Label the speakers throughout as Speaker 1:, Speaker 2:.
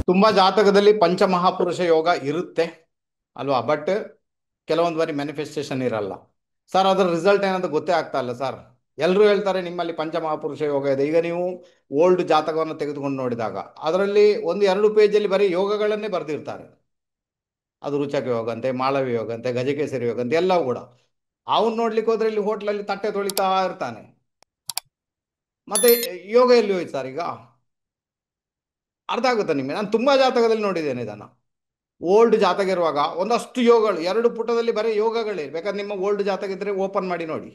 Speaker 1: ತುಂಬಾ ಜಾತಕದಲ್ಲಿ ಪಂಚಮಹಾಪುರುಷ ಯೋಗ ಇರುತ್ತೆ ಅಲ್ವಾ? ಬಟ್ ಕೆಲವೊಂದು ಬಾರಿ ಮ್ಯಾನಿಫೆಸ್ಟೇಷನ್ ಇರಲ್ಲ ಸರ್. ಅದರ ರಿಸಲ್ಟ್ ಏನಂತ ಗೊತ್ತೇ ಆಗ್ತಾ ಇಲ್ಲ ಸರ್. ಎಲ್ಲರೂ ಹೇಳ್ತಾರೆ ನಿಮ್ಮಲ್ಲಿ ಪಂಚಮಹಾಪುರುಷ ಯೋಗ ಇದೆ. ಈಗ ನೀವು ಓಲ್ಡ್ ಜಾತಕವನ್ನು ತೆಗೆದುಕೊಂಡು ನೋಡಿದಾಗ ಅದರಲ್ಲಿ ಒಂದು ಎರಡು ಪೇಜಲ್ಲಿ ಬರೀ ಯೋಗಗಳನ್ನೇ ಬರೆದಿರ್ತಾರೆ. ಅದು ರುಚಕ ಯೋಗ ಅಂತೆ, ಮಾಳವಿ ಯೋಗ ಅಂತೆ, ಗಜಕೇಸರಿ ಯೋಗ ಅಂತೆ, ಎಲ್ಲವೂ ಕೂಡ. ಅವನು ನೋಡ್ಲಿಕ್ಕೆ ಹೋದ್ರೆ ಇಲ್ಲಿ ಹೋಟ್ಲಲ್ಲಿ ತಟ್ಟೆ ತೊಳಿತಾ ಇರ್ತಾನೆ. ಮತ್ತೆ ಯೋಗ ಎಲ್ಲಿ ಹೋಯ್ತು ಸರ್ ಈಗ? ಅರ್ಥ ಆಗುತ್ತೆ ನಿಮಗೆ? ನಾನು ತುಂಬಾ ಜಾತಕದಲ್ಲಿ ನೋಡಿದ್ದೇನೆ ಇದನ್ನ. ಓಲ್ಡ್ ಜಾತಕ ಇರುವಾಗ ಒಂದಷ್ಟು ಯೋಗಗಳು, ಎರಡು ಪುಟದಲ್ಲಿ ಬರೀ ಯೋಗಗಳೇ. ಬೇಕಾದ್ರೆ ನಿಮ್ಮ ಓಲ್ಡ್ ಜಾತಕ ಇದ್ರೆ ಓಪನ್ ಮಾಡಿ ನೋಡಿ.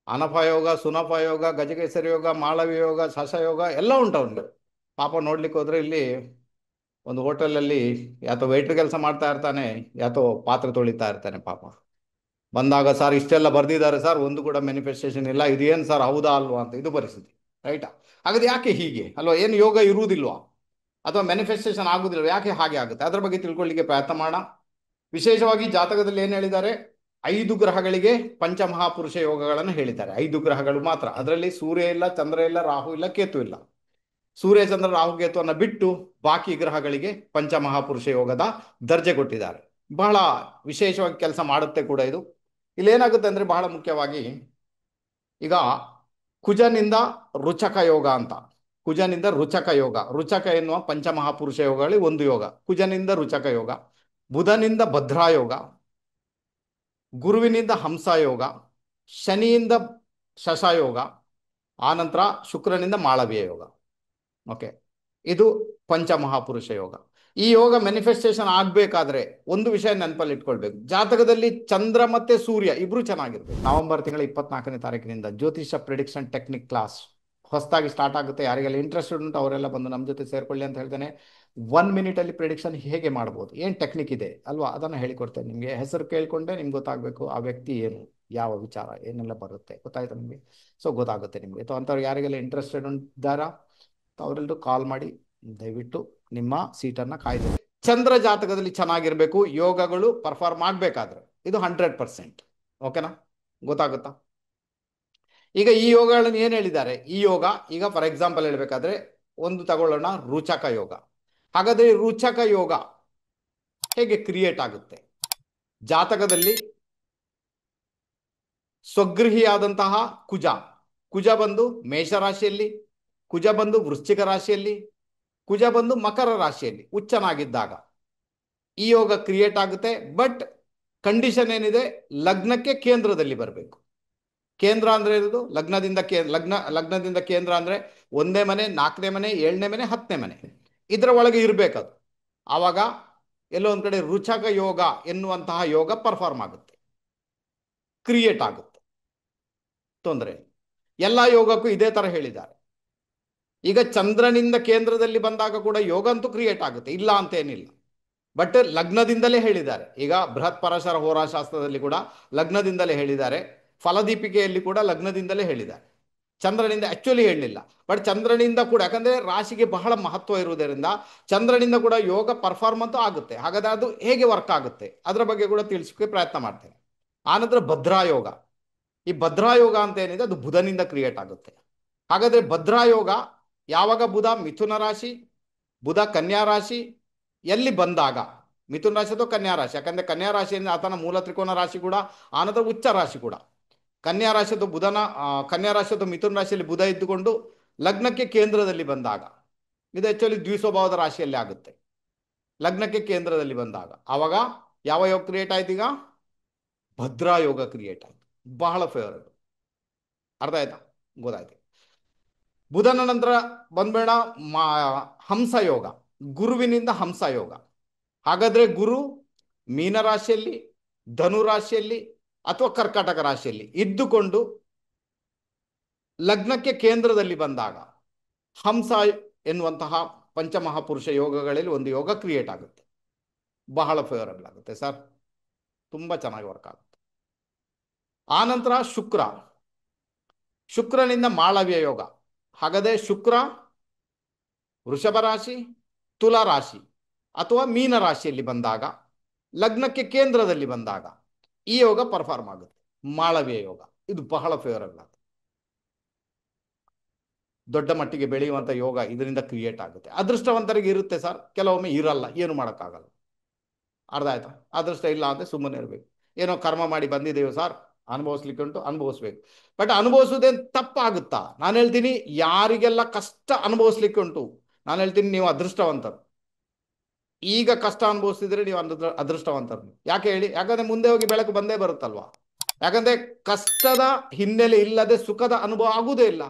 Speaker 1: ಅನಫ ಯೋಗ, ಸುನಫ ಯೋಗ, ಗಜಕೇಸರಿ ಯೋಗ, ಮಾಳವಿ ಯೋಗ, ಶಶ ಯೋಗ ಎಲ್ಲ ಉಂಟು ಅವನಿಗೆ. ಪಾಪ ನೋಡ್ಲಿಕ್ಕೆ ಹೋದ್ರೆ ಇಲ್ಲಿ ಒಂದು ಹೋಟೆಲಲ್ಲಿ ಯಾತೋ ವೇಟ್ರ್ ಕೆಲಸ ಮಾಡ್ತಾ ಇರ್ತಾನೆ, ಯಾತೋ ಪಾತ್ರೆ ತೊಳಿತಾ ಇರ್ತಾನೆ ಪಾಪ. ಬಂದಾಗ ಸರ್ ಇಷ್ಟೆಲ್ಲ ಬರ್ದಿದ್ದಾರೆ ಸರ್, ಒಂದು ಕೂಡ ಮ್ಯಾನಿಫೆಸ್ಟೇಷನ್ ಇಲ್ಲ, ಇದೇನು ಸರ್ ಹೌದಾ ಅಲ್ವಾ ಅಂತ. ಇದು ಪರಿಸ್ಥಿತಿ, ರೈಟಾ? ಹಾಗಾದ್ರೆ ಯಾಕೆ ಹೀಗೆ ಅಲ್ವಾ? ಏನು ಯೋಗ ಇರುವುದಿಲ್ವಾ ಅಥವಾ ಮ್ಯಾನಿಫೆಸ್ಟೇಷನ್ ಆಗುದಿಲ್ಲ? ಯಾಕೆ ಹಾಗೆ ಆಗುತ್ತೆ ಅದ್ರ ಬಗ್ಗೆ ತಿಳ್ಕೊಳ್ಳಿಕ್ಕೆ ಪ್ರಯತ್ನ ಮಾಡೋಣ. ವಿಶೇಷವಾಗಿ ಜಾತಕದಲ್ಲಿ ಏನು ಹೇಳಿದ್ದಾರೆ? 5 ಗ್ರಹಗಳಿಗೆ ಪಂಚಮಹಾಪುರುಷ ಯೋಗಗಳನ್ನು ಹೇಳಿದ್ದಾರೆ. 5 ಗ್ರಹಗಳು ಮಾತ್ರ. ಅದರಲ್ಲಿ ಸೂರ್ಯ ಇಲ್ಲ, ಚಂದ್ರ ಇಲ್ಲ, ರಾಹು ಇಲ್ಲ, ಕೇತು ಇಲ್ಲ. ಸೂರ್ಯ ಚಂದ್ರ ರಾಹು ಕೇತುವನ್ನು ಬಿಟ್ಟು ಬಾಕಿ ಗ್ರಹಗಳಿಗೆ ಪಂಚಮಹಾಪುರುಷ ಯೋಗದ ದರ್ಜೆ ಕೊಟ್ಟಿದ್ದಾರೆ. ಬಹಳ ವಿಶೇಷವಾಗಿ ಕೆಲಸ ಮಾಡುತ್ತೆ ಕೂಡ ಇದು. ಇಲ್ಲಿ ಏನಾಗುತ್ತೆ ಅಂದ್ರೆ ಬಹಳ ಮುಖ್ಯವಾಗಿ ಈಗ ಕುಜನಿಂದ ರುಚಕ ಯೋಗ ಅಂತ, ಕುಜನಿಂದ ರುಚಕ ಯೋಗ, ರುಚಕ ಎನ್ನುವ ಪಂಚಮಹಾಪುರುಷ ಯೋಗಗಳಲ್ಲಿ ಒಂದು ಯೋಗ ಕುಜನಿಂದ ರುಚಕ ಯೋಗ. ಬುಧನಿಂದ ಭದ್ರಾಯೋಗ, ಗುರುವಿನಿಂದ ಹಂಸಯೋಗ, ಶನಿಯಿಂದ ಶಶಯೋಗ, ಆನಂತರ ಶುಕ್ರನಿಂದ ಮಾಳವಿಯ ಯೋಗ. ಓಕೆ, ಇದು ಪಂಚಮಹಾಪುರುಷ ಯೋಗ. ಈ ಯೋಗ ಮ್ಯಾನಿಫೆಸ್ಟೇಷನ್ ಆಗಬೇಕಾದ್ರೆ ಒಂದು ವಿಷಯ ನೆನಪಲ್ಲಿ ಇಟ್ಕೊಳ್ಬೇಕು. ಜಾತಕದಲ್ಲಿ ಚಂದ್ರ ಮತ್ತೆ ಸೂರ್ಯ ಇಬ್ರು ಚೆನ್ನಾಗಿರ್ಬೇಕು. ನವೆಂಬರ್ ತಿಂಗಳ 24ನೇ ತಾರೀಕಿನಿಂದ ಜ್ಯೋತಿಷ ಪ್ರಿಡಿಕ್ಷನ್ ಟೆಕ್ನಿಕ್ ಕ್ಲಾಸ್ ಹೊಸದಾಗಿ ಸ್ಟಾರ್ಟ್ ಆಗುತ್ತೆ. ಯಾರಿಗೆಲ್ಲ ಇಂಟ್ರೆಸ್ಟೆಡ್ ಉಂಟು ಅವರೆಲ್ಲ ಬಂದು ನಮ್ಮ ಜೊತೆ ಸೇರ್ಕೊಳ್ಳಿ ಅಂತ ಹೇಳ್ತೇನೆ. 1 ಮಿನಿಟ್ ಅಲ್ಲಿ ಪ್ರಿಡಿಕ್ಷನ್ ಹೇಗೆ ಮಾಡ್ಬೋದು, ಏನು ಟೆಕ್ನಿಕ್ ಇದೆ ಅಲ್ವಾ, ಅದನ್ನು ಹೇಳಿಕೊಡ್ತೇನೆ ನಿಮಗೆ. ಹೆಸರು ಕೇಳಿಕೊಂಡೆ ನಿಮ್ಗೆ ಗೊತ್ತಾಗಬೇಕು ಆ ವ್ಯಕ್ತಿ ಏನು, ಯಾವ ವಿಚಾರ ಏನೆಲ್ಲ ಬರುತ್ತೆ, ಗೊತ್ತಾಯ್ತು ನಿಮಗೆ? ಸೊ ಗೊತ್ತಾಗುತ್ತೆ ನಿಮಗೆ. ಸೊ ಅಂಥವ್ರು ಯಾರಿಗೆಲ್ಲ ಇಂಟ್ರೆಸ್ಟೆಡ್ ಇದ್ದಾರಾ ಅವರೆಲ್ಲರೂ ಕಾಲ್ ಮಾಡಿ ದಯವಿಟ್ಟು ನಿಮ್ಮ ಸೀಟನ್ನು ಕಾಯ್ದೆ. ಚಂದ್ರ ಜಾತಕದಲ್ಲಿ ಚೆನ್ನಾಗಿರ್ಬೇಕು ಯೋಗಗಳು ಪರ್ಫಾರ್ಮ್ ಆಗಬೇಕಾದ್ರೆ. ಇದು 100%. ಓಕೆನಾ? ಗೊತ್ತಾಗುತ್ತಾ? ಈಗ ಈ ಯೋಗಗಳನ್ನು ಏನು ಹೇಳಿದ್ದಾರೆ? ಈ ಯೋಗ ಈಗ ಫಾರ್ ಎಕ್ಸಾಂಪಲ್ ಹೇಳಬೇಕಾದ್ರೆ ಒಂದು ತಗೊಳ್ಳೋಣ, ರುಚಕ ಯೋಗ. ಹಾಗಾದ್ರೆ ರುಚಕ ಯೋಗ ಹೇಗೆ ಕ್ರಿಯೇಟ್ ಆಗುತ್ತೆ? ಜಾತಕದಲ್ಲಿ ಸ್ವಗೃಹಿಯಾದಂತಹ ಕುಜ, ಕುಜ ಬಂದು ಮೇಷರಾಶಿಯಲ್ಲಿ, ಕುಜ ಬಂದು ವೃಶ್ಚಿಕ ರಾಶಿಯಲ್ಲಿ, ಕುಜ ಬಂದು ಮಕರ ರಾಶಿಯಲ್ಲಿ ಉಚ್ಚನಾಗಿದ್ದಾಗ ಈ ಯೋಗ ಕ್ರಿಯೇಟ್ ಆಗುತ್ತೆ. ಬಟ್ ಕಂಡೀಷನ್ ಏನಿದೆ? ಲಗ್ನಕ್ಕೆ ಕೇಂದ್ರದಲ್ಲಿ ಬರಬೇಕು. ಕೇಂದ್ರ ಅಂದ್ರೆ ಇರೋದು ಲಗ್ನದಿಂದ ಲಗ್ನದಿಂದ ಕೇಂದ್ರ ಅಂದ್ರೆ 1ನೇ ಮನೆ, 4ನೇ ಮನೆ, 7ನೇ ಮನೆ, 10ನೇ ಮನೆ, ಇದರ ಒಳಗೆ ಇರಬೇಕದು. ಆವಾಗ ಎಲ್ಲೋ ಒಂದ್ ಕಡೆ ರುಚಕ ಯೋಗ ಎನ್ನುವಂತಹ ಯೋಗ ಪರ್ಫಾರ್ಮ್ ಆಗುತ್ತೆ, ಕ್ರಿಯೇಟ್ ಆಗುತ್ತೆ. ತೊಂದರೆ ಎಲ್ಲ ಯೋಗಕ್ಕೂ ಇದೇ ತರ ಹೇಳಿದ್ದಾರೆ. ಈಗ ಚಂದ್ರನಿಂದ ಕೇಂದ್ರದಲ್ಲಿ ಬಂದಾಗ ಕೂಡ ಯೋಗ ಅಂತೂ ಕ್ರಿಯೇಟ್ ಆಗುತ್ತೆ, ಇಲ್ಲ ಅಂತ ಏನಿಲ್ಲ. ಬಟ್ ಲಗ್ನದಿಂದಲೇ ಹೇಳಿದ್ದಾರೆ. ಈಗ ಬೃಹತ್ ಪರಾಶರ ಹೋರಾಶಾಸ್ತ್ರದಲ್ಲಿ ಕೂಡ ಲಗ್ನದಿಂದಲೇ ಹೇಳಿದ್ದಾರೆ. ಫಲದೀಪಿಕೆಯಲ್ಲಿ ಕೂಡ ಲಗ್ನದಿಂದಲೇ ಹೇಳಿದ್ದಾರೆ. ಚಂದ್ರನಿಂದ ಆಕ್ಚುಲಿ ಹೇಳಲಿಲ್ಲ, ಬಟ್ ಚಂದ್ರನಿಂದ ಕೂಡ, ಯಾಕಂದ್ರೆ ರಾಶಿಗೆ ಬಹಳ ಮಹತ್ವ ಇರುವುದರಿಂದ ಚಂದ್ರನಿಂದ ಕೂಡ ಯೋಗ ಪರ್ಫಾರ್ಮ್ ಅಂತೂ ಆಗುತ್ತೆ. ಹಾಗಾದ್ರೆ ಅದು ಹೇಗೆ ವರ್ಕ್ ಆಗುತ್ತೆ ಅದರ ಬಗ್ಗೆ ಕೂಡ ತಿಳಿಸೋಕೆ ಪ್ರಯತ್ನ ಮಾಡ್ತೇನೆ. ಆನಂತರ ಭದ್ರಾಯೋಗ. ಈ ಭದ್ರಾಯೋಗ ಅಂತ ಏನಿದೆ ಅದು ಬುಧನಿಂದ ಕ್ರಿಯೇಟ್ ಆಗುತ್ತೆ. ಹಾಗಾದ್ರೆ ಭದ್ರಾಯೋಗ ಯಾವಾಗ? ಬುಧ ಮಿಥುನ ರಾಶಿ, ಬುಧ ಕನ್ಯಾ ರಾಶಿ ಎಲ್ಲಿ ಬಂದಾಗ, ಮಿಥುನ ರಾಶಿ ಅಥವಾ ಕನ್ಯಾ ರಾಶಿ, ಯಾಕಂದ್ರೆ ಕನ್ಯಾ ರಾಶಿಯಿಂದ ಆತನ ಮೂಲ ತ್ರಿಕೋನ ರಾಶಿ ಕೂಡ, ಆನಂತರ ಉಚ್ಚ ರಾಶಿ ಕೂಡ. ಕನ್ಯಾ ರಾಶಿ ಅಥವಾ ಬುಧನ ಕನ್ಯಾ ರಾಶಿ ಅಥವಾ ಮಿಥುನ ರಾಶಿಯಲ್ಲಿ ಬುಧ ಇದ್ದುಕೊಂಡು ಲಗ್ನಕ್ಕೆ ಕೇಂದ್ರದಲ್ಲಿ ಬಂದಾಗ, ಇದು ಆಕ್ಚುಲಿ ದ್ವಿಸ್ವಭಾವದ ರಾಶಿಯಲ್ಲಿ ಆಗುತ್ತೆ. ಲಗ್ನಕ್ಕೆ ಕೇಂದ್ರದಲ್ಲಿ ಬಂದಾಗ ಆವಾಗ ಯಾವ ಯೋಗ ಕ್ರಿಯೇಟ್ ಆಯ್ತು? ಈಗ ಭದ್ರಾಯೋಗ ಕ್ರಿಯೇಟ್ ಆಯ್ತು. ಬಹಳ ಫೇವರೇಟ್. ಅರ್ಥ ಆಯ್ತಾ? ಗೊತ್ತಾಯ್ತು. ಬುಧನ ನಂತರ ಬಂದ್ಬೇಡ ಹಂಸಯೋಗ, ಗುರುವಿನಿಂದ ಹಂಸಯೋಗ. ಹಾಗಾದ್ರೆ ಗುರು ಮೀನರಾಶಿಯಲ್ಲಿ, ಧನು ರಾಶಿಯಲ್ಲಿ ಅಥವಾ ಕರ್ಕಾಟಕ ರಾಶಿಯಲ್ಲಿ ಇದ್ದುಕೊಂಡು ಲಗ್ನಕ್ಕೆ ಕೇಂದ್ರದಲ್ಲಿ ಬಂದಾಗ ಹಂಸ ಎನ್ನುವಂತಹ ಪಂಚಮಹಾಪುರುಷ ಯೋಗಗಳಲ್ಲಿ ಒಂದು ಯೋಗ ಕ್ರಿಯೇಟ್ ಆಗುತ್ತೆ. ಬಹಳ ಫೇವರಬಲ್ ಆಗುತ್ತೆ ಸರ್, ತುಂಬಾ ಚೆನ್ನಾಗಿ ವರ್ಕ್ ಆಗುತ್ತೆ. ಆನಂತರ ಶುಕ್ರ, ಶುಕ್ರನಿಂದ ಮಾಳವ್ಯ ಯೋಗ. ಹಾಗಾದ್ರೆ ಶುಕ್ರ ವೃಷಭ ರಾಶಿ, ತುಲಾ ರಾಶಿ ಅಥವಾ ಮೀನ ರಾಶಿಯಲ್ಲಿ ಬಂದಾಗ, ಲಗ್ನಕ್ಕೆ ಕೇಂದ್ರದಲ್ಲಿ ಬಂದಾಗ ಈ ಯೋಗ ಪರ್ಫಾರ್ಮ್ ಆಗುತ್ತೆ. ಮಾಳವ್ಯ ಯೋಗ ಇದು ಬಹಳ ಫೇವರಬಲ್ ಆಗುತ್ತೆ. ದೊಡ್ಡ ಮಟ್ಟಿಗೆ ಬೆಳೆಯುವಂಥ ಯೋಗ ಇದರಿಂದ ಕ್ರಿಯೇಟ್ ಆಗುತ್ತೆ. ಅದೃಷ್ಟವಂತರಿಗೆ ಇರುತ್ತೆ ಸರ್, ಕೆಲವೊಮ್ಮೆ ಇರಲ್ಲ, ಏನು ಮಾಡೋಕ್ಕಾಗಲ್ಲ. ಅರ್ಥ ಆಯ್ತಾ? ಅದೃಷ್ಟ ಇಲ್ಲ ಅಂದರೆ ಸುಮ್ಮನೆ ಇರಬೇಕು. ಏನೋ ಕರ್ಮ ಮಾಡಿ ಬಂದಿದ್ದೇವೆ ಸರ್, ಅನುಭವಿಸ್ಲಿಕ್ಕೆ ಉಂಟು, ಅನುಭವಿಸ್ಬೇಕು. ಬಟ್ ಅನುಭವಿಸೋದೇನು ತಪ್ಪಾಗುತ್ತಾ? ನಾನು ಹೇಳ್ತೀನಿ, ಯಾರಿಗೆಲ್ಲ ಕಷ್ಟ ಅನುಭವಿಸ್ಲಿಕ್ಕೆ ಉಂಟು, ನಾನು ಹೇಳ್ತೀನಿ ನೀವು ಅದೃಷ್ಟವಂತರು. ಈಗ ಕಷ್ಟ ಅನುಭವಿಸಿದ್ರೆ ನೀವು ಅದೃಷ್ಟವಂತರು. ಯಾಕೆ ಹೇಳಿ? ಯಾಕಂದ್ರೆ ಮುಂದೆ ಹೋಗಿ ಬೆಳಕು ಬಂದೇ ಬರುತ್ತಲ್ವಾ. ಯಾಕಂದ್ರೆ ಕಷ್ಟದ ಹಿನ್ನೆಲೆ ಇಲ್ಲದೆ ಸುಖದ ಅನುಭವ ಆಗುವುದೇ ಇಲ್ಲ.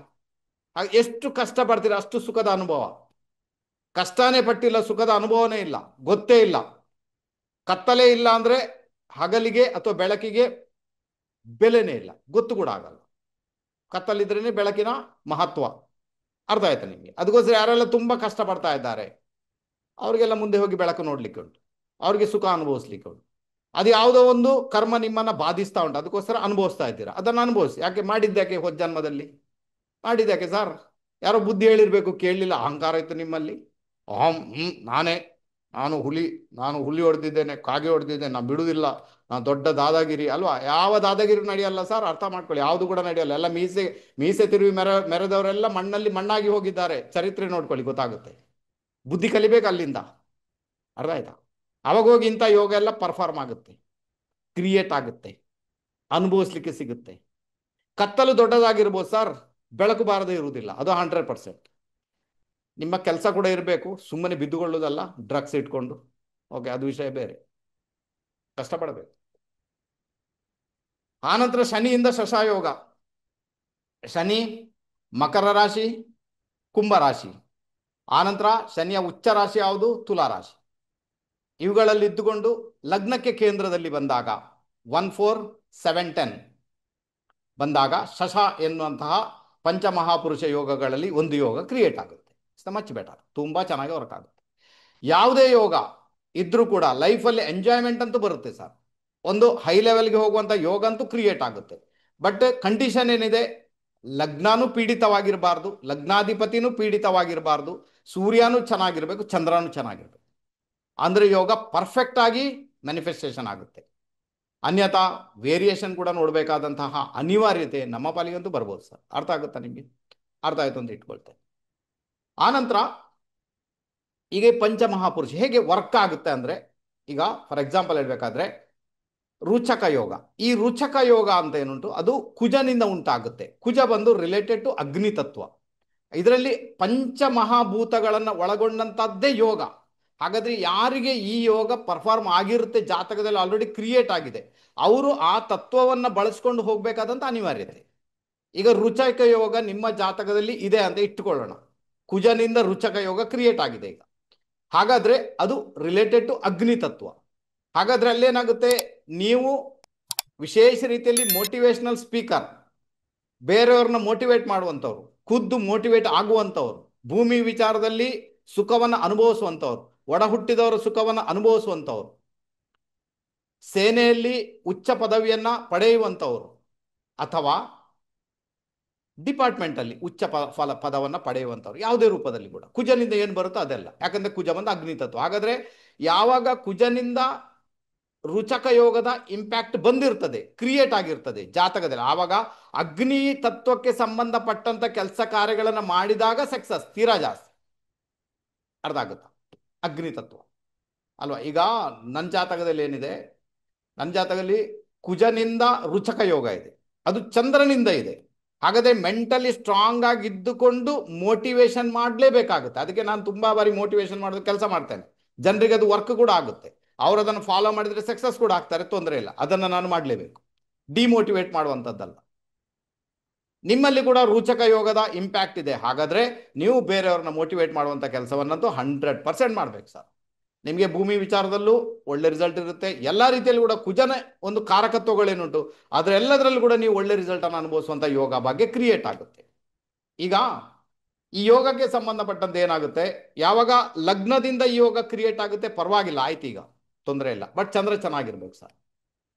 Speaker 1: ಎಷ್ಟು ಕಷ್ಟ ಪಡ್ತೀರ ಅಷ್ಟು ಸುಖದ ಅನುಭವ. ಕಷ್ಟನೇ ಪಟ್ಟಿಲ್ಲ, ಸುಖದ ಅನುಭವನೇ ಇಲ್ಲ, ಗೊತ್ತೇ ಇಲ್ಲ. ಕತ್ತಲೇ ಇಲ್ಲ ಅಂದ್ರೆ ಹಗಲಿಗೆ ಅಥವಾ ಬೆಳಕಿಗೆ ಬೆಲೆನೇ ಇಲ್ಲ, ಗೊತ್ತು ಕೂಡ ಆಗಲ್ಲ. ಕತ್ತಲಿದ್ರೇನೆ ಬೆಳಕಿನ ಮಹತ್ವ. ಅರ್ಥ ಆಯ್ತಾ ನಿಮಗೆ? ಅದಕ್ಕೋಸ್ಕರ ಯಾರೆಲ್ಲ ತುಂಬಾ ಕಷ್ಟ ಪಡ್ತಾ ಇದ್ದಾರೆ ಅವರಿಗೆಲ್ಲ ಮುಂದೆ ಹೋಗಿ ಬೆಳಕು ನೋಡ್ಲಿಕ್ಕೆ ಉಂಟು, ಅವ್ರಿಗೆ ಸುಖ ಅನುಭವಿಸ್ಲಿಕ್ಕೆ ಉಂಟು. ಅದು ಯಾವುದೋ ಒಂದು ಕರ್ಮ ನಿಮ್ಮನ್ನ ಬಾಧಿಸ್ತಾ ಉಂಟು, ಅದಕ್ಕೋಸ್ಕರ ಅನುಭವಿಸ್ತಾ ಇದ್ದೀರಾ. ಅದನ್ನು ಅನುಭವಿಸಿ. ಯಾಕೆ ಮಾಡಿದ್ಯಾಕೆ? ಹೋದ ಜನ್ಮದಲ್ಲಿ ಮಾಡಿದ್ಯಾಕೆ ಸರ್? ಯಾರೋ ಬುದ್ಧಿ ಹೇಳಿರ್ಬೇಕು, ಕೇಳಲಿಲ್ಲ, ಅಹಂಕಾರ ಇತ್ತು ನಿಮ್ಮಲ್ಲಿ. ನಾನು ಹುಲಿ ಹೊಡೆದಿದ್ದೇನೆ, ಕಾಗೆ ಹೊಡೆದಿದ್ದೇನೆ, ನಾನು ಬಿಡುವುದಿಲ್ಲ, ನಾನು ದೊಡ್ಡ ದಾದಾಗಿರಿ ಅಲ್ವಾ? ಯಾವ ದಾದಾಗಿರಿ ನಡೆಯಲ್ಲ ಸರ್, ಅರ್ಥ ಮಾಡ್ಕೊಳ್ಳಿ. ಯಾವುದು ಕೂಡ ನಡೆಯಲ್ಲ. ಎಲ್ಲ ಮೀಸೆ ತಿರುವಿ ಮೆರೆದವರೆಲ್ಲ ಮಣ್ಣಲ್ಲಿ ಮಣ್ಣಾಗಿ ಹೋಗಿದ್ದಾರೆ. ಚರಿತ್ರೆ ನೋಡ್ಕೊಳ್ಳಿ, ಗೊತ್ತಾಗುತ್ತೆ. ಬುದ್ಧಿ ಕಲಿಬೇಕು ಅಲ್ಲಿಂದ. ಅರ್ಥ ಆಯ್ತಾ? ಅವಾಗ ಹೋಗಿ ಇಂಥ ಯೋಗ ಎಲ್ಲ ಪರ್ಫಾರ್ಮ್ ಆಗುತ್ತೆ, ಕ್ರಿಯೇಟ್ ಆಗುತ್ತೆ, ಅನುಭವಿಸ್ಲಿಕ್ಕೆ ಸಿಗುತ್ತೆ. ಕತ್ತಲು ದೊಡ್ಡದಾಗಿರ್ಬೋದು ಸರ್, ಬೆಳಕು ಬಾರದೇ ಇರುವುದಿಲ್ಲ, ಅದು 100%. ನಿಮ್ಮ ಕೆಲಸ ಕೂಡ ಇರಬೇಕು, ಸುಮ್ಮನೆ ಬಿದ್ದುಕೊಳ್ಳೋದಲ್ಲ ಡ್ರಗ್ಸ್ ಇಟ್ಕೊಂಡು. ಓಕೆ, ಅದು ವಿಷಯ ಬೇರೆ, ಕಷ್ಟಪಡಬೇಕು. ಆನಂತರ ಶನಿಯಿಂದ ಶಶಾಯೋಗ. ಶನಿ ಮಕರ ರಾಶಿ, ಕುಂಭ ರಾಶಿ. ಆನಂತರ ಶನಿಯ ಉಚ್ಚ ರಾಶಿ ಯಾವುದು? ತುಲಾ ರಾಶಿ. ಇವುಗಳಲ್ಲಿ ಇದ್ದುಕೊಂಡು ಲಗ್ನಕ್ಕೆ ಕೇಂದ್ರದಲ್ಲಿ ಬಂದಾಗ 1 4 7 10 ಬಂದಾಗ ಶಶ ಎನ್ನುವಂತಹ ಪಂಚಮಹಾಪುರುಷ ಯೋಗಗಳಲ್ಲಿ ಒಂದು ಯೋಗ ಕ್ರಿಯೇಟ್ ಆಗುತ್ತೆ. ಮಚ್ ಬೆಟರ್, ತುಂಬ ಚೆನ್ನಾಗಿ ವರ್ಕ್ ಆಗುತ್ತೆ. ಯಾವುದೇ ಯೋಗ ಇದ್ರೂ ಕೂಡ ಲೈಫಲ್ಲಿ ಎಂಜಾಯ್ಮೆಂಟ್ ಅಂತೂ ಬರುತ್ತೆ ಸರ್. ಒಂದು ಹೈ ಲೆವೆಲ್ಗೆ ಹೋಗುವಂಥ ಯೋಗ ಅಂತೂ ಕ್ರಿಯೇಟ್ ಆಗುತ್ತೆ. ಬಟ್ ಕಂಡೀಷನ್ ಏನಿದೆ? ಲಗ್ನನೂ ಪೀಡಿತವಾಗಿರಬಾರ್ದು, ಲಗ್ನಾಧಿಪತಿನೂ ಪೀಡಿತವಾಗಿರಬಾರ್ದು, ಸೂರ್ಯನೂ ಚೆನ್ನಾಗಿರ್ಬೇಕು, ಚಂದ್ರನೂ ಚೆನ್ನಾಗಿರ್ಬೇಕು. ಅಂದರೆ ಯೋಗ ಪರ್ಫೆಕ್ಟ್ ಆಗಿ ಮ್ಯಾನಿಫೆಸ್ಟೇಷನ್ ಆಗುತ್ತೆ. ಅನ್ಯಥಾ ವೇರಿಯೇಷನ್ ಕೂಡ ನೋಡಬೇಕಾದಂತಹ ಅನಿವಾರ್ಯತೆ ನಮ್ಮ ಪಾಲಿಗಂತೂ ಬರ್ಬೋದು ಸರ್. ಅರ್ಥ ಆಗುತ್ತಾ ನಿಮಗೆ? ಅರ್ಥ ಆಯ್ತು ಅಂತ ಇಟ್ಕೊಳ್ತೇನೆ. ಆನಂತರ ಈಗ ಪಂಚಮಹಾಪುರುಷ ಹೇಗೆ ವರ್ಕ್ ಆಗುತ್ತೆ ಅಂದರೆ, ಈಗ ಫಾರ್ ಎಕ್ಸಾಂಪಲ್ ಹೇಳಬೇಕಾದ್ರೆ ರುಚಕ ಯೋಗ. ಈ ರುಚಕ ಯೋಗ ಅಂತ ಏನುಂಟು, ಅದು ಕುಜನಿಂದ ಉಂಟಾಗುತ್ತೆ. ಕುಜ ಬಂದು ರಿಲೇಟೆಡ್ ಟು ಅಗ್ನಿ ತತ್ವ. ಇದರಲ್ಲಿ ಪಂಚಮಹಾಭೂತಗಳನ್ನು ಒಳಗೊಂಡಂಥದ್ದೇ ಯೋಗ. ಹಾಗಾದ್ರೆ ಯಾರಿಗೆ ಈ ಯೋಗ ಪರ್ಫಾರ್ಮ್ ಆಗಿರುತ್ತೆ, ಜಾತಕದಲ್ಲಿ ಆಲ್ರೆಡಿ ಕ್ರಿಯೇಟ್ ಆಗಿದೆ, ಅವರು ಆ ತತ್ವವನ್ನು ಬಳಸ್ಕೊಂಡು ಹೋಗಬೇಕಾದಂಥ ಅನಿವಾರ್ಯತೆ. ಈಗ ರುಚಕ ಯೋಗ ನಿಮ್ಮ ಜಾತಕದಲ್ಲಿ ಇದೆ ಅಂತ ಇಟ್ಟುಕೊಳ್ಳೋಣ. ಕುಜನಿಂದ ರುಚಕ ಯೋಗ ಕ್ರಿಯೇಟ್ ಆಗಿದೆ ಈಗ. ಹಾಗಾದ್ರೆ ಅದು ರಿಲೇಟೆಡ್ ಟು ಅಗ್ನಿ ತತ್ವ. ಹಾಗಾದ್ರೆ ಅಲ್ಲೇನಾಗುತ್ತೆ, ನೀವು ವಿಶೇಷ ರೀತಿಯಲ್ಲಿ ಮೋಟಿವೇಶನಲ್ ಸ್ಪೀಕರ್, ಬೇರೆಯವ್ರನ್ನ ಮೋಟಿವೇಟ್ ಮಾಡುವಂಥವ್ರು, ಖುದ್ದು ಮೋಟಿವೇಟ್ ಆಗುವಂಥವ್ರು, ಭೂಮಿ ವಿಚಾರದಲ್ಲಿ ಸುಖವನ್ನು ಅನುಭವಿಸುವಂಥವ್ರು, ಒಡ ಹುಟ್ಟಿದವರ ಸುಖವನ್ನು ಅನುಭವಿಸುವಂಥವ್ರು, ಸೇನೆಯಲ್ಲಿ ಉಚ್ಚ ಪದವಿಯನ್ನ ಪಡೆಯುವಂಥವ್ರು, ಅಥವಾ ಡಿಪಾರ್ಟ್ಮೆಂಟಲ್ಲಿ ಉಚ್ಚ ಪದವನ್ನು ಪಡೆಯುವಂಥವ್ರು, ಯಾವುದೇ ರೂಪದಲ್ಲಿ ಕೂಡ ಕುಜನಿಂದ ಏನು ಬರುತ್ತೋ ಅದೆಲ್ಲ. ಯಾಕಂದ್ರೆ ಕುಜ ಬಂದ ಅಗ್ನಿ ತತ್ವ. ಹಾಗಾದ್ರೆ ಯಾವಾಗ ಕುಜನಿಂದ ರುಚಕ ಯೋಗದ ಇಂಪ್ಯಾಕ್ಟ್ ಬಂದಿರ್ತದೆ, ಕ್ರಿಯೇಟ್ ಆಗಿರ್ತದೆ ಜಾತಕದಲ್ಲಿ, ಆವಾಗ ಅಗ್ನಿ ತತ್ವಕ್ಕೆ ಸಂಬಂಧಪಟ್ಟಂತ ಕೆಲಸ ಕಾರ್ಯಗಳನ್ನು ಮಾಡಿದಾಗ ಸಕ್ಸಸ್ ತೀರಾ ಜಾಸ್ತಿ. ಅರ್ಥ ಆಗುತ್ತಾ? ಅಗ್ನಿ ತತ್ವ ಅಲ್ವಾ? ಈಗ ನನ್ನ ಜಾತಕದಲ್ಲಿ ಏನಿದೆ, ನನ್ನ ಜಾತಕದಲ್ಲಿ ಕುಜನಿಂದ ರುಚಕ ಯೋಗ ಇದೆ, ಅದು ಚಂದ್ರನಿಂದ ಇದೆ. ಹಾಗಾದ್ರೆ ಮೆಂಟಲಿ ಸ್ಟ್ರಾಂಗ್ ಆಗಿದ್ದುಕೊಂಡು ಮೋಟಿವೇಶನ್ ಮಾಡಲೇಬೇಕಾಗುತ್ತೆ. ಅದಕ್ಕೆ ನಾನು ತುಂಬಾ ಬಾರಿ ಮೋಟಿವೇಶನ್ ಮಾಡೋದು ಕೆಲಸ ಮಾಡ್ತೇನೆ. ಜನರಿಗೆ ಅದು ವರ್ಕ್ ಕೂಡ ಆಗುತ್ತೆ, ಅವರು ಅದನ್ನು ಫಾಲೋ ಮಾಡಿದರೆ ಸಕ್ಸಸ್ ಕೂಡ ಆಗ್ತಾರೆ, ತೊಂದರೆ ಇಲ್ಲ. ಅದನ್ನು ನಾನು ಮಾಡಲೇಬೇಕು, ಡಿಮೋಟಿವೇಟ್ ಮಾಡುವಂಥದ್ದಲ್ಲ. ನಿಮ್ಮಲ್ಲಿ ಕೂಡ ರುಚಕ ಯೋಗದ ಇಂಪ್ಯಾಕ್ಟ್ ಇದೆ. ಹಾಗಾದ್ರೆ ನೀವು ಬೇರೆಯವ್ರನ್ನ ಮೋಟಿವೇಟ್ ಮಾಡುವಂಥ ಕೆಲಸವನ್ನಂತೂ 100% ಮಾಡಬೇಕು ಸರ್. ನಿಮಗೆ ಭೂಮಿ ವಿಚಾರದಲ್ಲೂ ಒಳ್ಳೆ ರಿಸಲ್ಟ್ ಇರುತ್ತೆ. ಎಲ್ಲ ರೀತಿಯಲ್ಲಿ ಕೂಡ ಕುಜನ ಒಂದು ಕಾರಕತ್ವಗಳೇನುಂಟು, ಅದರೆಲ್ಲದರಲ್ಲೂ ಕೂಡ ನೀವು ಒಳ್ಳೆ ರಿಸಲ್ಟನ್ನು ಅನುಭವಿಸುವಂಥ ಯೋಗ ಬಗ್ಗೆ ಕ್ರಿಯೇಟ್ ಆಗುತ್ತೆ. ಈಗ ಈ ಯೋಗಕ್ಕೆ ಸಂಬಂಧಪಟ್ಟಂತೆ ಏನಾಗುತ್ತೆ, ಯಾವಾಗ ಲಗ್ನದಿಂದ ಈ ಯೋಗ ಕ್ರಿಯೇಟ್ ಆಗುತ್ತೆ ಪರವಾಗಿಲ್ಲ, ಆಯ್ತು, ಈಗ ತೊಂದರೆ ಇಲ್ಲ. ಬಟ್ ಚಂದ್ರ ಚೆನ್ನಾಗಿರ್ಬೇಕು ಸರ್.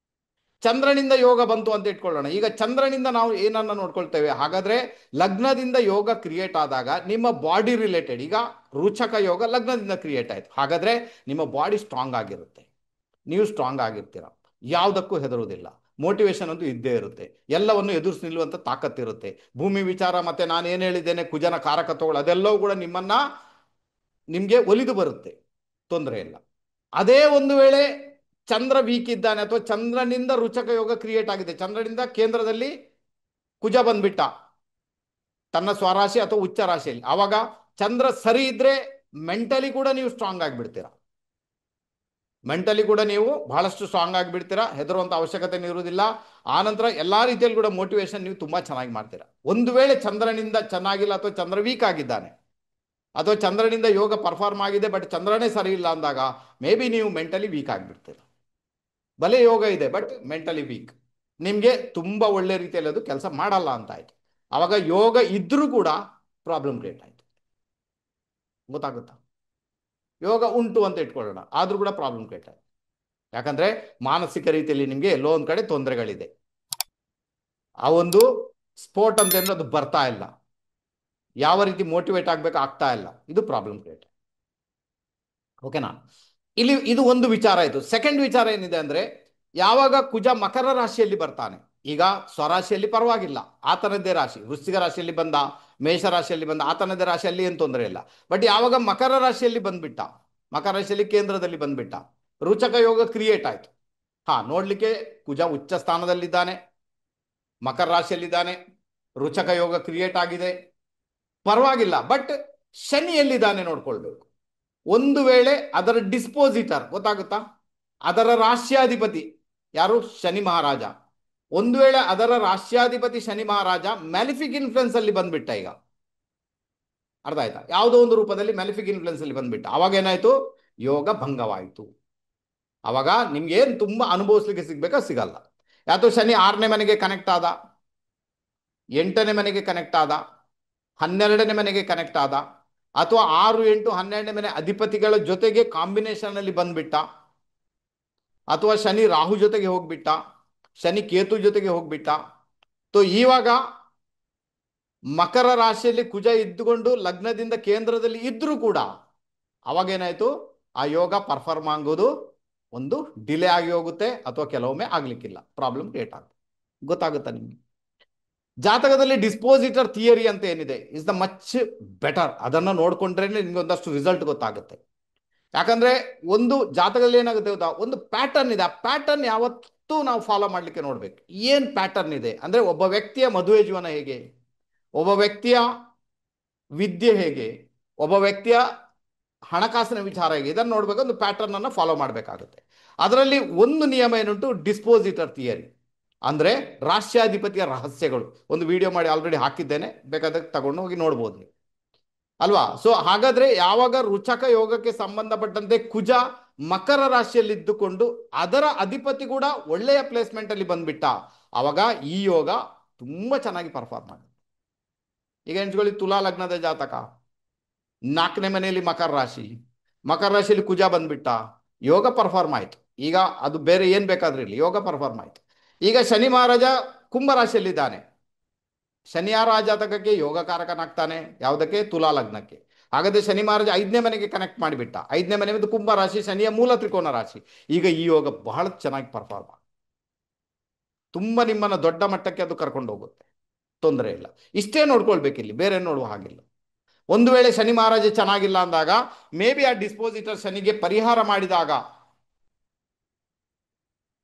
Speaker 1: ಚಂದ್ರನಿಂದ ಯೋಗ ಬಂತು ಅಂತ ಇಟ್ಕೊಳ್ಳೋಣ. ಈಗ ಚಂದ್ರನಿಂದ ನಾವು ಏನನ್ನ ನೋಡ್ಕೊಳ್ತೇವೆ? ಹಾಗಾದ್ರೆ ಲಗ್ನದಿಂದ ಯೋಗ ಕ್ರಿಯೇಟ್ ಆದಾಗ ನಿಮ್ಮ ಬಾಡಿ ರಿಲೇಟೆಡ್, ಈಗ ರುಚಕ ಯೋಗ ಲಗ್ನದಿಂದ ಕ್ರಿಯೇಟ್ ಆಯ್ತು, ಹಾಗಾದ್ರೆ ನಿಮ್ಮ ಬಾಡಿ ಸ್ಟ್ರಾಂಗ್ ಆಗಿರುತ್ತೆ, ನೀವು ಸ್ಟ್ರಾಂಗ್ ಆಗಿರ್ತೀರ. ಯಾವುದಕ್ಕೂ ಹೆದರುವುದಿಲ್ಲ. ಮೋಟಿವೇಶನ್ ಅಂತೂ ಇದ್ದೇ ಇರುತ್ತೆ. ಎಲ್ಲವನ್ನು ಎದುರಿಸಿ ನಿಲ್ಲುವಂಥ ತಾಕತ್ತಿರುತ್ತೆ. ಭೂಮಿ ವಿಚಾರ ಮತ್ತೆ ನಾನು ಏನು ಹೇಳಿದ್ದೇನೆ, ಕುಜನ ಕಾರಕತ್ವಗಳು ಅದೆಲ್ಲವೂ ಕೂಡ ನಿಮಗೆ ಒಲಿದು ಬರುತ್ತೆ, ತೊಂದರೆ ಇಲ್ಲ. ಅದೇ ಒಂದು ವೇಳೆ ಚಂದ್ರ ವೀಕ್ ಇದ್ದಾನೆ ಅಥವಾ ಚಂದ್ರನಿಂದ ರುಚಕ ಯೋಗ ಕ್ರಿಯೇಟ್ ಆಗಿದೆ, ಚಂದ್ರನಿಂದ ಕೇಂದ್ರದಲ್ಲಿ ಕುಜ ಬಂದ್ಬಿಟ್ಟ ತನ್ನ ಸ್ವರಾಶಿ ಅಥವಾ ಉಚ್ಚ ರಾಶಿಯಲ್ಲಿ, ಆವಾಗ ಚಂದ್ರ ಸರಿ ಇದ್ರೆ ಮೆಂಟಲಿ ಕೂಡ ನೀವು ಸ್ಟ್ರಾಂಗ್ ಆಗಿಬಿಡ್ತೀರಾ. ಮೆಂಟಲಿ ಕೂಡ ನೀವು ಬಹಳಷ್ಟು ಸ್ಟ್ರಾಂಗ್ ಆಗಿಬಿಡ್ತೀರಾ, ಹೆದರುವಂಥ ಅವಶ್ಯಕತೆ ಇರುವುದಿಲ್ಲ. ಆನಂತರ ಎಲ್ಲ ರೀತಿಯಲ್ಲಿ ಕೂಡ ಮೋಟಿವೇಶನ್ ನೀವು ತುಂಬ ಚೆನ್ನಾಗಿ ಮಾಡ್ತೀರಾ. ಒಂದು ವೇಳೆ ಚಂದ್ರನಿಂದ ಚೆನ್ನಾಗಿಲ್ಲ ಅಥವಾ ಚಂದ್ರ ವೀಕ್ ಆಗಿದ್ದಾನೆ ಅಥವಾ ಚಂದ್ರನಿಂದ ಯೋಗ ಪರ್ಫಾರ್ಮ್ ಆಗಿದೆ ಬಟ್ ಚಂದ್ರನೇ ಸರಿ ಇಲ್ಲ ಅಂದಾಗ ಮೇ ಬಿ ನೀವು ಮೆಂಟಲಿ ವೀಕ್ ಆಗಿಬಿಡ್ತೀರ. ಭಲೆ ಯೋಗ ಇದೆ ಬಟ್ ಮೆಂಟಲಿ ವೀಕ್, ನಿಮಗೆ ತುಂಬ ಒಳ್ಳೆ ರೀತಿಯಲ್ಲಿ ಅದು ಕೆಲಸ ಮಾಡಲ್ಲ ಅಂತ ಆಯ್ತು. ಆವಾಗ ಯೋಗ ಇದ್ರೂ ಕೂಡ ಪ್ರಾಬ್ಲಮ್ ಕ್ರಿಯೇಟ್ ಆಯ್ತು. ಗೊತ್ತಾಗುತ್ತಾ? ಯೋಗ ಉಂಟು ಅಂತ ಇಟ್ಕೊಳ್ಳೋಣ, ಆದರೂ ಕೂಡ ಪ್ರಾಬ್ಲಮ್ ಕ್ರಿಯೇಟ್ ಆಯ್ತು. ಯಾಕಂದ್ರೆ ಮಾನಸಿಕ ರೀತಿಯಲ್ಲಿ ನಿಮಗೆ ಎಲ್ಲೋ ಒಂದು ಕಡೆ ತೊಂದರೆಗಳಿದೆ. ಆ ಒಂದು ಸ್ಪೋರ್ಟ್ ಅಂತ ಏನೋ ಅದು ಬರ್ತಾ ಇಲ್ಲ, ಯಾವ ರೀತಿ ಮೋಟಿವೇಟ್ ಆಗಬೇಕು ಆಗ್ತಾ ಇಲ್ಲ, ಇದು ಪ್ರಾಬ್ಲಮ್ ಕ್ರಿಯೇಟ್. ಓಕೆನಾ? ಇಲ್ಲಿ ಇದು ಒಂದು ವಿಚಾರ ಆಯಿತು. ಸೆಕೆಂಡ್ ವಿಚಾರ ಏನಿದೆ ಅಂದರೆ, ಯಾವಾಗ ಕುಜ ಮಕರ ರಾಶಿಯಲ್ಲಿ ಬರ್ತಾನೆ, ಈಗ ಸ್ವರಾಶಿಯಲ್ಲಿ ಪರವಾಗಿಲ್ಲ, ಆತನದ್ದೇ ರಾಶಿ, ವೃಶ್ಚಿಕ ರಾಶಿಯಲ್ಲಿ ಬಂದ, ಮೇಷ ರಾಶಿಯಲ್ಲಿ ಬಂದ, ಆತನದ್ದೇ ರಾಶಿಯಲ್ಲಿ ಏನು ತೊಂದರೆ ಇಲ್ಲ. ಬಟ್ ಯಾವಾಗ ಮಕರ ರಾಶಿಯಲ್ಲಿ ಬಂದ್ಬಿಟ್ಟ, ಮಕರ ರಾಶಿಯಲ್ಲಿ ಕೇಂದ್ರದಲ್ಲಿ ಬಂದ್ಬಿಟ್ಟ, ರುಚಕ ಯೋಗ ಕ್ರಿಯೇಟ್ ಆಯಿತು. ನೋಡ್ಲಿಕ್ಕೆ ಕುಜ ಉಚ್ಚ ಸ್ಥಾನದಲ್ಲಿದ್ದಾನೆ, ಮಕರ ರಾಶಿಯಲ್ಲಿದ್ದಾನೆ, ರುಚಕ ಯೋಗ ಕ್ರಿಯೇಟ್ ಆಗಿದೆ, ಪರವಾಗಿಲ್ಲ. ಬಟ್ ಶನಿಯಲ್ಲಿದ್ದಾನೆ ನೋಡ್ಕೊಳ್ಬೇಕು. ಒಂದು ವೇಳೆ ಅದರ ಡಿಸ್ಪೋಸಿಟರ್ ಗೊತ್ತಾಗುತ್ತಾ, ಅದರ ರಾಷ್ಟ್ರಾಧಿಪತಿ ಯಾರು? ಶನಿ ಮಹಾರಾಜ. ಒಂದು ವೇಳೆ ಅದರ ರಾಷ್ಟ್ರಾಧಿಪತಿ ಶನಿ ಮಹಾರಾಜ ಮ್ಯಾಲಿಫಿಕ್ ಇನ್ಫ್ಲುಯೆನ್ಸ್ ಅಲ್ಲಿ ಬಂದ್ಬಿಟ್ಟ, ಈಗ ಅರ್ಥ ಆಯ್ತಾ, ಯಾವುದೋ ಒಂದು ರೂಪದಲ್ಲಿ ಮ್ಯಾಲಿಫಿಕ್ ಇನ್ಫ್ಲುಯೆನ್ಸ್ ಅಲ್ಲಿ ಬಂದ್ಬಿಟ್ಟ, ಅವಾಗ ಏನಾಯ್ತು? ಯೋಗ ಭಂಗವಾಯಿತು. ಅವಾಗ ನಿಮ್ಗೆ ಏನು ತುಂಬಾ ಅನುಭವಿಸ್ಲಿಕ್ಕೆ ಸಿಗ್ಬೇಕಾ ಸಿಗಲ್ಲ. ಯಾತೋ ಶನಿ 6ನೇ ಮನೆಗೆ ಕನೆಕ್ಟ್ ಆದ, 8ನೇ ಮನೆಗೆ ಕನೆಕ್ಟ್ ಆದ, 12ನೇ ಮನೆಗೆ ಕನೆಕ್ಟ್ ಆದ, ಅಥವಾ 6, 8, 12ನೇ ಮನೆ ಅಧಿಪತಿಗಳ ಜೊತೆಗೆ ಕಾಂಬಿನೇಷನ್ ಅಲ್ಲಿ ಬಂದ್ಬಿಟ್ಟ, ಅಥವಾ ಶನಿ ರಾಹು ಜೊತೆಗೆ ಹೋಗ್ಬಿಟ್ಟ, ಶನಿ ಕೇತು ಜೊತೆಗೆ ಹೋಗ್ಬಿಟ್ಟ. ಇವಾಗ ಮಕರ ರಾಶಿಯಲ್ಲಿ ಕುಜ ಇದ್ದುಕೊಂಡು ಲಗ್ನದಿಂದ ಕೇಂದ್ರದಲ್ಲಿ ಇದ್ರೂ ಕೂಡ ಅವಾಗೇನಾಯ್ತು? ಆ ಯೋಗ ಪರ್ಫಾರ್ಮ್ ಆಗೋದು ಒಂದು ಡಿಲೇ ಆಗಿ ಹೋಗುತ್ತೆ, ಅಥವಾ ಕೆಲವೊಮ್ಮೆ ಆಗ್ಲಿಕ್ಕಿಲ್ಲ, ಪ್ರಾಬ್ಲಮ್ ಕ್ರಿಯೇಟ್ ಆಗುತ್ತೆ. ಗೊತ್ತಾಗುತ್ತಾ ನಿಮ್ಗೆ? ಜಾತಕದಲ್ಲಿ ಡಿಸ್ಪೋಸಿಟರ್ ಥಿಯರಿ ಅಂತ ಏನಿದೆ ಇಸ್ ದ ಮಚ್ ಬೆಟರ್. ಅದನ್ನು ನೋಡ್ಕೊಂಡ್ರೆ ನಿಮ್ಗೆ ಒಂದಷ್ಟು ರಿಸಲ್ಟ್ ಗೊತ್ತಾಗುತ್ತೆ. ಯಾಕಂದ್ರೆ ಒಂದು ಜಾತಕದಲ್ಲಿ ಏನಾಗುತ್ತೆ ಗೊತ್ತಾ, ಒಂದು ಪ್ಯಾಟರ್ನ್ ಇದೆ, ಆ ಪ್ಯಾಟರ್ನ್ ಯಾವತ್ತೂ ನಾವು ಫಾಲೋ ಮಾಡಲಿಕ್ಕೆ ನೋಡ್ಬೇಕು. ಏನು ಪ್ಯಾಟರ್ನ್ ಇದೆ ಅಂದ್ರೆ, ಒಬ್ಬ ವ್ಯಕ್ತಿಯ ಮದುವೆ ಜೀವನ ಹೇಗೆ, ಒಬ್ಬ ವ್ಯಕ್ತಿಯ ವಿದ್ಯೆ ಹೇಗೆ, ಒಬ್ಬ ವ್ಯಕ್ತಿಯ ಹಣಕಾಸಿನ ವಿಚಾರ ಹೇಗೆ, ಇದನ್ನು ನೋಡ್ಬೇಕು, ಒಂದು ಪ್ಯಾಟರ್ನ್ ಅನ್ನು ಫಾಲೋ ಮಾಡಬೇಕಾಗುತ್ತೆ. ಅದರಲ್ಲಿ ಒಂದು ನಿಯಮ ಏನುಂಟು, ಡಿಸ್ಪೋಸಿಟರ್ ಥಿಯರಿ, ಅಂದ್ರೆ ರಾಷ್ಟ್ರಾಧಿಪತಿಯ ರಹಸ್ಯಗಳು. ಒಂದು ವಿಡಿಯೋ ಮಾಡಿ ಆಲ್ರೆಡಿ ಹಾಕಿದ್ದೇನೆ, ಬೇಕಾದಾಗ ತಗೊಂಡು ಹೋಗಿ ನೋಡ್ಬೋದು ನೀವು, ಅಲ್ವಾ? ಹಾಗಾದ್ರೆ ಯಾವಾಗ ರುಚಕ ಯೋಗಕ್ಕೆ ಸಂಬಂಧಪಟ್ಟಂತೆ ಕುಜ ಮಕರ ರಾಶಿಯಲ್ಲಿ ಇದ್ದುಕೊಂಡು ಅದರ ಅಧಿಪತಿ ಕೂಡ ಒಳ್ಳೆಯ ಪ್ಲೇಸ್ಮೆಂಟ್ ಅಲ್ಲಿ ಬಂದ್ಬಿಟ್ಟ, ಅವಾಗ ಈ ಯೋಗ ತುಂಬಾ ಚೆನ್ನಾಗಿ ಪರ್ಫಾರ್ಮ್ ಆಗುತ್ತೆ. ಈಗ ಎಣಿಸ್ಕೊಳ್ಳಿ, ತುಲಾ ಲಗ್ನದ ಜಾತಕ, 4ನೇ ಮನೆಯಲ್ಲಿ ಮಕರ ರಾಶಿ, ಮಕರ ರಾಶಿಯಲ್ಲಿ ಕುಜ ಬಂದ್ಬಿಟ್ಟ, ಯೋಗ ಪರ್ಫಾರ್ಮ್ ಆಯ್ತು. ಈಗ ಅದು ಬೇರೆ ಏನ್ ಬೇಕಾದ್ರೂ ಇರಲಿ, ಯೋಗ ಪರ್ಫಾರ್ಮ್ ಆಯ್ತು. ಈಗ ಶನಿ ಮಹಾರಾಜ ಕುಂಭ ರಾಶಿಯಲ್ಲಿದ್ದಾನೆ, ಶನಿಯಾರ ಜಾತಕಕ್ಕೆ ಯೋಗಕಾರಕನಾಗ್ತಾನೆ, ಯಾವುದಕ್ಕೆ? ತುಲಾ ಲಗ್ನಕ್ಕೆ. ಹಾಗಾದ್ರೆ ಶನಿ ಮಹಾರಾಜ 5ನೇ ಮನೆಗೆ ಕನೆಕ್ಟ್ ಮಾಡಿಬಿಟ್ಟ, 5ನೇ ಮನೆ ಮತ್ತು ಕುಂಭ ರಾಶಿ, ಶನಿಯ ಮೂಲ ತ್ರಿಕೋನ ರಾಶಿ. ಈಗ ಈ ಯೋಗ ಬಹಳ ಚೆನ್ನಾಗಿ ಪರ್ಫಾರ್ಮ್, ತುಂಬಾ ನಿಮ್ಮನ್ನ ದೊಡ್ಡ ಮಟ್ಟಕ್ಕೆ ಅದು ಕರ್ಕೊಂಡು ಹೋಗುತ್ತೆ, ತೊಂದರೆ ಇಲ್ಲ. ಇಷ್ಟೇ ನೋಡ್ಕೊಳ್ಬೇಕಿಲ್ಲಿ, ಬೇರೆ ನೋಡುವ ಹಾಗಿಲ್ಲ. ಒಂದು ವೇಳೆ ಶನಿ ಮಹಾರಾಜ ಚೆನ್ನಾಗಿಲ್ಲ ಅಂದಾಗ ಮೇ ಬಿ ಆ ಡಿಸ್ಪೋಸಿಟರ್ ಶನಿಗೆ ಪರಿಹಾರ ಮಾಡಿದಾಗ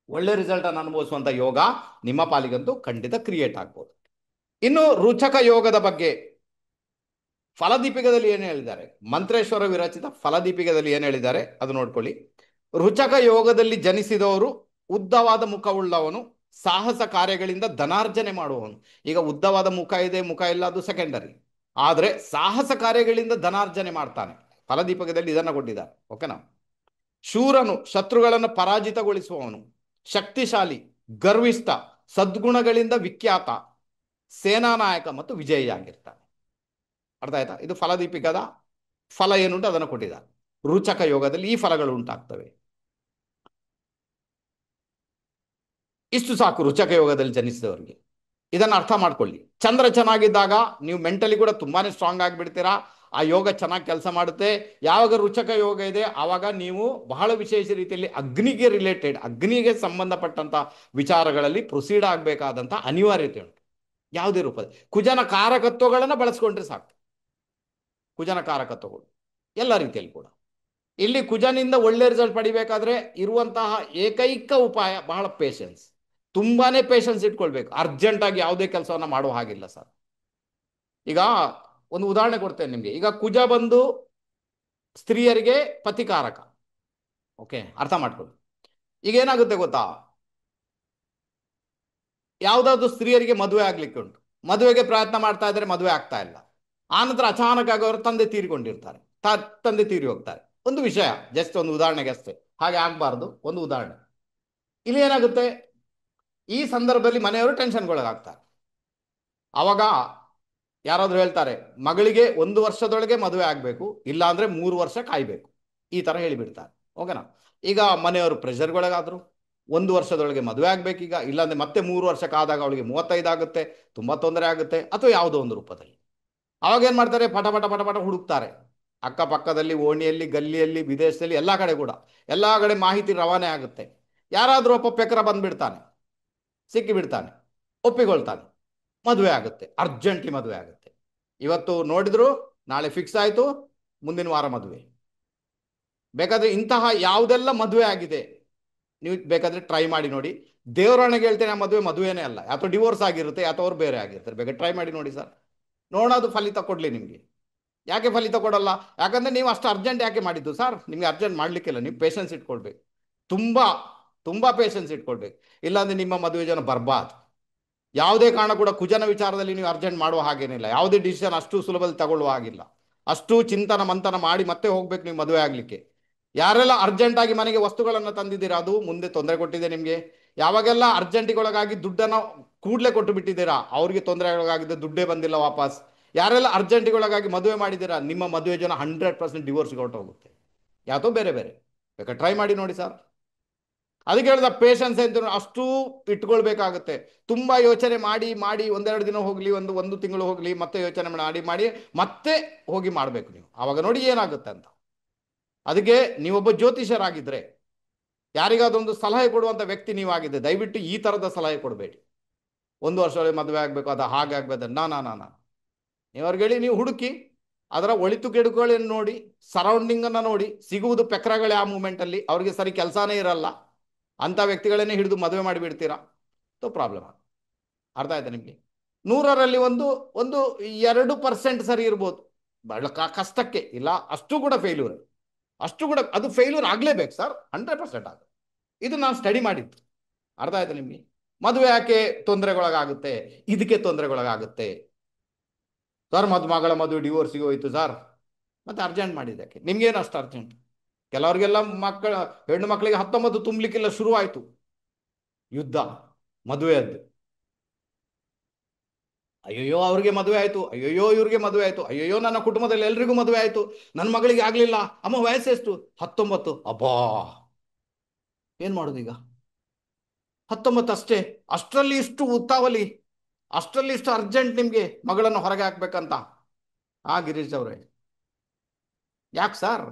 Speaker 1: ಒಳ್ಳೆ ರಿಸಲ್ಟ್ ಅನ್ನು ಅನುಭವಿಸುವಂತ ಯೋಗ ನಿಮ್ಮ ಪಾಲಿಗಂತೂ ಖಂಡಿತ ಕ್ರಿಯೇಟ್ ಆಗ್ಬೋದು. ಇನ್ನು ರುಚಕ ಯೋಗದ ಬಗ್ಗೆ ಫಲದೀಪಿಕದಲ್ಲಿ ಏನು ಹೇಳಿದ್ದಾರೆ, ಮಂತ್ರೇಶ್ವರ ವಿರಚಿತ ಫಲದೀಪಿಕದಲ್ಲಿ ಏನು ಹೇಳಿದ್ದಾರೆ ಅದು ನೋಡ್ಕೊಳ್ಳಿ. ರುಚಕ ಯೋಗದಲ್ಲಿ ಜನಿಸಿದವರು ಉದ್ದವಾದ ಮುಖವುಳ್ಳವನು, ಸಾಹಸ ಕಾರ್ಯಗಳಿಂದ ಧನಾರ್ಜನೆ ಮಾಡುವವನು. ಈಗ ಉದ್ದವಾದ ಮುಖ ಇದೆ, ಮುಖ ಇಲ್ಲ, ಅದು ಸೆಕೆಂಡರಿ. ಆದರೆ ಸಾಹಸ ಕಾರ್ಯಗಳಿಂದ ಧನಾರ್ಜನೆ ಮಾಡ್ತಾನೆ, ಫಲದೀಪಕದಲ್ಲಿ ಇದನ್ನು ಕೊಟ್ಟಿದ್ದಾರೆ. ಓಕೆನಾ? ಶೂರನು, ಶತ್ರುಗಳನ್ನು ಪರಾಜಿತಗೊಳಿಸುವವನು, ಶಕ್ತಿಶಾಲಿ, ಗರ್ವಿಷ್ಠ, ಸದ್ಗುಣಗಳಿಂದ ವಿಖ್ಯಾತ, ಸೇನಾ ನಾಯಕ ಮತ್ತು ವಿಜಯಿಯಾಗಿರ್ತಾನೆ. ಅರ್ಥ ಆಯ್ತಾ? ಇದು ಫಲದೀಪಿಕದ ಫಲ ಏನುಂಟು ಅದನ್ನು ಕೊಟ್ಟಿದ್ದಾರೆ. ರುಚಕ ಯೋಗದಲ್ಲಿ ಈ ಫಲಗಳು ಉಂಟಾಗ್ತವೆ. ಇಷ್ಟು ಸಾಕು ರುಚಕ ಯೋಗದಲ್ಲಿ ಜನಿಸಿದವರಿಗೆ. ಇದನ್ನು ಅರ್ಥ ಮಾಡ್ಕೊಳ್ಳಿ. ಚಂದ್ರ ಚೆನ್ನಾಗಿದ್ದಾಗ ನೀವು ಮೆಂಟಲಿ ಕೂಡ ತುಂಬಾನೇ ಸ್ಟ್ರಾಂಗ್ ಆಗಿಬಿಡ್ತೀರಾ. ಆ ಯೋಗ ಚೆನ್ನಾಗಿ ಕೆಲಸ ಮಾಡುತ್ತೆ. ಯಾವಾಗ ರುಚಕ ಯೋಗ ಇದೆ ಆವಾಗ ನೀವು ಬಹಳ ವಿಶೇಷ ರೀತಿಯಲ್ಲಿ ಅಗ್ನಿಗೆ ರಿಲೇಟೆಡ್, ಅಗ್ನಿಗೆ ಸಂಬಂಧಪಟ್ಟಂತ ವಿಚಾರಗಳಲ್ಲಿ ಪ್ರೊಸೀಡ್ ಆಗಬೇಕಾದಂಥ ಅನಿವಾರ್ಯತೆ ಉಂಟು. ಯಾವುದೇ ರೂಪದಲ್ಲಿ ಕುಜನ ಕಾರಕತ್ವಗಳನ್ನು ಬಳಸ್ಕೊಂಡ್ರೆ ಸಾಕು. ಕುಜನ ಕಾರಕತ್ವಗಳು ಎಲ್ಲ ರೀತಿಯಲ್ಲಿ ಕೂಡ ಇಲ್ಲಿ ಕುಜನಿಂದ ಒಳ್ಳೆ ರಿಸಲ್ಟ್ ಪಡಿಬೇಕಾದ್ರೆ ಇರುವಂತಹ ಏಕೈಕ ಉಪಾಯ ಬಹಳ ಪೇಷನ್ಸ್. ತುಂಬಾನೇ ಪೇಷನ್ಸ್ ಇಟ್ಕೊಳ್ಬೇಕು. ಅರ್ಜೆಂಟಾಗಿ ಯಾವುದೇ ಕೆಲಸವನ್ನು ಮಾಡುವ ಹಾಗಿಲ್ಲ ಸರ್. ಈಗ ಒಂದು ಉದಾಹರಣೆ ಕೊಡ್ತೇನೆ ನಿಮಗೆ. ಈಗ ಕುಜ ಬಂದು ಸ್ತ್ರೀಯರಿಗೆ ಪತಿಕಾರಕ. ಓಕೆ, ಅರ್ಥ ಮಾಡ್ಕೊಳ್ಳಿ. ಈಗ ಏನಾಗುತ್ತೆ ಗೊತ್ತಾ, ಯಾವುದಾದ್ರು ಸ್ತ್ರೀಯರಿಗೆ ಮದುವೆ ಆಗ್ಲಿಕ್ಕೆ ಉಂಟು, ಮದುವೆಗೆ ಪ್ರಯತ್ನ ಮಾಡ್ತಾ ಇದ್ರೆ ಮದುವೆ ಆಗ್ತಾ ಇಲ್ಲ. ಆನಂತರ ಅಚಾನಕ್ ಆಗಿ ಅವರು ತಂದೆ ತೀರಿಕೊಂಡಿರ್ತಾರೆ, ತಂದೆ ತೀರಿ ಹೋಗ್ತಾರೆ. ಒಂದು ವಿಷಯ, ಜಸ್ಟ್ ಒಂದು ಉದಾಹರಣೆಗೆ ಅಷ್ಟೇ, ಹಾಗೆ ಆಗಬಾರ್ದು. ಒಂದು ಉದಾಹರಣೆ. ಇಲ್ಲಿ ಏನಾಗುತ್ತೆ, ಈ ಸಂದರ್ಭದಲ್ಲಿ ಮನೆಯವರು ಟೆನ್ಷನ್ಗೊಳಗಾಗ್ತಾರೆ. ಅವಾಗ ಯಾರಾದ್ರೂ ಹೇಳ್ತಾರೆ ಮಗಳಿಗೆ 1 ವರ್ಷದೊಳಗೆ ಮದುವೆ ಆಗಬೇಕು, ಇಲ್ಲ ಅಂದ್ರೆ 3 ವರ್ಷ ಕಾಯ್ಬೇಕು, ಈ ತರ ಹೇಳಿಬಿಡ್ತಾರೆ. ಓಕೆನಾ. ಈಗ ಮನೆಯವರು ಪ್ರೆಷರ್ಗೊಳಗಾದ್ರು, 1 ವರ್ಷದೊಳಗೆ ಮದುವೆ ಆಗ್ಬೇಕೀಗ, ಇಲ್ಲಾಂದ್ರೆ ಮತ್ತೆ 3 ವರ್ಷಕ್ಕಾದಾಗ ಅವಳಿಗೆ 35 ಆಗುತ್ತೆ, ತುಂಬಾ ತೊಂದರೆ ಆಗುತ್ತೆ, ಅಥವಾ ಯಾವುದೋ ಒಂದು ರೂಪದಲ್ಲಿ. ಅವಾಗ ಏನ್ ಮಾಡ್ತಾರೆ, ಪಟ ಪಟ ಪಟ ಪಟ ಹುಡುಕ್ತಾರೆ. ಅಕ್ಕಪಕ್ಕದಲ್ಲಿ, ಓಣಿಯಲ್ಲಿ, ಗಲ್ಲಿಯಲ್ಲಿ, ವಿದೇಶದಲ್ಲಿ, ಎಲ್ಲ ಕಡೆ ಕೂಡ ಎಲ್ಲ ಕಡೆ ಮಾಹಿತಿ ರವಾನೆ ಆಗುತ್ತೆ. ಯಾರಾದ್ರೂ ಒಬ್ಬ ಪೆಕರ ಬಂದ್ಬಿಡ್ತಾನೆ, ಸಿಕ್ಕಿಬಿಡ್ತಾನೆ, ಒಪ್ಪಿಕೊಳ್ತಾನೆ, ಮದುವೆ ಆಗುತ್ತೆ. ಅರ್ಜೆಂಟ್ಲಿ ಮದುವೆ ಆಗುತ್ತೆ. ಇವತ್ತು ನೋಡಿದ್ರು, ನಾಳೆ ಫಿಕ್ಸ್ ಆಯಿತು, ಮುಂದಿನ ವಾರ ಮದುವೆ. ಬೇಕಾದ್ರೆ ಇಂತಹ ಯಾವುದೆಲ್ಲ ಮದುವೆ ಆಗಿದೆ ನೀವು ಬೇಕಾದ್ರೆ ಟ್ರೈ ಮಾಡಿ ನೋಡಿ. ದೇವರಾಣೆಗೆ ಹೇಳ್ತೇನೆ, ಆ ಮದುವೆನೇ ಅಲ್ಲ, ಅಥವಾ ಡಿವೋರ್ಸ್ ಆಗಿರುತ್ತೆ, ಅಥವಾ ಅವ್ರು ಬೇರೆ ಆಗಿರ್ತಾರೆ. ಬೇಕಾದ್ರೆ ಟ್ರೈ ಮಾಡಿ ನೋಡಿ ಸರ್, ನೋಡೋದು ಫಲಿತ ಕೊಡಲಿ ನಿಮಗೆ. ಯಾಕೆ ಫಲಿತ ಕೊಡಲ್ಲ? ಯಾಕಂದ್ರೆ ನೀವು ಅಷ್ಟು ಅರ್ಜೆಂಟ್ ಯಾಕೆ ಮಾಡಿದ್ದು ಸರ್? ನಿಮಗೆ ಅರ್ಜೆಂಟ್ ಮಾಡಲಿಕ್ಕಿಲ್ಲ, ನೀವು ಪೇಷನ್ಸ್ ಇಟ್ಕೊಳ್ಬೇಕು. ತುಂಬ ತುಂಬ ಪೇಷನ್ಸ್ ಇಟ್ಕೊಳ್ಬೇಕು. ಇಲ್ಲಾಂದ್ರೆ ನಿಮ್ಮ ಮದುವೆ ಜನ ಬರ್ಬಾದ್. ಯಾವುದೇ ಕಾರಣ ಕೂಡ ಕುಜನ ವಿಚಾರದಲ್ಲಿ ನೀವು ಅರ್ಜೆಂಟ್ ಮಾಡುವ ಹಾಗೇನಿಲ್ಲ. ಯಾವುದೇ ಡಿಸಿಷನ್ ಅಷ್ಟು ಸುಲಭದಲ್ಲಿ ತಗೊಳ್ಳುವ ಹಾಗಿಲ್ಲ. ಅಷ್ಟು ಚಿಂತನ ಮಂಥನ ಮಾಡಿ ಮತ್ತೆ ಹೋಗ್ಬೇಕು ನೀವು ಮದುವೆ ಆಗಲಿಕ್ಕೆ. ಯಾರೆಲ್ಲ ಅರ್ಜೆಂಟಾಗಿ ಮನೆಗೆ ವಸ್ತುಗಳನ್ನು ತಂದಿದ್ದೀರಾ, ಅದು ಮುಂದೆ ತೊಂದರೆ ಕೊಟ್ಟಿದೆ ನಿಮಗೆ. ಯಾವಾಗೆಲ್ಲ ಅರ್ಜೆಂಟಿಗೊಳಗಾಗಿ ದುಡ್ಡನ್ನು ಕೂಡಲೇ ಕೊಟ್ಟು ಬಿಟ್ಟಿದ್ದೀರಾ, ಅವ್ರಿಗೆ ತೊಂದರೆ ಒಳಗಾಗಿದೆ, ದುಡ್ಡೇ ಬಂದಿಲ್ಲ ವಾಪಸ್. ಯಾರೆಲ್ಲ ಅರ್ಜೆಂಟಿಗೊಳಗಾಗಿ ಮದುವೆ ಮಾಡಿದ್ದೀರಾ, ನಿಮ್ಮ ಮದುವೆ ಜನ 100% ಡಿವೋರ್ಸ್ಗೆ ಹೊರಟೋಗುತ್ತೆ. ಯಾತೋ ಬೇರೆ ಬೇರೆ. ಬೇಕಾದ್ರೆ ಟ್ರೈ ಮಾಡಿ ನೋಡಿ ಸರ್. ಅದಕ್ಕೆ ಹೇಳಿದ ಪೇಷನ್ಸ್ ಅಂತ ಅಷ್ಟು ಇಟ್ಕೊಳ್ಬೇಕಾಗುತ್ತೆ. ತುಂಬ ಯೋಚನೆ ಮಾಡಿ ಮಾಡಿ 1-2 ದಿನ ಹೋಗಲಿ, ಒಂದು ತಿಂಗಳು ಹೋಗಲಿ, ಮತ್ತೆ ಯೋಚನೆ ಮಾಡಿ ಮಾಡಿ ಮತ್ತೆ ಹೋಗಿ ಮಾಡಬೇಕು ನೀವು. ಆವಾಗ ನೋಡಿ ಏನಾಗುತ್ತೆ ಅಂತ. ಅದಕ್ಕೆ ನೀವೊಬ್ಬ ಜ್ಯೋತಿಷರಾಗಿದ್ದರೆ, ಯಾರಿಗಾದೊಂದು ಸಲಹೆ ಕೊಡುವಂಥ ವ್ಯಕ್ತಿ ನೀವಾಗಿದ್ದೆ, ದಯವಿಟ್ಟು ಈ ಥರದ ಸಲಹೆ ಕೊಡಬೇಡಿ. 1 ವರ್ಷದೊಳಗೆ ಮದುವೆ ಆಗಬೇಕು, ಅದು ಹಾಗೆ ಆಗಬೇಕು, ನಾ ನೀವು ಅವ್ರಿಗೆ ಹೇಳಿ, ನೀವು ಹುಡುಕಿ ಅದರ ಒಳಿತು ಕೆಡುಕುಗಳನ್ನು ನೋಡಿ, ಸರೌಂಡಿಂಗನ್ನು ನೋಡಿ, ಸಿಗುವುದು ಪೆಕ್ರಗಳೇ ಆ ಮೂಮೆಂಟಲ್ಲಿ. ಅವ್ರಿಗೆ ಸರಿ ಕೆಲಸನೇ ಇರಲ್ಲ, ಅಂಥ ವ್ಯಕ್ತಿಗಳನ್ನೇ ಹಿಡಿದು ಮದುವೆ ಮಾಡಿಬಿಡ್ತೀರಾ, ತೋ ಪ್ರಾಬ್ಲಮ್. ಅರ್ಥ ಆಯ್ತಾ ನಿಮಗೆ? 100ರಲ್ಲಿ ಒಂದು 2% ಸರಿ ಇರ್ಬೋದು, ಬಹಳ ಕಷ್ಟಕ್ಕೆ ಇಲ್ಲ, ಅಷ್ಟು ಕೂಡ ಫೇಲ್ಯೂರ್. ಅಷ್ಟು ಕೂಡ ಅದು ಫೇಲ್ಯೂರ್ ಆಗಲೇಬೇಕು ಸರ್, 100% ಆಗುತ್ತೆ. ಇದು ನಾನು ಸ್ಟಡಿ ಮಾಡಿದ್ದು. ಅರ್ಥ ಆಯ್ತಾ ನಿಮಗೆ? ಮದುವೆ ಯಾಕೆ ತೊಂದರೆಗೊಳಗಾಗುತ್ತೆ, ಇದಕ್ಕೆ ತೊಂದರೆಗೊಳಗಾಗುತ್ತೆ ಸರ್. ಮಗಳ ಮದುವೆ ಡಿವೋರ್ಸಿಗೆ ಹೋಯ್ತು ಸರ್, ಮತ್ತೆ ಅರ್ಜೆಂಟ್ ಮಾಡಿದ್ದಕ್ಕೆ. ನಿಮ್ಗೇನು ಅಷ್ಟು ಅರ್ಜೆಂಟ್? ಕೆಲವರಿಗೆಲ್ಲ ಹೆಣ್ಣು ಮಕ್ಕಳಿಗೆ 19 ತುಂಬಲಿಕ್ಕೆಲ್ಲ ಶುರುವಾಯಿತು, ಯುದ್ಧ ಮದುವೆಯದ್ದು. ಅಯ್ಯಯ್ಯೋ ಅವ್ರಿಗೆ ಮದುವೆ ಆಯಿತು, ಅಯ್ಯಯ್ಯೋ ಇವ್ರಿಗೆ ಮದುವೆ ಆಯಿತು, ಅಯ್ಯಯ್ಯೋ ನನ್ನ ಕುಟುಂಬದಲ್ಲಿ ಎಲ್ರಿಗೂ ಮದುವೆ ಆಯಿತು, ನನ್ನ ಮಗಳಿಗೆ ಆಗಲಿಲ್ಲ. ಅಮ್ಮ ವಯಸ್ಸೆಷ್ಟು? 19. ಅಬ್ಬಾ, ಏನು ಮಾಡೋದು ಈಗ? 19 ಅಷ್ಟೇ, ಅಷ್ಟರಲ್ಲಿ ಇಷ್ಟು ಉತ್ತಾವಲಿ, ಅಷ್ಟರಲ್ಲಿ ಇಷ್ಟು ಅರ್ಜೆಂಟ್ ನಿಮಗೆ ಮಗಳನ್ನು ಹೊರಗೆ ಹಾಕ್ಬೇಕಂತ? ಗಿರೀಶ್ ಅವರೇ, ಯಾಕೆ ಸರ್?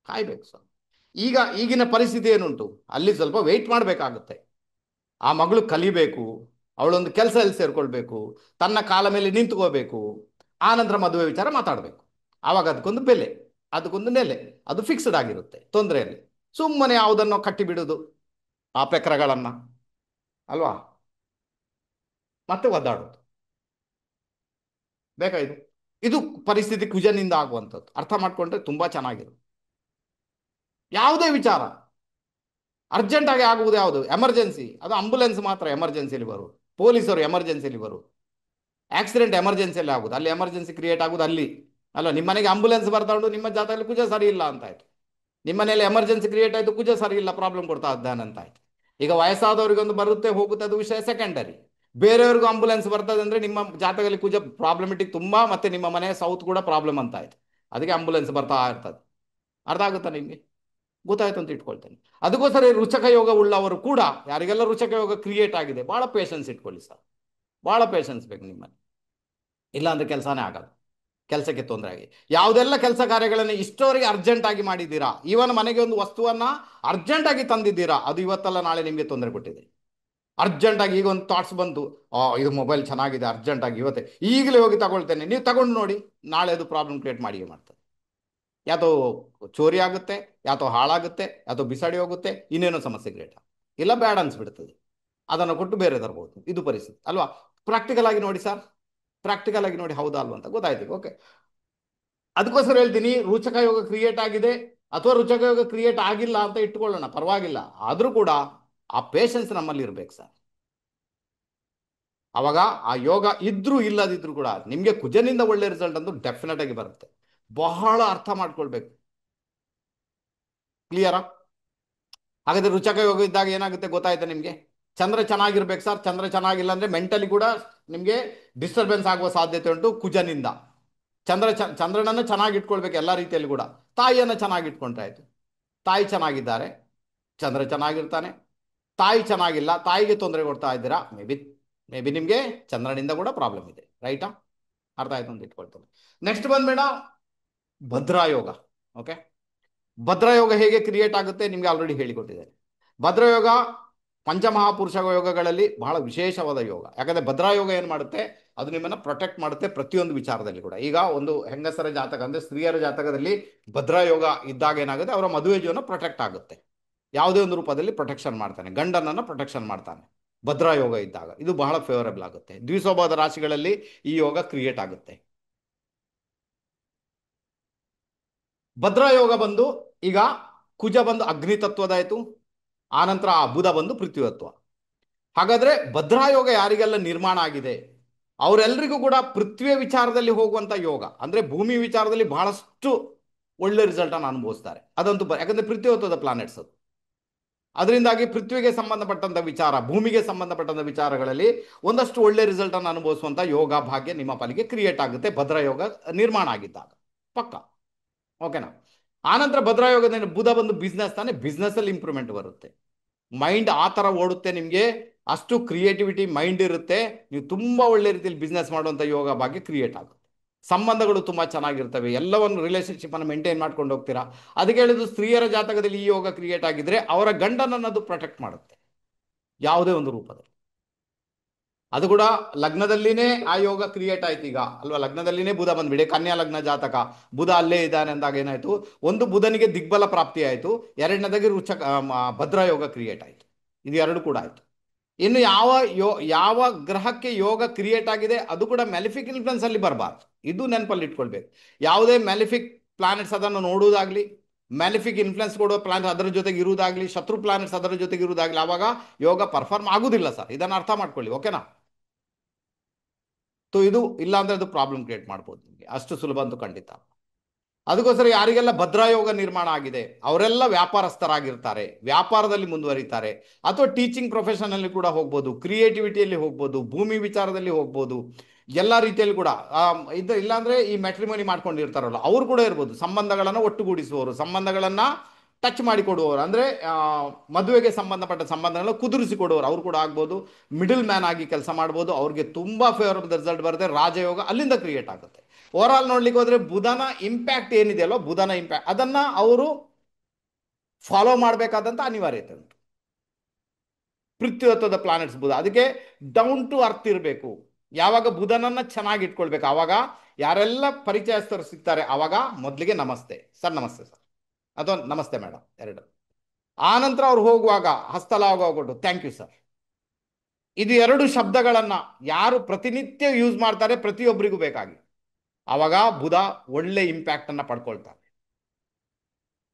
Speaker 1: ಕಾಯ್ಬೇಕು ಸರ್. ಈಗಿನ ಪರಿಸ್ಥಿತಿ ಏನುಂಟು, ಅಲ್ಲಿ ಸ್ವಲ್ಪ ವೆಯ್ಟ್ ಮಾಡಬೇಕಾಗುತ್ತೆ. ಆ ಮಗಳು ಕಲಿಬೇಕು, ಅವಳೊಂದು ಕೆಲಸದಲ್ಲಿ ಸೇರ್ಕೊಳ್ಬೇಕು, ತನ್ನ ಕಾಲ ಮೇಲೆ ನಿಂತ್ಕೋಬೇಕು, ಆನಂತರ ಮದುವೆ ವಿಚಾರ ಮಾತಾಡಬೇಕು. ಆವಾಗ ಅದಕ್ಕೊಂದು ಬೆಲೆ, ಅದಕ್ಕೊಂದು ನೆಲೆ, ಅದು ಫಿಕ್ಸ್ಡ್ ಆಗಿರುತ್ತೆ. ತೊಂದರೆಯಲ್ಲಿ ಸುಮ್ಮನೆ ಯಾವುದನ್ನು ಕಟ್ಟಿಬಿಡುವುದು ಆ ಪೆಕ್ರಗಳನ್ನು ಅಲ್ವಾ, ಮತ್ತೆ ಒದ್ದಾಡೋದು ಬೇಕಾ? ಇದು ಪರಿಸ್ಥಿತಿ ಕುಜನಿಂದ ಆಗುವಂಥದ್ದು. ಅರ್ಥ ಮಾಡ್ಕೊಂಡ್ರೆ ತುಂಬಾ ಚೆನ್ನಾಗಿರುತ್ತೆ. ಯಾವುದೇ ವಿಚಾರ ಅರ್ಜೆಂಟಾಗಿ ಆಗುವುದು ಯಾವುದು? ಎಮರ್ಜೆನ್ಸಿ. ಅದು ಆಂಬುಲೆನ್ಸ್ ಮಾತ್ರ ಎಮರ್ಜೆನ್ಸಿಯಲ್ಲಿ ಬರುವುದು, ಪೊಲೀಸರು ಎಮರ್ಜೆನ್ಸಿಯಲ್ಲಿ ಬರುವುದು, ಆಕ್ಸಿಡೆಂಟ್ ಎಮರ್ಜೆನ್ಸಿಯಲ್ಲಿ ಆಗುದು, ಅಲ್ಲಿ ಎಮರ್ಜೆನ್ಸಿ ಕ್ರಿಯೇಟ್ ಆಗುದು ಅಲ್ಲಿ ಅಲ್ಲ. ನಿಮ್ಮ ಮನೆಗೆ ಆಂಬುಲೆನ್ಸ್ ಬರ್ತಾ ಉಂಟು, ನಿಮ್ಮ ಜಾತಕದಲ್ಲಿ ಕುಜ ಸರಿ ಇಲ್ಲ ಅಂತ ಆಯ್ತು. ನಿಮ್ಮ ಮನೆಯಲ್ಲಿ ಎಮರ್ಜೆನ್ಸಿ ಕ್ರಿಯೇಟ್ ಆಯಿತು, ಕುಜ ಸರಿ ಇಲ್ಲ, ಪ್ರಾಬ್ಲಮ್ ಕೊಡ್ತಾ ಇದ್ದಾನೆ ಅಂತ ಆಯ್ತು. ಈಗ ವಯಸ್ಸಾದವರಿಗೊಂದು ಬರುತ್ತೆ ಹೋಗುತ್ತೆ, ಅದು ವಿಷಯ ಸೆಕೆಂಡರಿ. ಬೇರೆಯವ್ರಿಗೂ ಆಂಬುಲೆನ್ಸ್ ಬರ್ತದೆ ಅಂದರೆ ನಿಮ್ಮ ಜಾತಕದಲ್ಲಿ ಕುಜ ಪ್ರಾಬ್ಲಮೆಟಿಕ್ ತುಂಬಾ, ಮತ್ತೆ ನಿಮ್ಮ ಮನೆ ಸೌತ್ ಕೂಡ ಪ್ರಾಬ್ಲಮ್ ಅಂತ ಆಯ್ತು. ಅದಕ್ಕೆ ಆಂಬುಲೆನ್ಸ್ ಬರ್ತಾ ಇರ್ತದೆ. ಅರ್ಥ ಆಗುತ್ತಾ ನಿಮಗೆ? ಗೊತ್ತಾಯ್ತು ಅಂತ ಇಟ್ಕೊಳ್ತೇನೆ. ಅದಕ್ಕೋಸ್ಕರ ರುಚಕ ಯೋಗ ಉಳ್ಳವರು ಕೂಡ, ಯಾರಿಗೆಲ್ಲ ರುಚಕ ಯೋಗ ಕ್ರಿಯೇಟ್ ಆಗಿದೆ, ಭಾಳ ಪೇಷನ್ಸ್ ಇಟ್ಕೊಳ್ಳಿ ಸರ್. ಭಾಳ ಪೇಷನ್ಸ್ ಬೇಕು ನಿಮ್ಮಲ್ಲಿ, ಇಲ್ಲ ಅಂದ್ರೆ ಕೆಲಸನೇ ಆಗಲ್ಲ. ಕೆಲಸಕ್ಕೆ ತೊಂದರೆ ಆಗಿ ಯಾವುದೆಲ್ಲ ಕೆಲಸ ಕಾರ್ಯಗಳನ್ನು ಇಷ್ಟವರೆಗೆ ಅರ್ಜೆಂಟ್ ಆಗಿ ಮಾಡಿದ್ದೀರಾ, ಈವನ್ ಮನೆಗೆ ಒಂದು ವಸ್ತುವನ್ನ ಅರ್ಜೆಂಟ್ ಆಗಿ ತಂದಿದ್ದೀರಾ, ಅದು ಇವತ್ತಲ್ಲ ನಾಳೆ ನಿಮಗೆ ತೊಂದರೆ ಕೊಟ್ಟಿದೆ. ಅರ್ಜೆಂಟಾಗಿ ಈಗ ಒಂದು ಥಾಟ್ಸ್ ಬಂತು, ಇದು ಮೊಬೈಲ್ ಚೆನ್ನಾಗಿದೆ, ಅರ್ಜೆಂಟಾಗಿ ಇವತ್ತೇ ಈಗಲೇ ಹೋಗಿ ತಗೊಳ್ತೇನೆ, ನೀವು ತಗೊಂಡು ನೋಡಿ, ನಾಳೆ ಅದು ಪ್ರಾಬ್ಲಮ್ ಕ್ರಿಯೇಟ್ ಮಾಡಿ ಮಾಡ್ತದೆ. ಯಾತೋ ಚೋರಿ ಆಗುತ್ತೆ, ಯಾತೋ ಹಾಳಾಗುತ್ತೆ, ಯಾತೋ ಬಿಸಾಡಿ ಹೋಗುತ್ತೆ, ಇನ್ನೇನೋ ಸಮಸ್ಯೆ ಕ್ರಿಯೇಟ್ ಇಲ್ಲ, ಬ್ಯಾಡ್ ಅನ್ಸ್ಬಿಡ್ತದೆ, ಅದನ್ನು ಕೊಟ್ಟು ಬೇರೆ ತರಬಹುದು. ಇದು ಪರಿಸ್ಥಿತಿ ಅಲ್ವಾ? ಪ್ರಾಕ್ಟಿಕಲ್ ಆಗಿ ನೋಡಿ ಸರ್, ಪ್ರಾಕ್ಟಿಕಲ್ ಆಗಿ ನೋಡಿ, ಹೌದಾ ಅಲ್ವಾ ಅಂತ ಗೊತ್ತಾಯ್ತು. ಓಕೆ, ಅದಕ್ಕೋಸ್ಕರ ಹೇಳ್ತೀನಿ, ರುಚಕ ಯೋಗ ಕ್ರಿಯೇಟ್ ಆಗಿದೆ ಅಥವಾ ರುಚಕ ಯೋಗ ಕ್ರಿಯೇಟ್ ಆಗಿಲ್ಲ ಅಂತ ಇಟ್ಕೊಳ್ಳೋಣ, ಪರವಾಗಿಲ್ಲ. ಆದರೂ ಕೂಡ ಆ ಪೇಷನ್ಸ್ ನಮ್ಮಲ್ಲಿ ಇರ್ಬೇಕು ಸರ್. ಅವಾಗ ಆ ಯೋಗ ಇದ್ರೂ ಇಲ್ಲದಿದ್ರು ಕೂಡ ನಿಮಗೆ ಕುಜನಿಂದ ಒಳ್ಳೆ ರಿಸಲ್ಟ್ ಅಂತೂ ಡೆಫಿನೆಟ್ ಆಗಿ ಬರುತ್ತೆ. ಬಹಳ ಅರ್ಥ ಮಾಡ್ಕೊಳ್ಬೇಕು. ಕ್ಲಿಯರಾ? ಹಾಗಾದ್ರೆ ರುಚಕ ಯೋಗ ಇದ್ದಾಗ ಏನಾಗುತ್ತೆ ಗೊತ್ತಾಯ್ತಾ ನಿಮಗೆ? ಚಂದ್ರ ಚೆನ್ನಾಗಿರ್ಬೇಕು ಸರ್, ಚಂದ್ರ ಚೆನ್ನಾಗಿಲ್ಲ ಅಂದ್ರೆ ಮೆಂಟಲಿ ಕೂಡ ನಿಮಗೆ ಡಿಸ್ಟರ್ಬೆನ್ಸ್ ಆಗುವ ಸಾಧ್ಯತೆ ಉಂಟು ಕುಜನಿಂದ. ಚಂದ್ರನನ್ನು ಚೆನ್ನಾಗಿ ಇಟ್ಕೊಳ್ಬೇಕು ಎಲ್ಲ ರೀತಿಯಲ್ಲಿ ಕೂಡ. ತಾಯಿಯನ್ನು ಚೆನ್ನಾಗಿ ಇಟ್ಕೊಂಡ್ರೆ ಆಯ್ತು. ತಾಯಿ ಚೆನ್ನಾಗಿದ್ದಾರೆ, ಚಂದ್ರ ಚೆನ್ನಾಗಿರ್ತಾನೆ. ತಾಯಿ ಚೆನ್ನಾಗಿಲ್ಲ, ತಾಯಿಗೆ ತೊಂದರೆ ಕೊಡ್ತಾ ಇದ್ದೀರಾ, ಮೇ ಬಿ ನಿಮಗೆ ಚಂದ್ರನಿಂದ ಕೂಡ ಪ್ರಾಬ್ಲಮ್ ಇದೆ. ರೈಟಾ? ಅರ್ಥ ಆಯ್ತು ಅಂತ ಇಟ್ಕೊಳ್ತೇನೆ. ನೆಕ್ಸ್ಟ್ ಬಂದ್ಬೇಡ ಭದ್ರಾಯೋಗ. ಓಕೆ, ಭದ್ರಯೋಗ ಹೇಗೆ ಕ್ರಿಯೇಟ್ ಆಗುತ್ತೆ ನಿಮಗೆ ಆಲ್ರೆಡಿ ಹೇಳಿಕೊಟ್ಟಿದ್ದೇನೆ. ಭದ್ರಯೋಗ ಪಂಚಮಹಾಪುರುಷ ಯೋಗಗಳಲ್ಲಿ ಬಹಳ ವಿಶೇಷವಾದ ಯೋಗ. ಯಾಕಂದರೆ ಭದ್ರಯೋಗ ಏನು ಮಾಡುತ್ತೆ, ಅದು ನಿಮ್ಮನ್ನು ಪ್ರೊಟೆಕ್ಟ್ ಮಾಡುತ್ತೆ ಪ್ರತಿಯೊಂದು ವಿಚಾರದಲ್ಲಿ ಕೂಡ. ಈಗ ಒಂದು ಹೆಂಗಸರ ಜಾತಕ ಅಂದರೆ ಸ್ತ್ರೀಯರ ಜಾತಕದಲ್ಲಿ ಭದ್ರಯೋಗ ಇದ್ದಾಗ ಏನಾಗುತ್ತೆ, ಅವರ ಮದುವೆ ಜೀವನ ಪ್ರೊಟೆಕ್ಟ್ ಆಗುತ್ತೆ. ಯಾವುದೇ ಒಂದು ರೂಪದಲ್ಲಿ ಪ್ರೊಟೆಕ್ಷನ್ ಮಾಡ್ತಾನೆ, ಗಂಡನನ್ನು ಪ್ರೊಟೆಕ್ಷನ್ ಮಾಡ್ತಾನೆ ಭದ್ರಯೋಗ ಇದ್ದಾಗ. ಇದು ಬಹಳ ಫೇವರಬಲ್ ಆಗುತ್ತೆ. ದ್ವಿಸ್ವಭಾವದ ರಾಶಿಗಳಲ್ಲಿ ಈ ಯೋಗ ಕ್ರಿಯೇಟ್ ಆಗುತ್ತೆ. ಭದ್ರಯೋಗ ಬಂದು ಈಗ ಕುಜ ಬಂದು ಅಗ್ನಿ ತತ್ವದಾಯಿತು, ಆನಂತರ ಆ ಬುಧ ಬಂದು ಪೃಥ್ವಿತತ್ವ. ಹಾಗಾದ್ರೆ ಭದ್ರಾಯೋಗ ಯಾರಿಗೆಲ್ಲ ನಿರ್ಮಾಣ ಆಗಿದೆ ಅವರೆಲ್ಲರಿಗೂ ಕೂಡ ಪೃಥ್ವಿಯ ವಿಚಾರದಲ್ಲಿ ಹೋಗುವಂತ ಯೋಗ, ಅಂದ್ರೆ ಭೂಮಿ ವಿಚಾರದಲ್ಲಿ ಬಹಳಷ್ಟು ಒಳ್ಳೆ ರಿಸಲ್ಟ್ ಅನ್ನು ಅನುಭವಿಸ್ತಾರೆ. ಅದಂತೂ ಯಾಕಂದ್ರೆ ಪೃಥ್ವಿತತ್ವದ ಪ್ಲಾನೆಟ್ಸ್ ಅದು. ಅದರಿಂದಾಗಿ ಪೃಥ್ವಿಗೆ ಸಂಬಂಧಪಟ್ಟಂತ ವಿಚಾರ, ಭೂಮಿಗೆ ಸಂಬಂಧಪಟ್ಟಂತ ವಿಚಾರಗಳಲ್ಲಿ ಒಂದಷ್ಟು ಒಳ್ಳೆ ರಿಸಲ್ಟ್ ಅನ್ನು ಅನುಭವಿಸುವಂತ ಯೋಗ ಭಾಗ್ಯ ನಿಮ್ಮ ಪಾಲಿಗೆ ಕ್ರಿಯೇಟ್ ಆಗುತ್ತೆ ಭದ್ರಯೋಗ ನಿರ್ಮಾಣ ಆಗಿದ್ದಾಗ, ಪಕ್ಕ. ಓಕೆನಾ? ಆನಂತರ ಭದ್ರಯೋಗದಿಂದ ಬುಧ ಬಂದು ಬಿಸ್ನೆಸ್ ತಾನೆ, ಬಿಸ್ನೆಸ್ ಅಲ್ಲಿ ಇಂಪ್ರೂವ್ಮೆಂಟ್ ಬರುತ್ತೆ. ಮೈಂಡ್ ಆ ಥರ ಓಡುತ್ತೆ, ನಿಮಗೆ ಅಷ್ಟು ಕ್ರಿಯೇಟಿವಿಟಿ ಮೈಂಡ್ ಇರುತ್ತೆ, ನೀವು ತುಂಬ ಒಳ್ಳೆ ರೀತಿಯಲ್ಲಿ ಬಿಸ್ನೆಸ್ ಮಾಡುವಂಥ ಯೋಗ ಭಾಗ್ಯ ಕ್ರಿಯೇಟ್ ಆಗುತ್ತೆ. ಸಂಬಂಧಗಳು ತುಂಬ ಚೆನ್ನಾಗಿರ್ತವೆ, ಎಲ್ಲವನ್ನು ರಿಲೇಷನ್ಶಿಪ್ಪನ್ನು ಮೇಂಟೈನ್ ಮಾಡ್ಕೊಂಡು ಹೋಗ್ತೀರಾ. ಅದಕ್ಕೆ ಹೇಳಿದ್ರು ಸ್ತ್ರೀಯರ ಜಾತಕದಲ್ಲಿ ಈ ಯೋಗ ಕ್ರಿಯೇಟ್ ಆಗಿದ್ರೆ ಅವರ ಗಂಡನನ್ನದು ಪ್ರೊಟೆಕ್ಟ್ ಮಾಡುತ್ತೆ ಯಾವುದೇ ಒಂದು ರೂಪದಲ್ಲಿ. ಅದು ಕೂಡ ಲಗ್ನದಲ್ಲಿನೇ ಆ ಯೋಗ ಕ್ರಿಯೇಟ್ ಆಯ್ತು ಈಗ ಅಲ್ವಾ? ಲಗ್ನದಲ್ಲಿನೇ ಬುಧ ಬಂದ್ಬಿಡಿ, ಕನ್ಯಾ ಲಗ್ನ ಜಾತಕ, ಬುಧ ಅಲ್ಲೇ ಇದ್ದಾನೆ ಅಂದಾಗ ಏನಾಯ್ತು, ಒಂದು ಬುಧನಿಗೆ ದಿಗ್ಬಲ ಪ್ರಾಪ್ತಿ ಆಯಿತು, ಎರಡನೇದಾಗಿ ಭದ್ರ ಯೋಗ ಕ್ರಿಯೇಟ್ ಆಯಿತು. ಇದು ಎರಡು ಕೂಡ ಆಯಿತು. ಇನ್ನು ಯಾವ ಗ್ರಹಕ್ಕೆ ಯೋಗ ಕ್ರಿಯೇಟ್ ಆಗಿದೆ ಅದು ಕೂಡ ಮೆಲಿಫಿಕ್ ಇನ್ಫ್ಲುಯೆನ್ಸ್ ಅಲ್ಲಿ ಬರಬಾರ್ದು. ಇದು ನೆನಪಲ್ಲಿ ಇಟ್ಕೊಳ್ಬೇಕು. ಯಾವುದೇ ಮೆಲಿಫಿಕ್ ಪ್ಲಾನೆಟ್ಸ್ ಅದನ್ನು ನೋಡುವುದಾಗ್ಲಿ, ಮ್ಯಾಲಿಫಿಕ್ ಇನ್ಫ್ಲುಯೆನ್ಸ್ ಕೊಡುವ ಪ್ಲಾನೆಟ್ ಅದರ ಜೊತೆಗೆ ಇರುವುದಾಗಲಿ, ಶತ್ರು ಪ್ಲಾನೆಟ್ಸ್ ಅದರ ಜೊತೆಗೆ ಇರುವುದಾಗಲಿ, ಆವಾಗ ಯೋಗ ಪರ್ಫಾರ್ಮ್ ಆಗುದಿಲ್ಲ ಸರ್. ಇದನ್ನು ಅರ್ಥ ಮಾಡ್ಕೊಳ್ಳಿ. ಓಕೆನಾ? ಇದು ಇಲ್ಲ ಅಂದ್ರೆ ಅದು ಪ್ರಾಬ್ಲಮ್ ಕ್ರಿಯೇಟ್ ಮಾಡ್ಬೋದು ನಿಮಗೆ, ಅಷ್ಟು ಸುಲಭ ಅಂತೂ ಖಂಡಿತ. ಅದಕ್ಕೋಸ್ಕರ ಯಾರಿಗೆಲ್ಲ ಭದ್ರಾಯೋಗ ನಿರ್ಮಾಣ ಆಗಿದೆ ಅವರೆಲ್ಲ ವ್ಯಾಪಾರಸ್ಥರಾಗಿರ್ತಾರೆ, ವ್ಯಾಪಾರದಲ್ಲಿ ಮುಂದುವರಿತಾರೆ, ಅಥವಾ ಟೀಚಿಂಗ್ ಪ್ರೊಫೆಷನಲ್ಲಿ ಕೂಡ ಹೋಗ್ಬೋದು, ಕ್ರಿಯೇಟಿವಿಟಿಯಲ್ಲಿ ಹೋಗ್ಬೋದು, ಭೂಮಿ ವಿಚಾರದಲ್ಲಿ ಹೋಗ್ಬೋದು, ಎಲ್ಲ ರೀತಿಯಲ್ಲಿ ಕೂಡ ಇಲ್ಲಾಂದ್ರೆ ಈ ಮ್ಯಾಟ್ರಿಮೋನಿ ಮಾಡ್ಕೊಂಡಿರ್ತಾರಲ್ಲ ಅವರು ಕೂಡ ಇರ್ಬೋದು. ಸಂಬಂಧಗಳನ್ನು ಒಟ್ಟುಗೂಡಿಸುವವರು, ಸಂಬಂಧಗಳನ್ನು ಟಚ್ ಮಾಡಿಕೊಡುವವರು, ಅಂದರೆ ಮದುವೆಗೆ ಸಂಬಂಧಪಟ್ಟ ಸಂಬಂಧಗಳನ್ನು ಕುದುರಿಸಿಕೊಡುವವರು ಅವರು ಕೂಡ ಆಗ್ಬೋದು. ಮಿಡಲ್ ಮ್ಯಾನ್ ಆಗಿ ಕೆಲಸ ಮಾಡ್ಬೋದು, ಅವ್ರಿಗೆ ತುಂಬ ಫೇವರಬಲ್ ರಿಸಲ್ಟ್ ಬರುತ್ತೆ. ರಾಜಯೋಗ ಅಲ್ಲಿಂದ ಕ್ರಿಯೇಟ್ ಆಗುತ್ತೆ. ಓವರ್ ಆಲ್ ನೋಡ್ಲಿಕ್ಕೆ ಹೋದ್ರೆ ಬುಧನ ಇಂಪ್ಯಾಕ್ಟ್ ಏನಿದೆಯಲ್ಲೋ, ಬುಧನ ಇಂಪ್ಯಾಕ್ಟ್ ಅದನ್ನ ಅವರು ಫಾಲೋ ಮಾಡಬೇಕಾದಂತ ಅನಿವಾರ್ಯತೆ ಉಂಟು. ಪೃಥ್ವಿತತ್ವದ ಪ್ಲಾನೆಟ್ಸ್ ಬುಧ, ಅದಕ್ಕೆ ಡೌನ್ ಟು ಅರ್ತ್ ಇರಬೇಕು. ಯಾವಾಗ ಬುಧನನ್ನ ಚೆನ್ನಾಗಿ ಇಟ್ಕೊಳ್ಬೇಕು, ಆವಾಗ ಯಾರೆಲ್ಲ ಪರಿಚಯಸ್ಥರು ಸಿಗ್ತಾರೆ ಆವಾಗ ಮೊದಲಿಗೆ ನಮಸ್ತೆ ಸರ್, ನಮಸ್ತೆ ಸರ್, ಅಥವಾ ನಮಸ್ತೆ ಮೇಡಮ್, ಎರಡು. ಆ ನಂತರ ಅವ್ರು ಹೋಗುವಾಗ ಹಸ್ತಲಾಗ ಕೊಟ್ಟು ಥ್ಯಾಂಕ್ ಯು ಸರ್. ಇದು ಎರಡು ಶಬ್ದಗಳನ್ನ ಯಾರು ಪ್ರತಿನಿತ್ಯ ಯೂಸ್ ಮಾಡ್ತಾರೆ ಪ್ರತಿಯೊಬ್ಬರಿಗೂ ಬೇಕಾಗಿ, ಆವಾಗ ಬುಧ ಒಳ್ಳೆ ಇಂಪ್ಯಾಕ್ಟ್ ಅನ್ನ ಪಡ್ಕೊಳ್ತಾರೆ.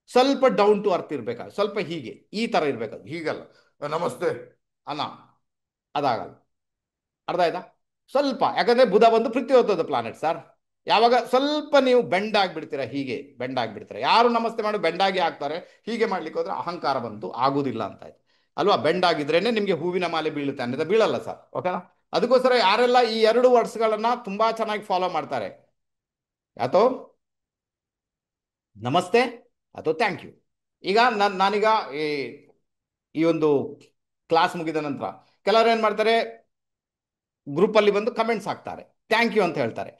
Speaker 1: ಸ್ವಲ್ಪ ಡೌನ್ ಟು ಅರ್ತ್ ಇರ್ಬೇಕಾದ್ರೆ, ಸ್ವಲ್ಪ ಹೀಗೆ ಈ ತರ ಇರ್ಬೇಕಾದ್ರೆ, ಹೀಗಲ್ಲ ನಮಸ್ತೆ ಅನ್ನ, ಅದಾಗಲ್ಲ. ಅರ್ಥ ಆಯ್ತಾ? ಸ್ವಲ್ಪ, ಯಾಕಂದ್ರೆ ಬುಧ ಬಂದು ಪೃಥ್ವಿತತ್ವದ ಪ್ಲಾನೆಟ್ ಸರ್. ಯಾವಾಗ ಸ್ವಲ್ಪ ನೀವು ಬೆಂಡ್ ಆಗಿಬಿಡ್ತೀರಾ, ಹೀಗೆ ಬೆಂಡ್ ಆಗಿಬಿಡ್ತೀರಾ, ಯಾರು ನಮಸ್ತೆ ಮಾಡಿ ಬೆಂಡಾಗಿ ಆಗ್ತಾರೆ. ಹೀಗೆ ಮಾಡ್ಲಿಕ್ಕೆ ಹೋದ್ರೆ ಅಹಂಕಾರ ಬಂತು ಆಗುದಿಲ್ಲ ಅಂತ ಆಯ್ತು ಅಲ್ವಾ? ಬೆಂಡ್ ಆಗಿದ್ರೇನೆ ನಿಮಗೆ ಹೂವಿನ ಮಾಲೆ ಬೀಳುತ್ತೆ ಅನ್ನೋದು, ಬೀಳಲ್ಲ ಸರ್. ಓಕೆನಾ? ಅದಕ್ಕೋಸ್ಕರ ಯಾರೆಲ್ಲ ಈ ಎರಡು ವರ್ಡ್ಸ್ಗಳನ್ನ ತುಂಬಾ ಚೆನ್ನಾಗಿ ಫಾಲೋ ಮಾಡ್ತಾರೆ, ಯಾತೋ ನಮಸ್ತೆ ಅಥವಾ ಥ್ಯಾಂಕ್ ಯು. ಈಗ ನಾನೀಗ ಈ ಒಂದು ಕ್ಲಾಸ್ ಮುಗಿದ ನಂತರ ಕೆಲವರು ಏನು ಮಾಡ್ತಾರೆ, ಗ್ರೂಪಲ್ಲಿ ಬಂದು ಕಮೆಂಟ್ಸ್ ಹಾಕ್ತಾರೆ, ಥ್ಯಾಂಕ್ ಯು ಅಂತ ಹೇಳ್ತಾರೆ.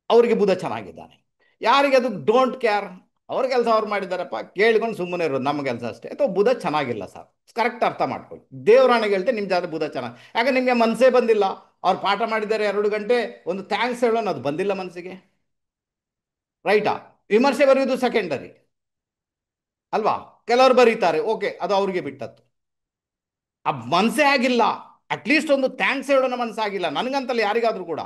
Speaker 1: ಅವರಿಗೆ ಬುಧ ಚೆನ್ನಾಗಿದ್ದಾನೆ. ಯಾರಿಗೆ ಅದು ಡೋಂಟ್ ಕೇರ್, ಅವ್ರ ಕೆಲಸ ಅವ್ರು ಮಾಡಿದಾರಪ್ಪ, ಕೇಳ್ಕೊಂಡು ಸುಮ್ಮನೆ ಇರೋದು ನಮ್ಮ ಕೆಲಸ ಅಷ್ಟೇ, ಅಥವಾ ಬುಧ ಚೆನ್ನಾಗಿಲ್ಲ ಸರ್. ಕರೆಕ್ಟ್ ಅರ್ಥ ಮಾಡ್ಕೊಳ್ಳಿ. ದೇವರಾಣಿಗೆ ಹೇಳ್ತೆ ನಿಮ್ಮ ಜಾಗ ಬುಧ ಚೆನ್ನಾಗಿ, ಯಾಕೆ ನಿಮಗೆ ಮನಸ್ಸೇ ಬಂದಿಲ್ಲ. ಅವ್ರು ಪಾಠ ಮಾಡಿದ್ದಾರೆ 2 ಗಂಟೆ, ಒಂದು ಥ್ಯಾಂಕ್ಸ್ ಹೇಳೋಣ, ಅದು ಬಂದಿಲ್ಲ ಮನಸ್ಸಿಗೆ. ರೈಟಾ? ವಿಮರ್ಶೆ ಬರೆಯೋದು ಸೆಕೆಂಡರಿ ಅಲ್ವಾ? ಕೆಲವರು ಬರೀತಾರೆ, ಓಕೆ, ಅದು ಅವ್ರಿಗೆ ಬಿಟ್ಟದ್ದು. ಆ ಮನಸ್ಸೇ ಆಗಿಲ್ಲ, ಅಟ್ಲೀಸ್ಟ್ ಒಂದು ಥ್ಯಾಂಕ್ಸ್ ಹೇಳೋಣ ಮನಸ್ಸಾಗಿಲ್ಲ ನನಗಂತಲ್ಲ, ಯಾರಿಗಾದ್ರೂ ಕೂಡ.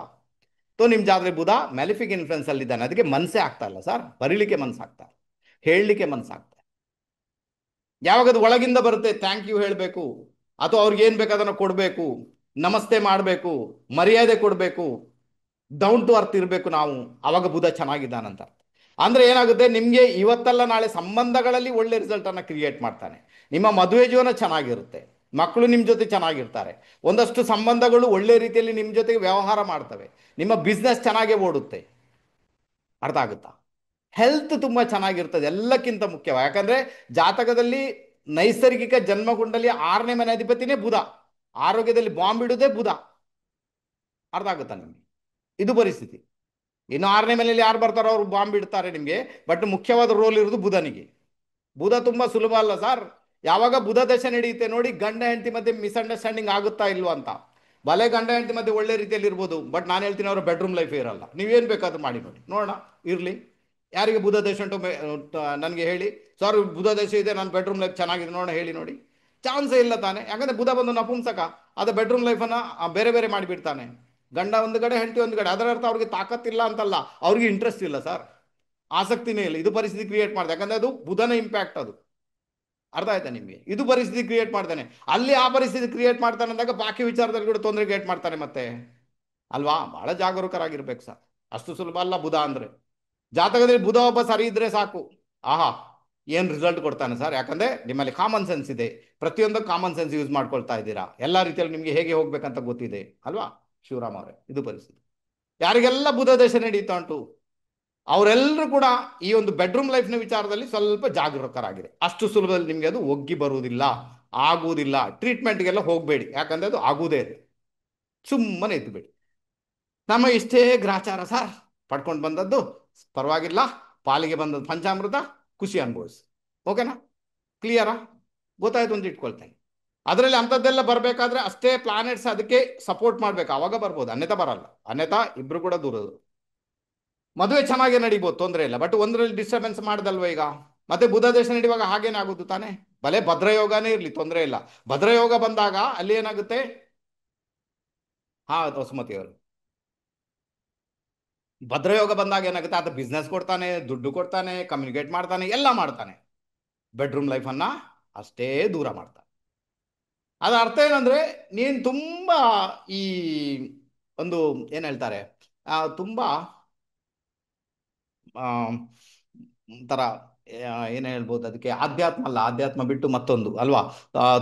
Speaker 1: ನಿಮ್ಮ ಜಾತ್ರೆ ಬುಧ ಮ್ಯಾಲಿಫಿಕ್ ಇನ್ಫ್ಲುಯೆನ್ಸ್ ಅಲ್ಲಿದ್ದಾನೆ, ಅದಕ್ಕೆ ಮನಸ್ಸೇ ಆಗ್ತಾ ಇಲ್ಲ ಸರ್. ಬರೀಲಿಕ್ಕೆ ಮನಸ್ಸಾಗ್ತಾ ಇಲ್ಲ, ಹೇಳಲಿಕ್ಕೆ ಮನಸ್ಸಾಗ್ತಾ. ಯಾವಾಗ ಅದು ಒಳಗಿಂದ ಬರುತ್ತೆ, ಥ್ಯಾಂಕ್ ಯು ಹೇಳಬೇಕು, ಅಥವಾ ಅವ್ರಿಗೆ ಏನು ಬೇಕು ಅದನ್ನು ಕೊಡಬೇಕು, ನಮಸ್ತೆ ಮಾಡಬೇಕು, ಮರ್ಯಾದೆ ಕೊಡಬೇಕು, ಡೌನ್ ಟು ಅರ್ತ್ ಇರಬೇಕು ನಾವು, ಅವಾಗ ಬುಧ ಚೆನ್ನಾಗಿದ್ದಾನಂತ. ಅಂದ್ರೆ ಏನಾಗುತ್ತೆ, ನಿಮಗೆ ಇವತ್ತಲ್ಲ ನಾಳೆ ಸಂಬಂಧಗಳಲ್ಲಿ ಒಳ್ಳೆ ರಿಸಲ್ಟ್ ಅನ್ನು ಕ್ರಿಯೇಟ್ ಮಾಡ್ತಾನೆ. ನಿಮ್ಮ ಮದುವೆ ಜೀವನ ಚೆನ್ನಾಗಿರುತ್ತೆ, ಮಕ್ಕಳು ನಿಮ್ಮ ಜೊತೆ ಚೆನ್ನಾಗಿರ್ತಾರೆ, ಒಂದಷ್ಟು ಸಂಬಂಧಗಳು ಒಳ್ಳೆ ರೀತಿಯಲ್ಲಿ ನಿಮ್ಮ ಜೊತೆಗೆ ವ್ಯವಹಾರ ಮಾಡ್ತವೆ, ನಿಮ್ಮ ಬಿಸ್ನೆಸ್ ಚೆನ್ನಾಗೇ ಓಡುತ್ತೆ. ಅರ್ಥ ಆಗುತ್ತಾ? ಹೆಲ್ತ್ ತುಂಬ ಚೆನ್ನಾಗಿರ್ತದೆ ಎಲ್ಲಕ್ಕಿಂತ ಮುಖ್ಯವ. ಯಾಕಂದ್ರೆ ಜಾತಕದಲ್ಲಿ ನೈಸರ್ಗಿಕ ಜನ್ಮಗುಂಡಲಿ 6ನೇ ಮನೆ ಅಧಿಪತಿನೇ ಬುಧ, ಆರೋಗ್ಯದಲ್ಲಿ ಬಾಂಬ್ ಇಡುವುದೇ ಬುಧ. ಅರ್ಥ ಆಗುತ್ತಾ ನಿಮಗೆ? ಇದು ಪರಿಸ್ಥಿತಿ. ಇನ್ನು 6ನೇ ಮನೆಯಲ್ಲಿ ಯಾರು ಬರ್ತಾರೋ ಅವರು ಬಾಂಬ್ ಇಡ್ತಾರೆ ನಿಮಗೆ, ಬಟ್ ಮುಖ್ಯವಾದ ರೋಲ್ ಇರೋದು ಬುಧನಿಗೆ. ಬುಧ ತುಂಬ ಸುಲಭ ಅಲ್ಲ ಸರ್. ಯಾವಾಗ ಬುಧ ದಶೆ ನಡೆಯುತ್ತೆ ನೋಡಿ, ಗಂಡ ಹೆಂಡತಿ ಮಧ್ಯೆ ಮಿಸ್ಅಂಡರ್ಸ್ಟ್ಯಾಂಡಿಂಗ್ ಆಗುತ್ತಾ ಇಲ್ವಾ ಅಂತ. ಭಲೆ ಗಂಡ ಹೆಂಡತಿ ಮಧ್ಯೆ ಒಳ್ಳೆ ರೀತಿಯಲ್ಲಿ ಇರ್ಬೋದು, ಬಟ್ ನಾನು ಹೇಳ್ತೀನಿ ಅವರ ಬೆಡ್ರೂಮ್ ಲೈಫ್ ಇರಲ್ಲ. ನೀವೇನು ಬೇಕಾದ್ರೂ ಮಾಡಿ ನೋಡಿ, ನೋಡೋಣ, ಇರಲಿ. ಯಾರಿಗೆ ಬುಧ ದಶೆ ಉಂಟು ನನಗೆ ಹೇಳಿ, ಸರ್ ಬುಧ ದಶೆ ಇದೆ, ನನ್ನ ಬೆಡ್ರೂಮ್ ಲೈಫ್ ಚೆನ್ನಾಗಿದೆ ನೋಡೋಣ, ಹೇಳಿ ನೋಡಿ. ಚಾನ್ಸೇ ಇಲ್ಲ ತಾನೆ. ಯಾಕಂದರೆ ಬುಧ ಬಂದು ನಪುಂಸಕ, ಅದು ಬೆಡ್ರೂಮ್ ಲೈಫನ್ನು ಬೇರೆ ಬೇರೆ ಮಾಡಿಬಿಡ್ತಾನೆ. ಗಂಡ ಒಂದು ಕಡೆ, ಹೆಂಡತಿ ಒಂದು ಕಡೆ. ಅದರ ಅರ್ಥ ಅವ್ರಿಗೆ ತಾಕತ್ತಿಲ್ಲ ಅಂತಲ್ಲ, ಅವ್ರಿಗೆ ಇಂಟ್ರೆಸ್ಟ್ ಇಲ್ಲ ಸರ್, ಆಸಕ್ತಿನೇ ಇಲ್ಲ. ಇದು ಪರಿಸ್ಥಿತಿ ಕ್ರಿಯೇಟ್ ಮಾಡಿದೆ, ಯಾಕಂದರೆ ಅದು ಬುಧನ ಇಂಪ್ಯಾಕ್ಟ್ ಅದು. ಅರ್ಥ ಆಯ್ತಾ ನಿಮಗೆ? ಇದು ಪರಿಸ್ಥಿತಿ ಕ್ರಿಯೇಟ್ ಮಾಡ್ತಾನೆ. ಅಲ್ಲಿ ಆ ಪರಿಸ್ಥಿತಿ ಕ್ರಿಯೇಟ್ ಮಾಡ್ತಾನೆ ಅಂದಾಗ ಬಾಕಿ ವಿಚಾರದಲ್ಲಿ ಕೂಡ ತೊಂದರೆ ಕ್ರಿಯೇಟ್ ಮಾಡ್ತಾನೆ ಮತ್ತೆ, ಅಲ್ವಾ? ಬಹಳ ಜಾಗರೂಕರಾಗಿರ್ಬೇಕು ಸರ್. ಅಷ್ಟು ಸುಲಭ ಅಲ್ಲ ಬುಧ ಅಂದರೆ. ಜಾತಕದಲ್ಲಿ ಬುಧ ಒಬ್ಬ ಸರಿ ಇದ್ರೆ ಸಾಕು, ಆಹಾ ಏನು ರಿಸಲ್ಟ್ ಕೊಡ್ತಾನೆ ಸರ್. ಯಾಕಂದ್ರೆ ನಿಮ್ಮಲ್ಲಿ ಕಾಮನ್ ಸೆನ್ಸ್ ಇದೆ, ಪ್ರತಿಯೊಂದು ಕಾಮನ್ ಸೆನ್ಸ್ ಯೂಸ್ ಮಾಡ್ಕೊಳ್ತಾ ಇದ್ದೀರಾ, ಎಲ್ಲ ರೀತಿಯಲ್ಲಿ ನಿಮಗೆ ಹೇಗೆ ಹೋಗ್ಬೇಕಂತ ಗೊತ್ತಿದೆ ಅಲ್ವಾ ಶಿವರಾಮ್ ಅವರೇ? ಇದು ಪರಿಸ್ಥಿತಿ. ಯಾರಿಗೆಲ್ಲ ಬುಧ ದಶೆ ನಡೀತಾ ಉಂಟು ಅವರೆಲ್ಲರೂ ಕೂಡ ಈ ಒಂದು ಬೆಡ್ರೂಮ್ ಲೈಫ್ನ ವಿಚಾರದಲ್ಲಿ ಸ್ವಲ್ಪ ಜಾಗರೂಕರಾಗಿದೆ. ಅಷ್ಟು ಸುಲಭದಲ್ಲಿ ನಿಮಗೆ ಅದು ಒಗ್ಗಿ ಬರುವುದಿಲ್ಲ, ಆಗುವುದಿಲ್ಲ. ಟ್ರೀಟ್ಮೆಂಟ್ಗೆಲ್ಲ ಹೋಗಬೇಡಿ, ಯಾಕಂದ್ರೆ ಅದು ಆಗುವುದೇ ಇದೆ. ಸುಮ್ಮನೆ ಇದ್ದುಬೇಡಿ. ನಮ್ಮ ಇಷ್ಟೇ ಗ್ರಾಚಾರ ಸರ್, ಪಡ್ಕೊಂಡು ಬಂದದ್ದು ಪರವಾಗಿಲ್ಲ, ಪಾಲಿಗೆ ಬಂದದ್ದು ಪಂಚಾಮೃತ, ಖುಷಿ ಅನುಭವಿಸಿ. ಓಕೆನಾ? ಕ್ಲಿಯರಾ? ಗೊತ್ತಾಯ್ತು ಅಂತ ಇಟ್ಕೊಳ್ತೇನೆ. ಅದರಲ್ಲಿ ಅಂಥದ್ದೆಲ್ಲ ಬರಬೇಕಾದ್ರೆ ಅಷ್ಟೇ ಪ್ಲಾನೆಟ್ಸ್ ಅದಕ್ಕೆ ಸಪೋರ್ಟ್ ಮಾಡ್ಬೇಕು, ಅವಾಗ ಬರ್ಬೋದು, ಅನ್ಯತಾ ಬರಲ್ಲ. ಅನ್ಯತಾ ಇಬ್ರು ಕೂಡ ದೂರದು. ಮದುವೆ ಚೆನ್ನಾಗಿ ನಡೀಬೋದು, ತೊಂದರೆ ಇಲ್ಲ, ಬಟ್ ಒಂದರಲ್ಲಿ ಡಿಸ್ಟರ್ಬೆನ್ಸ್ ಮಾಡ್ದಲ್ವ ಈಗ. ಮತ್ತೆ ಬುಧ ದೇಶ ನಡೆಯುವಾಗ ಹಾಗೇನೆ ಆಗುದು ತಾನೆ. ಭಲೆ ಭದ್ರಯೋಗನೇ ಇರಲಿ, ತೊಂದರೆ ಇಲ್ಲ. ಭದ್ರಯೋಗ ಬಂದಾಗ ಅಲ್ಲಿ ಏನಾಗುತ್ತೆ, ಹಾ ವಸುಮತಿ ಅವರು, ಭದ್ರಯೋಗ ಬಂದಾಗ ಏನಾಗುತ್ತೆ, ಆತ ಬಿಸ್ನೆಸ್ ಕೊಡ್ತಾನೆ, ದುಡ್ಡು ಕೊಡ್ತಾನೆ, ಕಮ್ಯುನಿಕೇಟ್ ಮಾಡ್ತಾನೆ, ಎಲ್ಲ ಮಾಡ್ತಾನೆ. ಬೆಡ್ರೂಮ್ ಲೈಫನ್ನು ಅಷ್ಟೇ ದೂರ ಮಾಡ್ತಾನೆ. ಅದರ ಅರ್ಥ ಏನಂದ್ರೆ, ನೀನು ತುಂಬ ಈ ಒಂದು ಏನು ಹೇಳ್ತಾರೆ, ತುಂಬ ಒಂಥರ ಏನು ಹೇಳ್ಬೋದು ಅದಕ್ಕೆ, ಆಧ್ಯಾತ್ಮ ಅಲ್ಲ, ಆಧ್ಯಾತ್ಮ ಬಿಟ್ಟು ಮತ್ತೊಂದು ಅಲ್ವಾ.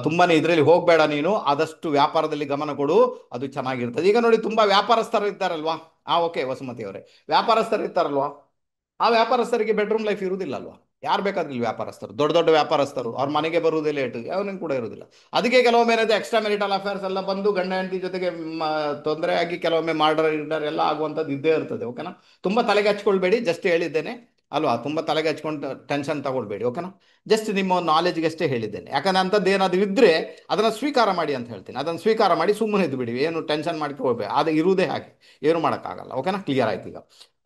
Speaker 1: ತುಂಬಾನೇ ಇದರಲ್ಲಿ ಹೋಗಬೇಡ ನೀನು, ಆದಷ್ಟು ವ್ಯಾಪಾರದಲ್ಲಿ ಗಮನ ಕೊಡು, ಅದು ಚೆನ್ನಾಗಿರ್ತದೆ. ಈಗ ನೋಡಿ, ತುಂಬಾ ವ್ಯಾಪಾರಸ್ಥರು ಇದ್ದಾರಲ್ವಾ. ಓಕೆ ವಸುಮತಿ ಅವರೇ, ವ್ಯಾಪಾರಸ್ಥರು ಇರ್ತಾರಲ್ವಾ, ಆ ವ್ಯಾಪಾರಸ್ಥರಿಗೆ ಬೆಡ್ರೂಮ್ ಲೈಫ್ ಇರುವುದಿಲ್ಲ ಅಲ್ವಾ. ಯಾರು ಬೇಕಾದ್ರೂ ಇಲ್ಲಿ ವ್ಯಾಪಾರಸ್ಥರು, ದೊಡ್ಡ ದೊಡ್ಡ ವ್ಯಾಪಾರಸ್ಥರು, ಅವ್ರ ಮನೆಗೆ ಬರುವುದೇ ಲೇಟ್, ಯಾವನಿಗೂ ಕೂಡ ಇರುವುದಿಲ್ಲ. ಅದಕ್ಕೆ ಕೆಲವೊಮ್ಮೆ ಏನಾದ್ರೆ ಎಕ್ಸ್ಟ್ರಾ ಮೆರಿಟಲ್ ಅಫೇರ್ಸ್ ಎಲ್ಲ ಬಂದು ಗಂಡ ಹೆಂಡತಿ ಜೊತೆಗೆ ತೊಂದರೆ ಆಗಿ ಕೆಲವೊಮ್ಮೆ ಮರ್ಡರ್ ಗಿರ್ಡರ್ ಎಲ್ಲ ಆಗುವಂಥದ್ದು ಇದ್ದೇ ಇರ್ತದೆ. ಓಕೆನಾ? ತುಂಬ ತಲೆಗೆ ಹಚ್ಕೊಳ್ಬೇಡಿ, ಜಸ್ಟ್ ಹೇಳಿದ್ದೇನೆ ಅಲ್ವಾ. ತುಂಬ ತಲೆಗೆ ಹಚ್ಕೊಂಡು ಟೆನ್ಷನ್ ತಗೊಳ್ಬೇಡಿ. ಓಕೆನಾ? ಜಸ್ಟ್ ನಿಮ್ಮ ನಾಲೆಜ್ಗೆ ಅಷ್ಟೇ ಹೇಳಿದ್ದೇನೆ. ಯಾಕಂದ್ರೆ ಅಂಥದ್ದು ಏನಾದರೂ ಇದ್ದರೆ ಅದನ್ನು ಸ್ವೀಕಾರ ಮಾಡಿ ಅಂತ ಹೇಳ್ತೀನಿ. ಅದನ್ನು ಸ್ವೀಕಾರ ಮಾಡಿ ಸುಮ್ಮನೆ ಇದ್ದು ಬಿಡಿ, ಏನು ಟೆನ್ಷನ್ ಮಾಡ್ಕೊಳ್ಬೇಡಿ. ಅದು ಇರುವುದೇ ಹಾಗೆ, ಏನು ಮಾಡೋಕ್ಕಾಗಲ್ಲ. ಓಕೆನಾ? ಕ್ಲಿಯರ್ ಆಯ್ತು ಈಗ.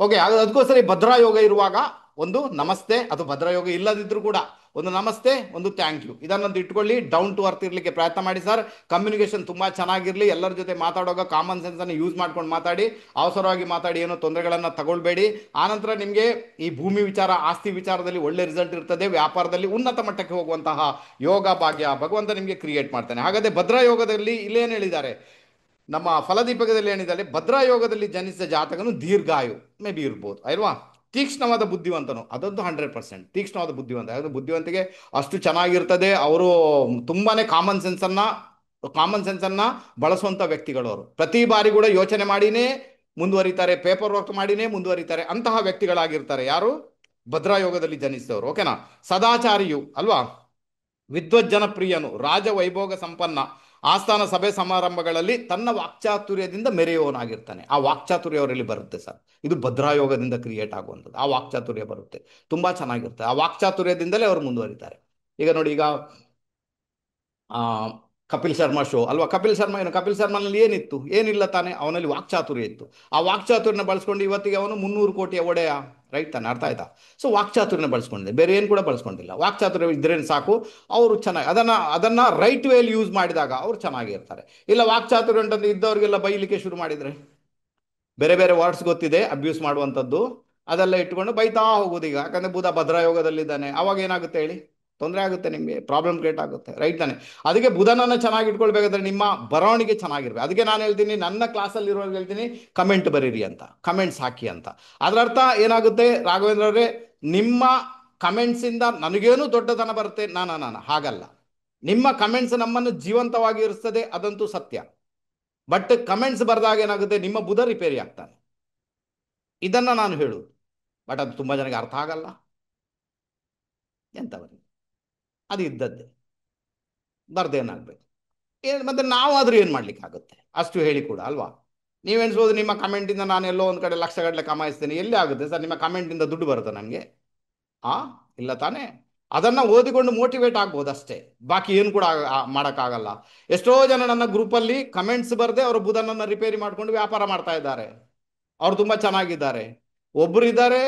Speaker 1: ಓಕೆ, ಅದಕ್ಕೋಸ್ಕರ ಭದ್ರಾಯೋಗ ಇರುವಾಗ ಒಂದು ನಮಸ್ತೆ, ಅದು ಭದ್ರಯೋಗ ಇಲ್ಲದಿದ್ರೂ ಕೂಡ ಒಂದು ನಮಸ್ತೆ, ಒಂದು ಥ್ಯಾಂಕ್ ಯು, ಇದನ್ನೊಂದು ಇಟ್ಕೊಳ್ಳಿ. ಡೌನ್ ಟು ಅರ್ತ್ ಇರಲಿಕ್ಕೆ ಪ್ರಯತ್ನ ಮಾಡಿ ಸರ್. ಕಮ್ಯುನಿಕೇಷನ್ ತುಂಬ ಚೆನ್ನಾಗಿರಲಿ. ಎಲ್ಲರ ಜೊತೆ ಮಾತಾಡುವಾಗ ಕಾಮನ್ ಸೆನ್ಸನ್ನು ಯೂಸ್ ಮಾಡ್ಕೊಂಡು ಮಾತಾಡಿ, ಅವಸರವಾಗಿ ಮಾತಾಡಿ ಏನೋ ತೊಂದರೆಗಳನ್ನು ತಗೊಳ್ಬೇಡಿ. ಆನಂತರ ನಿಮಗೆ ಈ ಭೂಮಿ ವಿಚಾರ, ಆಸ್ತಿ ವಿಚಾರದಲ್ಲಿ ಒಳ್ಳೆ ರಿಸಲ್ಟ್ ಇರ್ತದೆ. ವ್ಯಾಪಾರದಲ್ಲಿ ಉನ್ನತ ಮಟ್ಟಕ್ಕೆ ಹೋಗುವಂತಹ ಯೋಗ ಭಾಗ್ಯ ಭಗವಂತ ನಿಮಗೆ ಕ್ರಿಯೇಟ್ ಮಾಡ್ತಾನೆ. ಹಾಗಾದರೆ ಭದ್ರಯೋಗದಲ್ಲಿ ಇಲ್ಲೇನು ಹೇಳಿದ್ದಾರೆ, ನಮ್ಮ ಫಲದೀಪಕದಲ್ಲಿ ಏನಿದ್ದಾರೆ, ಭದ್ರಾಯೋಗದಲ್ಲಿ ಜನಿಸಿದ ಜಾತಕನು ದೀರ್ಘಾಯು ಮೇ ಬಿ ಇರ್ಬೋದು ಅಲ್ವಾ. ತೀಕ್ಷ್ಣವಾದ ಬುದ್ಧಿವಂತನು, ಅದೊಂದು 100% ತೀಕ್ಷ್ಣವಾದ ಬುದ್ಧಿವಂತ. ಯಾವುದು ಬುದ್ಧಿವಂತಿಗೆ ಅಷ್ಟು ಚೆನ್ನಾಗಿರ್ತದೆ. ಅವರು ತುಂಬಾನೇ ಕಾಮನ್ ಸೆನ್ಸನ್ನು ಬಳಸುವಂಥ ವ್ಯಕ್ತಿಗಳು. ಅವರು ಪ್ರತಿ ಬಾರಿ ಕೂಡ ಯೋಚನೆ ಮಾಡಿನೇ ಮುಂದುವರಿತಾರೆ, ಪೇಪರ್ ವರ್ಕ್ ಮಾಡಿನೇ ಮುಂದುವರಿತಾರೆ. ಅಂತಹ ವ್ಯಕ್ತಿಗಳಾಗಿರ್ತಾರೆ ಯಾರು, ಭದ್ರಾಯೋಗದಲ್ಲಿ ಜನಿಸಿದವರು. ಓಕೆನಾ? ಸದಾಚಾರಿಯು ಅಲ್ವಾ, ವಿದ್ವಜ್ಜನಪ್ರಿಯನು, ರಾಜ ವೈಭೋಗ ಸಂಪನ್ನ, ಆಸ್ಥಾನ ಸಭೆ ಸಮಾರಂಭಗಳಲ್ಲಿ ತನ್ನ ವಾಕ್ಚಾತುರ್ಯದಿಂದ ಮೆರೆಯುವವನಾಗಿರ್ತಾನೆ. ಆ ವಾಕ್ಚಾತುರ್ಯ ಅವರಲ್ಲಿ ಬರುತ್ತೆ ಸರ್. ಇದು ಭದ್ರಾಯೋಗದಿಂದ ಕ್ರಿಯೇಟ್ ಆಗುವಂಥದ್ದು. ಆ ವಾಕ್ಚಾತುರ್ಯ ಬರುತ್ತೆ, ತುಂಬ ಚೆನ್ನಾಗಿರುತ್ತೆ. ಆ ವಾಕ್ಚಾತುರ್ಯದಿಂದಲೇ ಅವರು ಮುಂದುವರಿತಾರೆ. ಈಗ ನೋಡಿ, ಈಗ ಆ, ಕಪಿಲ್ ಶರ್ಮಾ ಶೋ ಅಲ್ವಾ? ಕಪಿಲ್ ಶರ್ಮಾ ಏನು, ಕಪಿಲ್ ಶರ್ಮಾನಲ್ಲಿ ಏನಿತ್ತು? ಏನಿಲ್ಲ ತಾನೆ, ಅವನಲ್ಲಿ ವಾಕ್ಚಾತುರ್ಯ ಇತ್ತು. ಆ ವಾಕ್ಚಾತುರ್ಯನ ಬಳಸ್ಕೊಂಡು ಇವತ್ತಿಗೆ ಅವನು 300 ಕೋಟಿಯ ಒಡೆಯ. ರೈಟ್ ತಾನೆ? ಅರ್ಥ ಆಯ್ತಾ? ಸೊ ವಾಕ್ಚಾತುರ್ಯನ ಬಳಸ್ಕೊಂಡಿದೆ, ಬೇರೆ ಏನು ಕೂಡ ಬಳಸ್ಕೊಂಡಿಲ್ಲ. ವಾಕ್ಚಾತುರ್ಯ ಇದ್ರೇನು ಸಾಕು, ಅವರು ಚೆನ್ನಾಗಿ ಅದನ್ನ ರೈಟ್ ವೇಲಿ ಯೂಸ್ ಮಾಡಿದಾಗ ಅವ್ರು ಚೆನ್ನಾಗಿರ್ತಾರೆ. ಇಲ್ಲ ವಾಕ್ಚಾತುರ್ಯ ಅಂತಂದ್ರೆ ಇದ್ದವ್ರಿಗೆಲ್ಲ ಬೈಲಿಕ್ಕೆ ಶುರು ಮಾಡಿದರೆ, ಬೇರೆ ಬೇರೆ ವರ್ಡ್ಸ್ ಗೊತ್ತಿದೆ ಅಬ್ಯೂಸ್ ಮಾಡುವಂಥದ್ದು, ಅದೆಲ್ಲ ಇಟ್ಕೊಂಡು ಬೈತಾ ಹೋಗೋದು. ಈಗ ಯಾಕಂದ್ರೆ ಬುಧ ಭದ್ರಯೋಗದಲ್ಲಿದ್ದಾನೆ, ಅವಾಗ ಏನಾಗುತ್ತೆ ಹೇಳಿ? ತೊಂದರೆ ಆಗುತ್ತೆ, ನಿಮಗೆ ಪ್ರಾಬ್ಲಮ್ ಕ್ರಿಯೇಟ್ ಆಗುತ್ತೆ. ರೈಟ್ ತಾನೆ? ಅದಕ್ಕೆ ಬುಧನನ್ನು ಚೆನ್ನಾಗಿ ಇಟ್ಕೊಳ್ಬೇಕಾದ್ರೆ ನಿಮ್ಮ ಬರವಣಿಗೆ ಚೆನ್ನಾಗಿರ್ಬೇಕು. ಅದಕ್ಕೆ ನಾನು ಹೇಳ್ತೀನಿ, ನನ್ನ ಕ್ಲಾಸಲ್ಲಿ ಇರೋರ್ಗೆ ಹೇಳ್ತೀನಿ, ಕಮೆಂಟ್ ಬರೀರಿ ಅಂತ, ಕಮೆಂಟ್ಸ್ ಹಾಕಿ ಅಂತ. ಅದರ ಅರ್ಥ ಏನಾಗುತ್ತೆ ರಾಘವೇಂದ್ರ ಅವರೇ, ನಿಮ್ಮ ಕಮೆಂಟ್ಸಿಂದ ನನಗೇನು ದೊಡ್ಡತನ ಬರುತ್ತೆ? ನಾನು ಹಾಗಲ್ಲ. ನಿಮ್ಮ ಕಮೆಂಟ್ಸ್ ನಮ್ಮನ್ನು ಜೀವಂತವಾಗಿ ಇರಿಸ್ತದೆ, ಅದಂತೂ ಸತ್ಯ. ಬಟ್ ಕಮೆಂಟ್ಸ್ ಬರೆದಾಗ ಏನಾಗುತ್ತೆ, ನಿಮ್ಮ ಬುಧ ರಿಪೇರಿ ಆಗ್ತಾನೆ. ಇದನ್ನ ನಾನು ಹೇಳುವುದು. ಬಟ್ ಅದು ತುಂಬ ಜನಕ್ಕೆ ಅರ್ಥ ಆಗಲ್ಲ. ಎಂಥವರಿಗೆ ಅದು ಇದ್ದದ್ದೇ, ಬರ್ದೇನಾಗಬೇಕು. ಏನು ಮತ್ತೆ ನಾವಾದರೂ ಏನು ಮಾಡ್ಲಿಕ್ಕೆ ಆಗುತ್ತೆ? ಅಷ್ಟು ಹೇಳಿ ಕೂಡ ಅಲ್ವಾ? ನೀವೆಣಿಸ್ಬೋದು ನಿಮ್ಮ ಕಮೆಂಟಿಂದ ನಾನು ಎಲ್ಲೋ ಒಂದು ಕಡೆ ಲಕ್ಷಗಟ್ಟಲೆ ಕಮಾಯಿಸ್ತೇನೆ. ಎಲ್ಲಿ ಆಗುತ್ತೆ ಸರ್? ನಿಮ್ಮ ಕಮೆಂಟಿಂದ ದುಡ್ಡು ಬರುತ್ತೆ ನನಗೆ? ಆ ಇಲ್ಲ ತಾನೇ? ಅದನ್ನು ಓದಿಕೊಂಡು ಮೋಟಿವೇಟ್ ಆಗ್ಬೋದು ಅಷ್ಟೇ, ಬಾಕಿ ಏನು ಕೂಡ ಮಾಡೋಕ್ಕಾಗಲ್ಲ. ಎಷ್ಟೋ ಜನ ನನ್ನ ಗ್ರೂಪಲ್ಲಿ ಕಮೆಂಟ್ಸ್ ಬರದೆ ಅವರು ಬುಧನನ್ನು ರಿಪೇರಿ ಮಾಡ್ಕೊಂಡು ವ್ಯಾಪಾರ ಮಾಡ್ತಾ ಇದ್ದಾರೆ. ಅವ್ರು ತುಂಬ ಚೆನ್ನಾಗಿದ್ದಾರೆ. ಒಬ್ಬರು ಇದ್ದಾರೆ,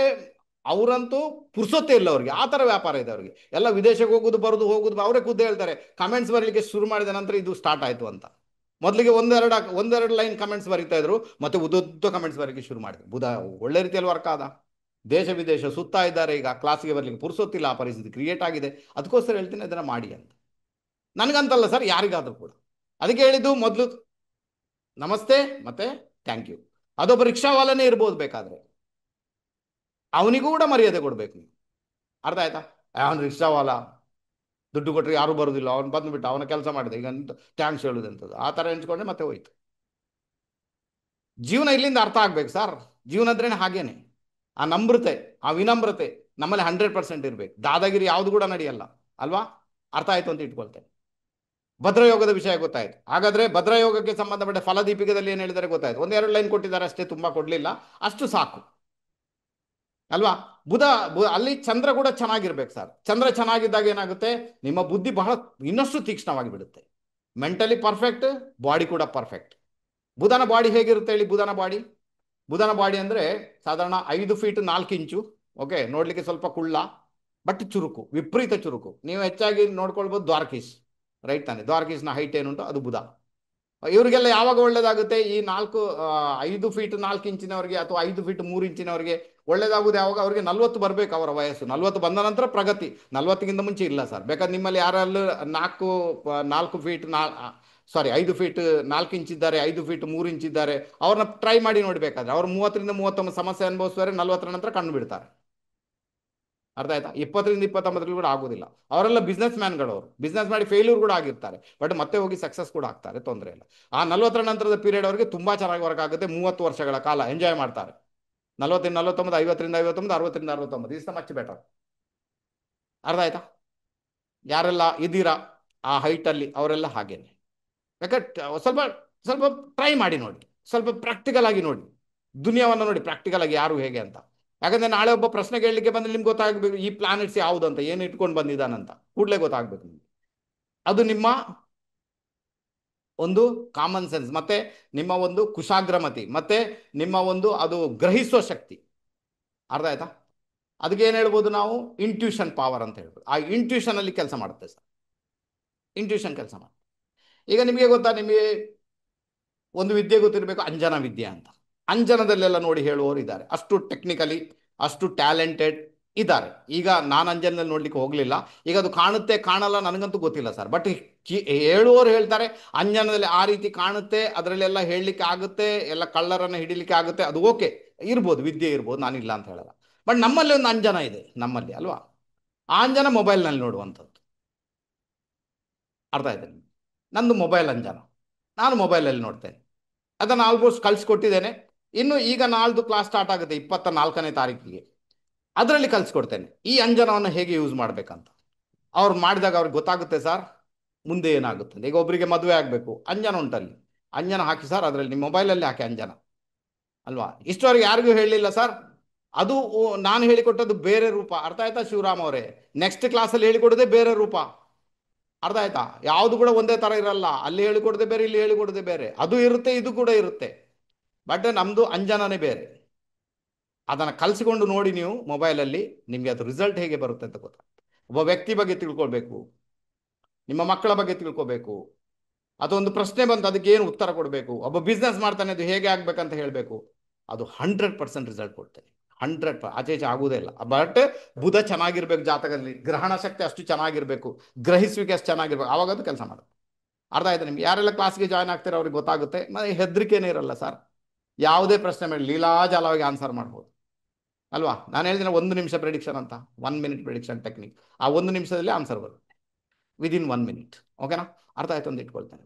Speaker 1: ಅವರಂತೂ ಪುರ್ಸೊತ್ತೇ ಇಲ್ಲ ಅವ್ರಿಗೆ, ಆ ಥರ ವ್ಯಾಪಾರ ಇದೆ ಅವ್ರಿಗೆ. ಎಲ್ಲ ವಿದೇಶಕ್ಕೆ ಹೋಗೋದು ಬರೋದು ಹೋಗೋದು, ಅವರೇ ಖುದ್ದು ಹೇಳ್ತಾರೆ ಕಮೆಂಟ್ಸ್ ಬರಲಿಕ್ಕೆ ಶುರು ಮಾಡಿದ ನಂತರ ಇದು ಸ್ಟಾರ್ಟ್ ಆಯಿತು ಅಂತ. ಮೊದಲಿಗೆ ಒಂದೆರಡು ಲೈನ್ ಕಮೆಂಟ್ಸ್ ಬರೀತಾ ಇದ್ರು, ಮತ್ತೆ ಉದ್ದುದ್ದ ಕಮೆಂಟ್ಸ್ ಬರಲಿಕ್ಕೆ ಶುರು ಮಾಡಿದ್ರು. ಬುಧ ಒಳ್ಳೆ ರೀತಿಯಲ್ಲಿ ವರ್ಕ್ ಆದ. ದೇಶ ವಿದೇಶ ಸುತ್ತಾ ಇದ್ದಾರೆ. ಈಗ ಕ್ಲಾಸಿಗೆ ಬರಲಿಕ್ಕೆ ಪುರ್ಸೊತ್ತಿಲ್ಲ, ಆ ಪರಿಸ್ಥಿತಿ ಕ್ರಿಯೇಟ್ ಆಗಿದೆ. ಅದಕ್ಕೋಸ್ಕರ ಹೇಳ್ತೀನಿ ಅದನ್ನು ಮಾಡಿ ಅಂತ. ನನಗಂತಲ್ಲ ಸರ್, ಯಾರಿಗಾದರೂ ಕೂಡ. ಅದಕ್ಕೆ ಹೇಳಿದ್ದು ಮೊದಲು ನಮಸ್ತೆ ಮತ್ತೆ ಥ್ಯಾಂಕ್ ಯು. ಅದೊಬ್ಬ ರಿಕ್ಷಾವಾಲನೇ ಇರ್ಬೋದು, ಬೇಕಾದ್ರೆ ಅವನಿಗೂ ಕೂಡ ಮರ್ಯಾದೆ ಕೊಡಬೇಕು ನೀವು. ಅರ್ಥ ಆಯ್ತಾ? ಅವನು ರಿಕ್ಷಾವಾಲ, ದುಡ್ಡು ಕೊಟ್ಟರೆ ಯಾರೂ ಬರೋದಿಲ್ಲ, ಅವನು ಬಂದುಬಿಟ್ಟು ಅವನ ಕೆಲಸ ಮಾಡಿದೆ, ಈಗ ಥ್ಯಾಂಕ್ಸ್ ಹೇಳುದಂಥದ್ದು ಆ ಥರ ಎಣಿಸ್ಕೊಂಡ್ರೆ ಮತ್ತೆ ಹೋಯ್ತು. ಜೀವನ ಇಲ್ಲಿಂದ ಅರ್ಥ ಆಗ್ಬೇಕು ಸರ್. ಜೀವನ ಅಂದ್ರೇನೆ ಹಾಗೇನೆ. ಆ ನಮ್ರತೆ, ಆ ವಿನಮ್ರತೆ ನಮ್ಮಲ್ಲಿ 100% ಇರಬೇಕು. ದಾದಾಗಿರಿ ಯಾವುದು ಕೂಡ ನಡೆಯಲ್ಲ ಅಲ್ವಾ? ಅರ್ಥ ಆಯ್ತು ಅಂತ ಇಟ್ಕೊಳ್ತೇನೆ. ಭದ್ರಯೋಗದ ವಿಷಯ ಗೊತ್ತಾಯ್ತು. ಹಾಗಾದ್ರೆ ಭದ್ರಯೋಗಕ್ಕೆ ಸಂಬಂಧಪಟ್ಟ ಫಲದೀಪಿಕದಲ್ಲಿ ಏನು ಹೇಳಿದರೆ ಗೊತ್ತಾಯ್ತು. ಒಂದೆರಡು ಲೈನ್ ಕೊಟ್ಟಿದ್ದಾರೆ ಅಷ್ಟೇ, ತುಂಬ ಕೊಡಲಿಲ್ಲ, ಅಷ್ಟು ಸಾಕು ಅಲ್ವಾ? ಬುಧ ಅಲ್ಲಿ ಚಂದ್ರ ಕೂಡ ಚೆನ್ನಾಗಿರ್ಬೇಕು ಸರ್. ಚಂದ್ರ ಚೆನ್ನಾಗಿದ್ದಾಗ ಏನಾಗುತ್ತೆ, ನಿಮ್ಮ ಬುದ್ಧಿ ಬಹಳ ಇನ್ನಷ್ಟು ತೀಕ್ಷ್ಣವಾಗಿ ಬಿಡುತ್ತೆ. ಮೆಂಟಲಿ ಪರ್ಫೆಕ್ಟ್, ಬಾಡಿ ಕೂಡ ಪರ್ಫೆಕ್ಟ್. ಬುಧನ ಬಾಡಿ ಹೇಗಿರುತ್ತೆ ಹೇಳಿ? ಬುಧನ ಬಾಡಿ ಅಂದರೆ ಸಾಧಾರಣ 5 ಫೀಟ್ 4 ಇಂಚು. ಓಕೆ, ನೋಡಲಿಕ್ಕೆ ಸ್ವಲ್ಪ ಕುಳ್ಳ, ಬಟ್ ಚುರುಕು, ವಿಪರೀತ ಚುರುಕು. ನೀವು ಹೆಚ್ಚಾಗಿ ನೋಡ್ಕೊಳ್ಬೋದು ದ್ವಾರಕೀಶ್. ರೈಟ್ ತಾನೆ? ದ್ವಾರಕೀಶ್ನ ಹೈಟ್ ಏನುಂಟು ಅದು ಬುಧ. ಇವರಿಗೆಲ್ಲ ಯಾವಾಗ ಒಳ್ಳೇದಾಗುತ್ತೆ? ಈ 5 ಫೀಟ್ 4 ಇಂಚಿನವರಿಗೆ ಅಥವಾ 5 ಫೀಟ್ 3 ಇಂಚಿನವರಿಗೆ ಒಳ್ಳೇದಾಗುವುದು ಯಾವಾಗ? ಅವರಿಗೆ 40 ಬರಬೇಕು ಅವರ ವಯಸ್ಸು. 40 ಬಂದ ನಂತರ ಪ್ರಗತಿ. 40ಗಿಂತ ಮುಂಚೆ ಇಲ್ಲ ಸರ್. ಬೇಕಾದ್ರೆ ನಿಮ್ಮಲ್ಲಿ ಯಾರಲ್ಲೂ 4 ಫೀಟ್ 5 ಫೀಟ್ 4 ಇಂಚ್ ಇದ್ದಾರೆ, 5 ಫೀಟ್ 3 ಇಂಚ್ ಇದ್ದಾರೆ, ಅವ್ರನ್ನ ಟ್ರೈ ಮಾಡಿ ನೋಡಬೇಕಾದ್ರೆ ಅವ್ರು 30ರಿಂದ 39 ಸಮಸ್ಯೆ ಅನುಭವಿಸಿದರೆ 40ರ ನಂತರ ಕಂಡು ಬಿಡ್ತಾರೆ. ಅರ್ಥ ಆಯ್ತಾ? 20ರಿಂದ 29 ಕೂಡ ಆಗೋದಿಲ್ಲ. ಅವರೆಲ್ಲ ಬಿಸ್ನೆಸ್ ಮ್ಯಾನ್ಗಳು, ಅವರು ಬಿಸ್ನೆಸ್ ಮಾಡಿ ಫೇಲ್ಯೂರ್ ಕೂಡ ಆಗಿರ್ತಾರೆ, ಬಟ್ ಮತ್ತೆ ಹೋಗಿ ಸಕ್ಸಸ್ ಕೂಡ ಆಗ್ತಾರೆ, ತೊಂದರೆ ಇಲ್ಲ. ಆ 40ರ ನಂತರದ ಪೀರಿಯಡ್ ಅವರಿಗೆ ತುಂಬ ಚೆನ್ನಾಗಿ ವರ್ಕ್ ಆಗುತ್ತೆ. 30 ವರ್ಷಗಳ ಕಾಲ ಎಂಜಾಯ್ ಮಾಡ್ತಾರೆ. 40ರಿಂದ 49, 50ರಿಂದ 59, 60ರಿಂದ 69 ಇಸ್ ದ ಮಚ್ ಬೆಟರ್. ಅರ್ಥ ಆಯ್ತಾ? ಯಾರೆಲ್ಲ ಇದ್ದೀರಾ ಆ ಹೈಟಲ್ಲಿ ಅವರೆಲ್ಲ ಹಾಗೇನೆ. ಯಾಕಂದ್ರೆ ಸ್ವಲ್ಪ ಸ್ವಲ್ಪ ಟ್ರೈ ಮಾಡಿ ನೋಡಿ, ಸ್ವಲ್ಪ ಪ್ರಾಕ್ಟಿಕಲ್ ಆಗಿ ನೋಡಿ, ದುನಿಯಾವನ್ನು ನೋಡಿ ಪ್ರಾಕ್ಟಿಕಲ್ ಆಗಿ ಯಾರು ಹೇಗೆ ಅಂತ. ಯಾಕಂದ್ರೆ ನಾಳೆ ಒಬ್ಬ ಪ್ರಶ್ನೆ ಕೇಳಲಿಕ್ಕೆ ಬಂದ್ರೆ ನಿಮ್ಗೆ ಗೊತ್ತಾಗಬೇಕು ಈ ಪ್ಲಾನೆಟ್ಸ್ ಯಾವುದು ಅಂತ, ಏನು ಇಟ್ಕೊಂಡು ಬಂದಿದ್ದಾನಂತ ಕೂಡಲೇ ಗೊತ್ತಾಗಬೇಕು ನಿಮ್ಗೆ. ಅದು ನಿಮ್ಮ ಒಂದು ಕಾಮನ್ ಸೆನ್ಸ್, ಮತ್ತೆ ನಿಮ್ಮ ಒಂದು ಕುಶಾಗ್ರಮತಿ, ಮತ್ತೆ ನಿಮ್ಮ ಒಂದು ಅದು ಗ್ರಹಿಸುವ ಶಕ್ತಿ. ಅರ್ಥ ಆಯ್ತಾ? ಅದಕ್ಕೆ ಏನು ಹೇಳ್ಬೋದು ನಾವು? ಇಂಟ್ಯೂಷನ್ ಪವರ್ ಅಂತ ಹೇಳ್ಬೋದು. ಆ ಇಂಟ್ಯೂಷನ್ ಅಲ್ಲಿ ಕೆಲಸ ಮಾಡುತ್ತೆ ಸರ್. ಇಂಟ್ಯೂಷನ್ ಕೆಲಸ ಮಾಡುತ್ತೆ. ಈಗ ನಿಮಗೆ ಗೊತ್ತಾ, ನಿಮಗೆ ಒಂದು ವಿದ್ಯೆ ಗೊತ್ತಿರಬೇಕು, ಅಂಜನ ವಿದ್ಯೆ ಅಂತ. ಅಂಜನದಲ್ಲೆಲ್ಲ ನೋಡಿ ಹೇಳುವವರು ಇದ್ದಾರೆ, ಅಷ್ಟು ಟೆಕ್ನಿಕಲಿ ಅಷ್ಟು ಟ್ಯಾಲೆಂಟೆಡ್ ಇದ್ದಾರೆ. ಈಗ ನಾನು ಅಂಜನದಲ್ಲಿ ನೋಡ್ಲಿಕ್ಕೆ ಹೋಗಲಿಲ್ಲ, ಈಗ ಅದು ಕಾಣುತ್ತೆ ಕಾಣಲ್ಲ ನನಗಂತೂ ಗೊತ್ತಿಲ್ಲ ಸರ್. ಬಟ್ ಹೇಳುವವರು ಹೇಳ್ತಾರೆ ಅಂಜನದಲ್ಲಿ ಆ ರೀತಿ ಕಾಣುತ್ತೆ, ಅದರಲ್ಲೆಲ್ಲ ಹೇಳಲಿಕ್ಕೆ ಆಗುತ್ತೆ, ಎಲ್ಲ ಕಳ್ಳರನ್ನು ಹಿಡಿಲಿಕ್ಕೆ ಆಗುತ್ತೆ. ಅದು ಓಕೆ, ಇರ್ಬೋದು, ವಿದ್ಯೆ ಇರ್ಬೋದು, ನಾನಿಲ್ಲ ಅಂತ ಹೇಳಲ್ಲ. ಬಟ್ ನಮ್ಮಲ್ಲಿ ಒಂದು ಅಂಜನ ಇದೆ, ನಮ್ಮಲ್ಲಿ ಅಲ್ವಾ? ಆ ಅಂಜನ ಮೊಬೈಲ್ನಲ್ಲಿ ನೋಡುವಂಥದ್ದು. ಅರ್ಥ ಆಯ್ತು ನಿಮ್ಗೆ? ನಂದು ಮೊಬೈಲ್ ಅಂಜನ, ನಾನು ಮೊಬೈಲಲ್ಲಿ ನೋಡ್ತೇನೆ. ಅದನ್ನು ಆಲ್ಮೋಸ್ಟ್ ಕಳಿಸ್ಕೊಟ್ಟಿದ್ದೇನೆ. ಇನ್ನು ಈಗ ನಾಳ್ದು ಕ್ಲಾಸ್ ಸ್ಟಾರ್ಟ್ ಆಗುತ್ತೆ 24ನೇ ತಾರೀಕಿಗೆ, ಅದರಲ್ಲಿ ಕಲಿಸ್ಕೊಡ್ತೇನೆ ಈ ಅಂಜನವನ್ನು ಹೇಗೆ ಯೂಸ್ ಮಾಡಬೇಕಂತ. ಅವ್ರು ಮಾಡಿದಾಗ ಅವ್ರಿಗೆ ಗೊತ್ತಾಗುತ್ತೆ ಸರ್. ಮುಂದೆ ಏನಾಗುತ್ತದೆ. ಈಗ ಒಬ್ಬರಿಗೆ ಮದುವೆ ಆಗಬೇಕು, ಅಂಜನ ಉಂಟಲ್ಲಿ, ಅಂಜನ ಹಾಕಿ ಸರ್, ಅದರಲ್ಲಿ ನಿಮ್ಮ ಮೊಬೈಲಲ್ಲಿ ಹಾಕಿ ಅಂಜನ, ಅಲ್ವಾ? ಇಷ್ಟವರೆಗೆ ಯಾರಿಗೂ ಹೇಳಲಿಲ್ಲ ಸರ್. ಅದು ನಾನು ಹೇಳಿಕೊಟ್ಟದ್ದು ಬೇರೆ ರೂಪ, ಅರ್ಥ ಆಯ್ತಾ ಶಿವರಾಮ್ ಅವರೇ? ನೆಕ್ಸ್ಟ್ ಕ್ಲಾಸಲ್ಲಿ ಹೇಳಿಕೊಡೋದೇ ಬೇರೆ ರೂಪ, ಅರ್ಥ ಆಯ್ತಾ? ಯಾವುದು ಕೂಡ ಒಂದೇ ಥರ ಇರಲ್ಲ, ಅಲ್ಲಿ ಹೇಳಿಕೊಡದೆ ಬೇರೆ, ಇಲ್ಲಿ ಹೇಳಿಕೊಡದೆ ಬೇರೆ, ಅದು ಇರುತ್ತೆ, ಇದು ಕೂಡ ಇರುತ್ತೆ. ಬಟ್ ನಮ್ಮದು ಅಂಜನನೇ ಬೇರೆ. ಅದನ್ನು ಕಲಿಸಿಕೊಂಡು ನೋಡಿ ನೀವು ಮೊಬೈಲಲ್ಲಿ, ನಿಮಗೆ ಅದು ರಿಸಲ್ಟ್ ಹೇಗೆ ಬರುತ್ತೆ ಅಂತ ಗೊತ್ತಾಗ್ತದೆ. ಒಬ್ಬ ವ್ಯಕ್ತಿ ಬಗ್ಗೆ ತಿಳ್ಕೊಳ್ಬೇಕು, ನಿಮ್ಮ ಮಕ್ಕಳ ಬಗ್ಗೆ ತಿಳ್ಕೊಬೇಕು, ಅದೊಂದು ಪ್ರಶ್ನೆ ಬಂತು ಅದಕ್ಕೆ ಏನು ಉತ್ತರ ಕೊಡಬೇಕು, ಒಬ್ಬ ಬಿಸ್ನೆಸ್ ಮಾಡ್ತಾನೆ ಅದು ಹೇಗೆ ಆಗ್ಬೇಕಂತ ಹೇಳಬೇಕು, ಅದು 100% ರಿಸಲ್ಟ್ ಕೊಡ್ತೇನೆ. 100 ಆಚೆ ಈಚೆ ಆಗುವುದೇ ಇಲ್ಲ. ಬಟ್ ಬುಧ ಚೆನ್ನಾಗಿರ್ಬೇಕು ಜಾತಕದಲ್ಲಿ, ಗ್ರಹಣ ಶಕ್ತಿ ಅಷ್ಟು ಚೆನ್ನಾಗಿರ್ಬೇಕು, ಗ್ರಹಿಸುವಿಕೆ ಅಷ್ಟು ಚೆನ್ನಾಗಿರ್ಬೇಕು, ಆವಾಗ ಅದು ಕೆಲಸ ಮಾಡುತ್ತೆ. ಅರ್ಥ ಆಯ್ತು ನಿಮ್ಗೆ? ಯಾರೆಲ್ಲ ಕ್ಲಾಸ್ಗೆ ಜಾಯ್ನ್ ಆಗ್ತೀರೋ ಅವ್ರಿಗೆ ಗೊತ್ತಾಗುತ್ತೆ. ಮತ್ತೆ ಹೆದರಿಕೆನೇ ಇರಲ್ಲ ಸರ್, ಯಾವುದೇ ಪ್ರಶ್ನೆ ಮಾಡಿ ಲೀಲಾಜಾಲವಾಗಿ ಆನ್ಸರ್ ಮಾಡ್ಬೋದು, ಅಲ್ವಾ? ನಾನು ಹೇಳ್ತೀನಿ 1 ನಿಮಿಷ ಪ್ರೆಡಿಕ್ಷನ್ ಅಂತ, 1 ಮಿನಿಟ್ ಪ್ರೆಡಿಕ್ಷನ್ ಟೆಕ್ನಿಕ್. ಆ 1 ನಿಮಿಷದಲ್ಲಿ ಆನ್ಸರ್ ಬರುತ್ತೆ, ವಿದಿನ್ 1 ಮಿನಿಟ್. ಓಕೆನಾ? ಅರ್ಥ ಆಯ್ತು ಅಂತ ಇಟ್ಕೊಳ್ತೇನೆ.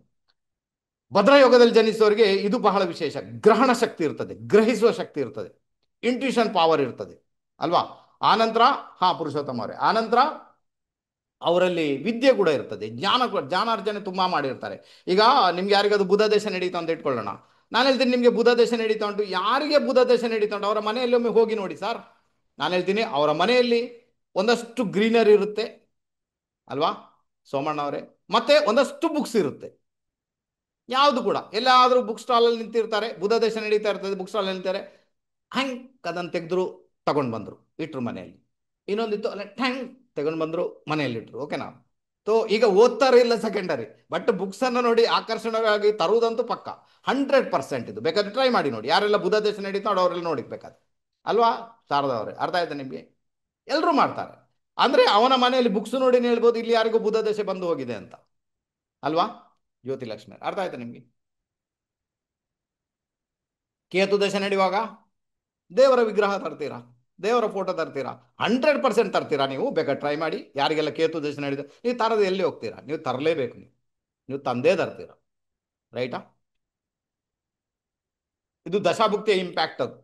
Speaker 1: ಭದ್ರಯೋಗದಲ್ಲಿ ಜನಿಸುವವರಿಗೆ ಇದು ಬಹಳ ವಿಶೇಷ. ಗ್ರಹಣ ಶಕ್ತಿ ಇರ್ತದೆ, ಗ್ರಹಿಸುವ ಶಕ್ತಿ ಇರ್ತದೆ, ಇಂಟ್ಯೂಷನ್ ಪವರ್ ಇರ್ತದೆ, ಅಲ್ವಾ? ಆನಂತರ ಪುರುಷೋತ್ತಮ ಅವರೇ, ಆನಂತರ ಅವರಲ್ಲಿ ವಿದ್ಯೆ ಕೂಡ ಇರ್ತದೆ, ಜ್ಞಾನಾರ್ಜನೆ ತುಂಬ ಮಾಡಿರ್ತಾರೆ. ಈಗ ನಿಮ್ಗೆ ಯಾರಿಗದು ಬುಧ ದೇಶ ನಡೀತಾ ಅಂತ ಇಟ್ಕೊಳ್ಳೋಣ, ನಾನು ಹೇಳ್ತೀನಿ ನಿಮಗೆ ಬುಧ ದೇಶ ನಡೀತಾ ಉಂಟು, ಯಾರಿಗೆ ಬುಧ ದೇಶ ನಡೀತಾ ಉಂಟು ಅವರ ಮನೆಯಲ್ಲಿ ಒಮ್ಮೆ ಹೋಗಿ ನೋಡಿ ಸರ್. ನಾನು ಹೇಳ್ತೀನಿ ಅವರ ಮನೆಯಲ್ಲಿ ಒಂದಷ್ಟು ಗ್ರೀನರಿ ಇರುತ್ತೆ, ಅಲ್ವಾ ಸೋಮಣ್ಣ ಅವರೇ? ಮತ್ತೆ ಒಂದಷ್ಟು ಬುಕ್ಸ್ ಇರುತ್ತೆ. ಯಾವುದು ಕೂಡ ಎಲ್ಲಾದರೂ ಬುಕ್ ಸ್ಟಾಲಲ್ಲಿ ನಿಂತಿರ್ತಾರೆ, ಬುಧ ದೇಶ ನಡೀತಾ ಇರ್ತದೆ, ಬುಕ್ ಸ್ಟಾಲಲ್ಲಿ ನಿಲ್ತಾರೆ, ಹ್ಯಾಂಗ್ ಅದನ್ನು ತೆಗೆದ್ರು, ತಗೊಂಡು ಬಂದರು, ಇಟ್ರು ಮನೆಯಲ್ಲಿ. ಇನ್ನೊಂದಿತ್ತು ಅಲ್ಲ, ಟ್ಯಾಂಗ್ ತಗೊಂಡು ಬಂದರು, ಮನೆಯಲ್ಲಿ ಇಟ್ರು. ಓಕೆನಾ? ಈಗ ಓದ್ತಾರೆ ಇಲ್ಲ ಸೆಕೆಂಡರಿ, ಬಟ್ ಬುಕ್ಸನ್ನು ನೋಡಿ ಆಕರ್ಷಣೆಯಾಗಿ ತರುವುದಂತೂ ಪಕ್ಕ 100%. ಇದು ಬೇಕಾದ್ರೆ ಟ್ರೈ ಮಾಡಿ ನೋಡಿ, ಯಾರೆಲ್ಲ ಬುಧ ದೇಶ ನಡೀತಾ ಅವರೆಲ್ಲ ನೋಡಿಕ್ಬೇಕಾದ್ರೆ, ಅಲ್ವಾ ಶಾರದಾ ಅವರೇ? ಅರ್ಥ ಆಯ್ತಾ ನಿಮಗೆ? ಎಲ್ಲರೂ ಮಾಡ್ತಾರೆ. ಅಂದರೆ ಅವನ ಮನೆಯಲ್ಲಿ ಬುಕ್ಸ್ ನೋಡಿನೇ ಹೇಳ್ಬೋದು ಇಲ್ಲಿ ಯಾರಿಗೂ ಬುಧ ದೇಶ ಬಂದು ಹೋಗಿದೆ ಅಂತ, ಅಲ್ವಾ ಜ್ಯೋತಿ ಲಕ್ಷ್ಮಿ? ಅರ್ಥ ಆಯ್ತಾ ನಿಮಗೆ? ಕೇತು ದಶೆ ನಡೆಯುವಾಗ ದೇವರ ವಿಗ್ರಹ ತರ್ತೀರಾ, ದೇವರ ಫೋಟೋ ತರ್ತೀರಾ, 100% ತರ್ತೀರಾ ನೀವು? ಬೇಕಾದ್ರೆ ಟ್ರೈ ಮಾಡಿ. ಯಾರಿಗೆಲ್ಲ ಕೇತು ದಶೆ ನಡೆದ ನೀವು ತರದೆ ಎಲ್ಲಿ ಹೋಗ್ತೀರಾ? ನೀವು ತರಲೇಬೇಕು, ನೀವು ತಂದೇ ತರ್ತೀರಾ, ರೈಟಾ? ಇದು ದಶಾಭುಕ್ತಿಯ ಇಂಪ್ಯಾಕ್ಟ್, ಅದು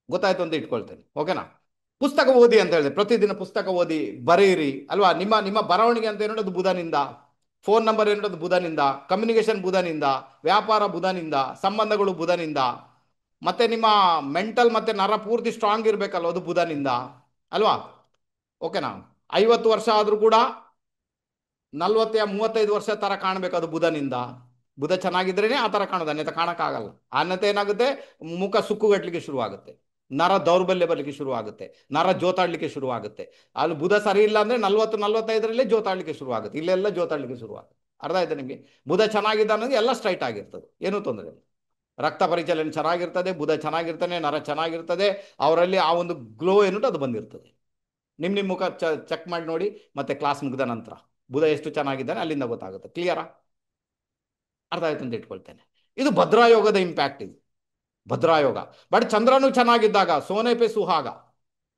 Speaker 1: ಗೊತ್ತಾಯ್ತು ಅಂತ ಇಟ್ಕೊಳ್ತೇನೆ. ಓಕೆನಾ? ಪುಸ್ತಕ ಓದಿ ಅಂತ ಹೇಳಿದೆ, ಪ್ರತಿದಿನ ಪುಸ್ತಕ ಓದಿ ಬರೆಯಿರಿ, ಅಲ್ವಾ? ನಿಮ್ಮ ನಿಮ್ಮ ಬರವಣಿಗೆ ಅಂತ ಏನೋದು ಬುಧನಿಂದ, ಫೋನ್ ನಂಬರ್ ಏನೋದು ಬುಧನಿಂದ, ಕಮ್ಯುನಿಕೇಶನ್ ಬುಧನಿಂದ, ವ್ಯಾಪಾರ ಬುಧನಿಂದ, ಸಂಬಂಧಗಳು ಬುಧನಿಂದ, ಮತ್ತೆ ನಿಮ್ಮ ಮೆಂಟಲ್ ಮತ್ತೆ ನರ ಪೂರ್ತಿ ಸ್ಟ್ರಾಂಗ್ ಇರಬೇಕಲ್ವ, ಅದು ಬುಧನಿಂದ, ಅಲ್ವಾ? ಓಕೆನಾ? 50 ವರ್ಷ ಆದರೂ ಕೂಡ 35 ವರ್ಷ ಥರ ಕಾಣಬೇಕು, ಅದು ಬುಧನಿಂದ. ಬುಧ ಚೆನ್ನಾಗಿದ್ರೇನೆ ಆ ಥರ ಕಾಣೋದು, ಅನ್ಯತೆ ಕಾಣಕ್ಕಾಗಲ್ಲ. ಅನ್ಯತೆ ಏನಾಗುತ್ತೆ, ಮುಖ ಸುಕ್ಕುಗಟ್ಟಲಿಕ್ಕೆ ಶುರುವಾಗುತ್ತೆ, ನರ ದೌರ್ಬಲ್ಯ ಬರಲಿಕ್ಕೆ ಶುರುವಾಗುತ್ತೆ, ನರ ಜೋತಾಡ್ಲಿಕ್ಕೆ ಶುರುವಾಗುತ್ತೆ. ಅಲ್ಲಿ ಬುಧ ಸರಿ ಇಲ್ಲ ಅಂದರೆ 40-45ರಲ್ಲೇ ಜೋತಾಡ್ಲಿಕ್ಕೆ ಶುರುವಾಗುತ್ತೆ, ಇಲ್ಲೆಲ್ಲ ಜೋತಾಡ್ಲಿಕ್ಕೆ ಶುರುವಾಗುತ್ತೆ. ಅರ್ಥ ಆಯ್ತಾ ನಿಮಗೆ? ಬುಧ ಚೆನ್ನಾಗಿದ್ದ ಅನ್ನೋದು ಎಲ್ಲ ಸ್ಟ್ರೈಟ್ ಆಗಿರ್ತದೆ, ಏನೂ ತೊಂದರೆ ಇಲ್ಲ. ರಕ್ತ ಪರಿಚಲನೆ ಚೆನ್ನಾಗಿರ್ತದೆ, ಬುಧ ಚೆನ್ನಾಗಿರ್ತಾನೆ, ನರ ಚೆನ್ನಾಗಿರ್ತದೆ, ಅವರಲ್ಲಿ ಆ ಒಂದು ಗ್ಲೋ ಏನುಂಟು ಅದು ಬಂದಿರ್ತದೆ. ನಿಮ್ಮ ಮುಖ ಚೆಕ್ ಮಾಡಿ ನೋಡಿ, ಮತ್ತೆ ಕ್ಲಾಸ್ ಮುಗಿದ ನಂತರ ಬುಧ ಎಷ್ಟು ಚೆನ್ನಾಗಿದ್ದಾನೆ ಅಲ್ಲಿಂದ ಗೊತ್ತಾಗುತ್ತೆ. ಕ್ಲಿಯರಾ? ಅರ್ಥ ಆಯ್ತು ಅಂತ ಇಟ್ಕೊಳ್ತೇನೆ. ಇದು ಭದ್ರಾಯೋಗದ ಇಂಪ್ಯಾಕ್ಟ್, ಇದು ಭದ್ರಾಯೋಗ. ಬಟ್ ಚಂದ್ರನು ಚೆನ್ನಾಗಿದ್ದಾಗ ಸೋನೆ ಪೆ ಸುಹಾಗ,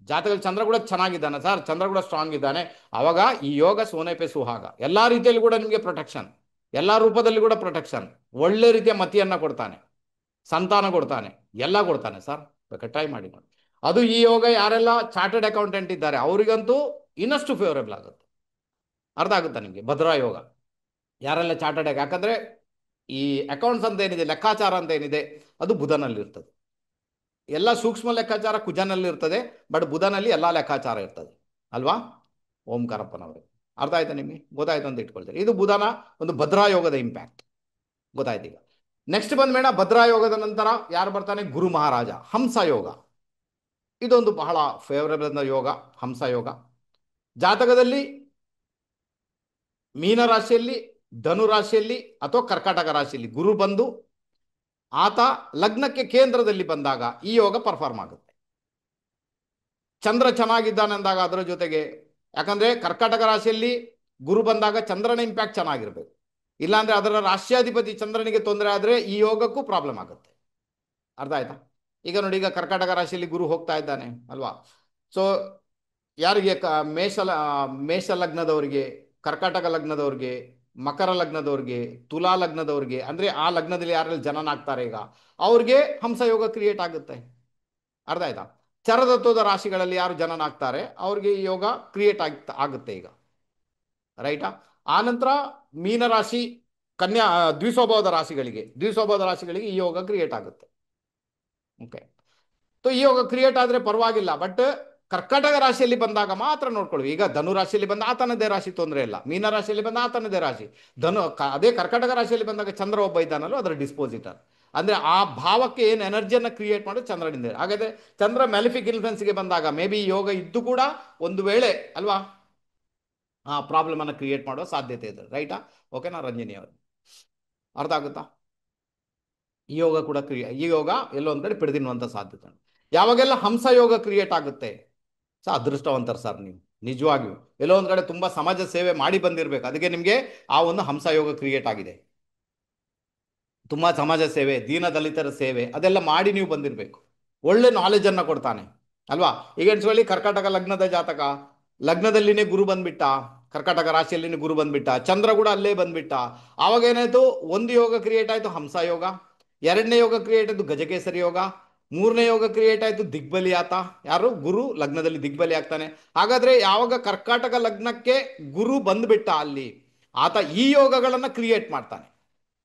Speaker 1: ಜಾತಕದಲ್ಲಿ ಚಂದ್ರ ಕೂಡ ಚೆನ್ನಾಗಿದ್ದಾನೆ ಸರ್, ಚಂದ್ರ ಕೂಡ ಸ್ಟ್ರಾಂಗ್ ಇದ್ದಾನೆ, ಅವಾಗ ಈ ಯೋಗ ಸೋನೆ ಪೆ ಸುಹಾಗ. ಎಲ್ಲ ರೀತಿಯಲ್ಲಿ ಕೂಡ ನಿಮಗೆ ಪ್ರೊಟೆಕ್ಷನ್, ಎಲ್ಲ ರೂಪದಲ್ಲಿ ಕೂಡ ಪ್ರೊಟೆಕ್ಷನ್, ಒಳ್ಳೆ ರೀತಿಯ ಮತಿಯನ್ನು ಕೊಡ್ತಾನೆ, ಸಂತಾನ ಕೊಡ್ತಾನೆ, ಎಲ್ಲ ಕೊಡ್ತಾನೆ ಸರ್. ಬೇಕಾದ್ರೆ ಟ್ರೈ ಮಾಡಿ ನೋಡಿ. ಅದು ಈ ಯೋಗ ಯಾರೆಲ್ಲ ಚಾರ್ಟರ್ಡ್ ಅಕೌಂಟೆಂಟ್ ಇದ್ದಾರೆ ಅವರಿಗಂತೂ ಇನ್ನಷ್ಟು ಫೇವರೇಬಲ್ ಆಗುತ್ತೆ. ಅರ್ಥ ಆಗುತ್ತಾ ನಿಮಗೆ? ಭದ್ರಾ ಯೋಗ ಯಾರೆಲ್ಲ ಚಾರ್ಟರ್ಡ್, ಯಾಕಂದ್ರೆ ಈ ಅಕೌಂಟ್ಸ್ ಅಂತ ಏನಿದೆ, ಲೆಕ್ಕಾಚಾರ ಅಂತ ಏನಿದೆ, ಅದು ಬುಧನಲ್ಲಿ ಇರ್ತದೆ. ಎಲ್ಲ ಸೂಕ್ಷ್ಮ ಲೆಕ್ಕಾಚಾರ ಕುಜನಲ್ಲಿ ಇರ್ತದೆ, ಬಟ್ ಬುಧನಲ್ಲಿ ಎಲ್ಲ ಲೆಕ್ಕಾಚಾರ ಇರ್ತದೆ, ಅಲ್ವಾ ಓಂಕಾರಪ್ಪನವರಿಗೆ? ಅರ್ಥ ಆಯ್ತಾ ನಿಮಗೆ? ಗೊತ್ತಾಯ್ತು ಅಂತ ಇಟ್ಕೊಳ್ತಾರೆ. ಇದು ಬುಧನ ಒಂದು ಭದ್ರಾಯೋಗದ ಇಂಪ್ಯಾಕ್ಟ್, ಗೊತ್ತಾಯ್ತು. ಈಗ ನೆಕ್ಸ್ಟ್ ಬಂದ್ಬೇಡ, ಭದ್ರಾಯೋಗದ ನಂತರ ಯಾರು ಬರ್ತಾನೆ? ಗುರು ಮಹಾರಾಜ, ಹಂಸ ಯೋಗ. ಇದೊಂದು ಬಹಳ ಫೇವರೇಬಲ್ ಯೋಗ, ಹಂಸ ಯೋಗ. ಜಾತಕದಲ್ಲಿ ಮೀನ ರಾಶಿಯಲ್ಲಿ, ಧನು ರಾಶಿಯಲ್ಲಿ ಅಥವಾ ಕರ್ಕಾಟಕ ರಾಶಿಯಲ್ಲಿ ಗುರು ಬಂದು ಆತ ಲಗ್ನಕ್ಕೆ ಕೇಂದ್ರದಲ್ಲಿ ಬಂದಾಗ ಈ ಯೋಗ ಪರ್ಫಾರ್ಮ್ ಆಗುತ್ತೆ. ಚಂದ್ರ ಚೆನ್ನಾಗಿದ್ದಾನೆ ಅಂದಾಗ ಅದರ ಜೊತೆಗೆ, ಯಾಕಂದ್ರೆ ಕರ್ಕಾಟಕ ರಾಶಿಯಲ್ಲಿ ಗುರು ಬಂದಾಗ ಚಂದ್ರನ ಇಂಪ್ಯಾಕ್ಟ್ ಚೆನ್ನಾಗಿರ್ಬೇಕು, ಇಲ್ಲಾಂದ್ರೆ ಅದರ ರಾಶ್ಯಾಧಿಪತಿ ಚಂದ್ರನಿಗೆ ತೊಂದರೆ ಆದರೆ ಈ ಯೋಗಕ್ಕೂ ಪ್ರಾಬ್ಲಮ್ ಆಗುತ್ತೆ. ಅರ್ಥ ಆಯ್ತಾ? ಈಗ ನೋಡಿ, ಈಗ ಕರ್ಕಾಟಕ ರಾಶಿಯಲ್ಲಿ ಗುರು ಹೋಗ್ತಾ ಇದ್ದಾನೆ ಅಲ್ವಾ? ಸೊ ಯಾರಿಗೆ ಮೇಷ ಲಗ್ನದವರಿಗೆ, ಕರ್ಕಾಟಕ ಲಗ್ನದವ್ರಿಗೆ, ಮಕರ ಲಗ್ನದವ್ರಿಗೆ, ತುಲಾ ಲಗ್ನದವ್ರಿಗೆ, ಅಂದ್ರೆ ಆ ಲಗ್ನದಲ್ಲಿ ಯಾರೆಲ್ಲ ಜನನಾಗ್ತಾರೆ ಈಗ ಅವ್ರಿಗೆ ಹಂಸಯೋಗ ಕ್ರಿಯೇಟ್ ಆಗುತ್ತೆ. ಅರ್ಥ ಆಯ್ತಾ? ಚರತತ್ವದ ರಾಶಿಗಳಲ್ಲಿ ಯಾರು ಜನನಾಗ್ತಾರೆ ಅವ್ರಿಗೆ ಈ ಯೋಗ ಕ್ರಿಯೇಟ್ ಆಗುತ್ತೆ ಈಗ, ರೈಟಾ? ಆನಂತರ ಮೀನರಾಶಿ, ಕನ್ಯಾ, ದ್ವಿಸ್ವಭಾವದ ರಾಶಿಗಳಿಗೆ ಈ ಯೋಗ ಕ್ರಿಯೇಟ್ ಆಗುತ್ತೆ. ಓಕೆ, ಸೊ ಈ ಯೋಗ ಕ್ರಿಯೇಟ್ ಆದರೆ ಪರವಾಗಿಲ್ಲ. ಬಟ್ ಕರ್ಕಾಟಕ ರಾಶಿಯಲ್ಲಿ ಬಂದಾಗ ಮಾತ್ರ ನೋಡ್ಕೊಳ್ಳಿ. ಈಗ ಧನು ರಾಶಿಯಲ್ಲಿ ಬಂದ ಆತನದೇ ರಾಶಿ, ತೊಂದರೆ ಇಲ್ಲ. ಮೀನ ರಾಶಿಯಲ್ಲಿ ಬಂದ ಆತನದೇ ರಾಶಿ. ಅದೇ ಕರ್ಕಾಟಕ ರಾಶಿಯಲ್ಲಿ ಬಂದಾಗ ಚಂದ್ರ ಒಬ್ಬ ಇದ್ದಾನಲ್ಲೋ ಅದರ ಡಿಸ್ಪೋಸಿಟರ್. ಅಂದ್ರೆ ಆ ಭಾವಕ್ಕೆ ಏನು ಎನರ್ಜಿಯನ್ನು ಕ್ರಿಯೇಟ್ ಮಾಡೋದು ಚಂದ್ರನಿಂದ. ಹಾಗಾದ್ರೆ ಚಂದ್ರ ಮ್ಯಾಲಿಫಿಕ್ ಇನ್ಫ್ಲುಯೆನ್ಸ್ಗೆ ಬಂದಾಗ ಮೇ ಬಿ ಯೋಗ ಇದ್ದು ಕೂಡ ಒಂದು ವೇಳೆ ಅಲ್ವಾ ಆ ಪ್ರಾಬ್ಲಮ್ ಅನ್ನು ಕ್ರಿಯೇಟ್ ಮಾಡೋ ಸಾಧ್ಯತೆ ಇದೆ. ರೈಟಾ? ಓಕೆನಾ ರಂಜಿನಿ ಅವರು? ಅರ್ಥ ಆಗುತ್ತಾ? ಈ ಯೋಗ ಎಲ್ಲೋ ಒಂದ್ ಕಡೆ ಪಿಡಿದಿನ್ನುವಂಥ ಸಾಧ್ಯತೆ. ಯಾವಾಗೆಲ್ಲ ಹಂಸ ಯೋಗ ಕ್ರಿಯೇಟ್ ಆಗುತ್ತೆ ಅದೃಷ್ಟವಂತರು ಸರ್ ನೀವು. ನಿಜವಾಗಿಯೂ ಎಲ್ಲೋ ಒಂದ್ ಕಡೆ ತುಂಬಾ ಸಮಾಜ ಸೇವೆ ಮಾಡಿ ಬಂದಿರಬೇಕು, ಅದಕ್ಕೆ ನಿಮಗೆ ಆ ಒಂದು ಹಂಸ ಯೋಗ ಕ್ರಿಯೇಟ್ ಆಗಿದೆ. ತುಂಬಾ ಸಮಾಜ ಸೇವೆ, ದೀನ ದಲಿತರ ಸೇವೆ ಅದೆಲ್ಲ ಮಾಡಿ ನೀವು ಬಂದಿರಬೇಕು. ಒಳ್ಳೆ ನಾಲೆಜ್ ಅನ್ನ ಕೊಡ್ತಾನೆ ಅಲ್ವಾ? ಈಗ ಎಣಿಸ್ಕೊಳ್ಳಿ, ಕರ್ಕಾಟಕ ಲಗ್ನದ ಜಾತಕ, ಲಗ್ನದಲ್ಲಿನೇ ಗುರು ಬಂದ್ಬಿಟ್ಟ, ಕರ್ಕಾಟಕ ರಾಶಿಯಲ್ಲಿನೇ ಗುರು ಬಂದ್ಬಿಟ್ಟ, ಚಂದ್ರ ಕೂಡ ಅಲ್ಲೇ ಬಂದ್ಬಿಟ್ಟ. ಆವಾಗ ಏನಾಯ್ತು, ಒಂದು ಯೋಗ ಕ್ರಿಯೇಟ್ ಆಯ್ತು ಹಂಸ ಯೋಗ, ಎರಡನೇ ಯೋಗ ಕ್ರಿಯೇಟ್ ಆಯ್ತು ಗಜಕೇಸರಿ ಯೋಗ, ಮೂರನೇ ಯೋಗ ಕ್ರಿಯೇಟ್ ಆಯ್ತು ದಿಗ್ಬಲಿ ಆತ. ಯಾರು? ಗುರು ಲಗ್ನದಲ್ಲಿ ದಿಗ್ಬಲಿ ಆಗ್ತಾನೆ. ಹಾಗಾದ್ರೆ ಯಾವಾಗ ಕರ್ಕಾಟಕ ಲಗ್ನಕ್ಕೆ ಗುರು ಬಂದ್ಬಿಟ್ಟ ಅಲ್ಲಿ, ಆತ ಈ ಯೋಗಗಳನ್ನ ಕ್ರಿಯೇಟ್ ಮಾಡ್ತಾನೆ.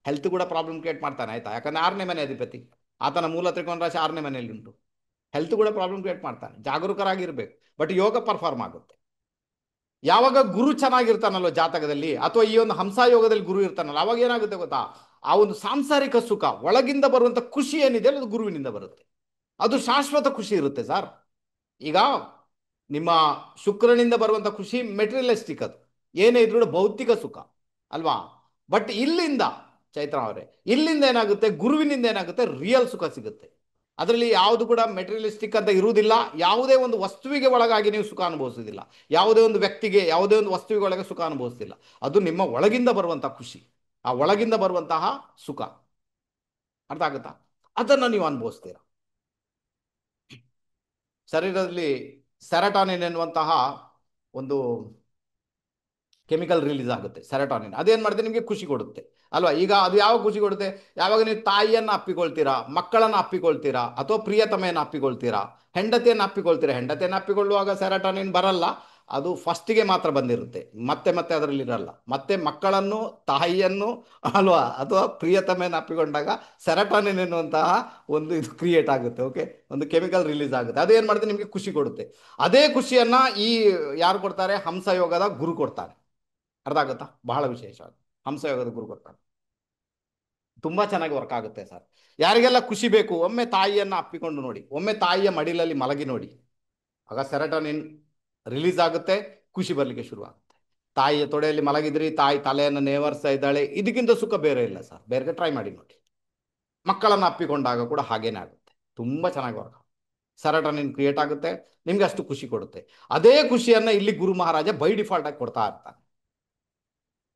Speaker 1: ಹೆಲ್ತ್ ಕೂಡ ಪ್ರಾಬ್ಲಮ್ ಕ್ರಿಯೇಟ್ ಮಾಡ್ತಾನೆ, ಆಯ್ತಾ? ಯಾಕಂದ್ರೆ 6ನೇ ಮನೆ ಅಧಿಪತಿ, ಆತನ ಮೂಲ ತ್ರಿಕೋನ ರಾಶಿ 6ನೇ ಮನೆಯಲ್ಲಿ ಉಂಟು. ಹೆಲ್ತ್ ಕೂಡ ಪ್ರಾಬ್ಲಮ್ ಕ್ರಿಯೇಟ್ ಮಾಡ್ತಾನೆ. ಜಾಗರೂಕರಾಗಿರ್ಬೇಕು. ಬಟ್ ಯೋಗ ಪರ್ಫಾರ್ಮ್ ಆಗುತ್ತೆ ಯಾವಾಗ ಗುರು ಚೆನ್ನಾಗಿರ್ತಾನಲ್ಲೋ ಜಾತಕದಲ್ಲಿ, ಅಥವಾ ಈ ಒಂದು ಹಂಸ ಯೋಗದಲ್ಲಿ ಗುರು ಇರ್ತಾನಲ್ಲ, ಅವಾಗ ಏನಾಗುತ್ತೆ ಗೊತ್ತಾ? ಆ ಒಂದು ಸಾಂಸಾರಿಕ ಸುಖ, ಒಳಗಿಂದ ಬರುವಂತ ಖುಷಿ ಏನಿದೆ ಅದು ಗುರುವಿನಿಂದ ಬರುತ್ತೆ. ಅದು ಶಾಶ್ವತ ಖುಷಿ ಇರುತ್ತೆ ಸರ್. ಈಗ ನಿಮ್ಮ ಶುಕ್ರನಿಂದ ಬರುವಂತ ಖುಷಿ ಮೆಟೀರಿಯಲಿಸ್ಟಿಕ್, ಅದು ಏನೇ ಇದ್ರೂ ಭೌತಿಕ ಸುಖ ಅಲ್ವಾ? ಬಟ್ ಇಲ್ಲಿಂದ ಚೈತ್ರ ಅವರೇ, ಇಲ್ಲಿಂದ ಏನಾಗುತ್ತೆ, ಗುರುವಿನಿಂದ ಏನಾಗುತ್ತೆ, ರಿಯಲ್ ಸುಖ ಸಿಗುತ್ತೆ. ಅದರಲ್ಲಿ ಯಾವುದು ಕೂಡ ಮೆಟೀರಿಯಲಿಸ್ಟಿಕ್ ಅಂತ ಇರುವುದಿಲ್ಲ. ಯಾವುದೇ ಒಂದು ವಸ್ತುವಿಗೆ ಒಳಗಾಗಿ ನೀವು ಸುಖ ಅನುಭವಿಸುವುದಿಲ್ಲ, ಯಾವುದೇ ಒಂದು ವ್ಯಕ್ತಿಗೆ, ಯಾವುದೇ ಒಂದು ವಸ್ತುವಿಗೆ ಒಳಗೆ ಸುಖ ಅನುಭವಿಸ್ತಿಲ್ಲ. ಅದು ನಿಮ್ಮ ಒಳಗಿಂದ ಬರುವಂತಹ ಖುಷಿ, ಆ ಒಳಗಿಂದ ಬರುವಂತಹ ಸುಖ. ಅರ್ಥ ಆಗುತ್ತಾ? ಅದನ್ನು ನೀವು ಅನುಭವಿಸ್ತೀರಾ. ಶರೀರದಲ್ಲಿ ಸೆರಟಾನಿನ್ ಎನ್ನುವಂತಹ ಒಂದು ಕೆಮಿಕಲ್ ರಿಲೀಸ್ ಆಗುತ್ತೆ, ಸೆರಟಾನಿನ್. ಅದೇನು ಮಾಡುತ್ತೆ, ನಿಮಗೆ ಖುಷಿ ಕೊಡುತ್ತೆ ಅಲ್ವಾ? ಈಗ ಅದು ಯಾವ ಖುಷಿ ಕೊಡುತ್ತೆ? ಯಾವಾಗ ನೀವು ತಾಯಿಯನ್ನು ಅಪ್ಪಿಕೊಳ್ತೀರಾ, ಮಕ್ಕಳನ್ನು ಅಪ್ಪಿಕೊಳ್ತೀರಾ, ಅಥವಾ ಪ್ರಿಯತಮೆಯನ್ನು ಅಪ್ಪಿಕೊಳ್ತೀರಾ, ಹೆಂಡತಿಯನ್ನು ಅಪ್ಪಿಕೊಳ್ತೀರಾ. ಹೆಂಡತಿಯನ್ನು ಅಪ್ಪಿಕೊಳ್ಳುವಾಗ ಸೆರಟಾನಿನ್ ಬರಲ್ಲ, ಅದು ಫಸ್ಟಿಗೆ ಮಾತ್ರ ಬಂದಿರುತ್ತೆ, ಮತ್ತೆ ಮತ್ತೆ ಅದರಲ್ಲಿ ಇರಲ್ಲ. ಮತ್ತೆ ಮಕ್ಕಳನ್ನು, ತಾಯಿಯನ್ನು ಅಲ್ವಾ, ಅಥವಾ ಪ್ರಿಯತಮೆಯನ್ನು ಅಪ್ಪಿಕೊಂಡಾಗ ಸೆರಟಾನಿನ್ ಎನ್ನುವಂತಹ ಒಂದು ಇದು ಕ್ರಿಯೇಟ್ ಆಗುತ್ತೆ. ಓಕೆ, ಒಂದು ಕೆಮಿಕಲ್ ರಿಲೀಸ್ ಆಗುತ್ತೆ. ಅದೇನು ಮಾಡುತ್ತೆ, ನಿಮಗೆ ಖುಷಿ ಕೊಡುತ್ತೆ. ಅದೇ ಖುಷಿಯನ್ನ ಈ ಯಾರು ಕೊಡ್ತಾರೆ? ಹಂಸಯೋಗದ ಗುರು ಕೊಡ್ತಾರೆ. ಅರ್ಥ ಆಗುತ್ತಾ? ಬಹಳ ವಿಶೇಷ ಹಂಸಯೋಗದ ಗುರು ಕೊಡ್ತಾರೆ. ತುಂಬಾ ಚೆನ್ನಾಗಿ ವರ್ಕ್ ಆಗುತ್ತೆ ಸರ್. ಯಾರಿಗೆಲ್ಲ ಖುಷಿ ಬೇಕು, ಒಮ್ಮೆ ತಾಯಿಯನ್ನ ಅಪ್ಪಿಕೊಂಡು ನೋಡಿ, ಒಮ್ಮೆ ತಾಯಿಯ ಮಡಿಲಲ್ಲಿ ಮಲಗಿ ನೋಡಿ. ಆಗ ಸೆರಟೋನಿನ್ ರಿಲೀಸ್ ಆಗುತ್ತೆ, ಖುಷಿ ಬರಲಿಕ್ಕೆ ಶುರು ಆಗುತ್ತೆ. ತಾಯಿಯ ತೊಡೆಯಲ್ಲಿ ಮಲಗಿದ್ರಿ, ತಾಯಿ ತಲೆಯನ್ನು ನೇವರಿಸ್ತಾ ಇದ್ದಾಳೆ, ಇದಕ್ಕಿಂತ ಸುಖ ಬೇರೆ ಇಲ್ಲ ಸರ್. ಬೇರೆ ಟ್ರೈ ಮಾಡಿ ನೋಡಿ. ಮಕ್ಕಳನ್ನು ಅಪ್ಪಿಕೊಂಡಾಗ ಕೂಡ ಹಾಗೇನೆ ಆಗುತ್ತೆ. ತುಂಬಾ ಚೆನ್ನಾಗಿ ವರ್ಕ್ ಆಗುತ್ತೆ. ಸೆರಟೋನಿನ್ ಕ್ರಿಯೇಟ್ ಆಗುತ್ತೆ, ನಿಮ್ಗೆ ಅಷ್ಟು ಖುಷಿ ಕೊಡುತ್ತೆ. ಅದೇ ಖುಷಿಯನ್ನ ಇಲ್ಲಿ ಗುರು ಮಹಾರಾಜ ಬೈ ಡಿಫಾಲ್ಟ್ ಆಗಿ ಕೊಡ್ತಾ ಇರ್ತಾನೆ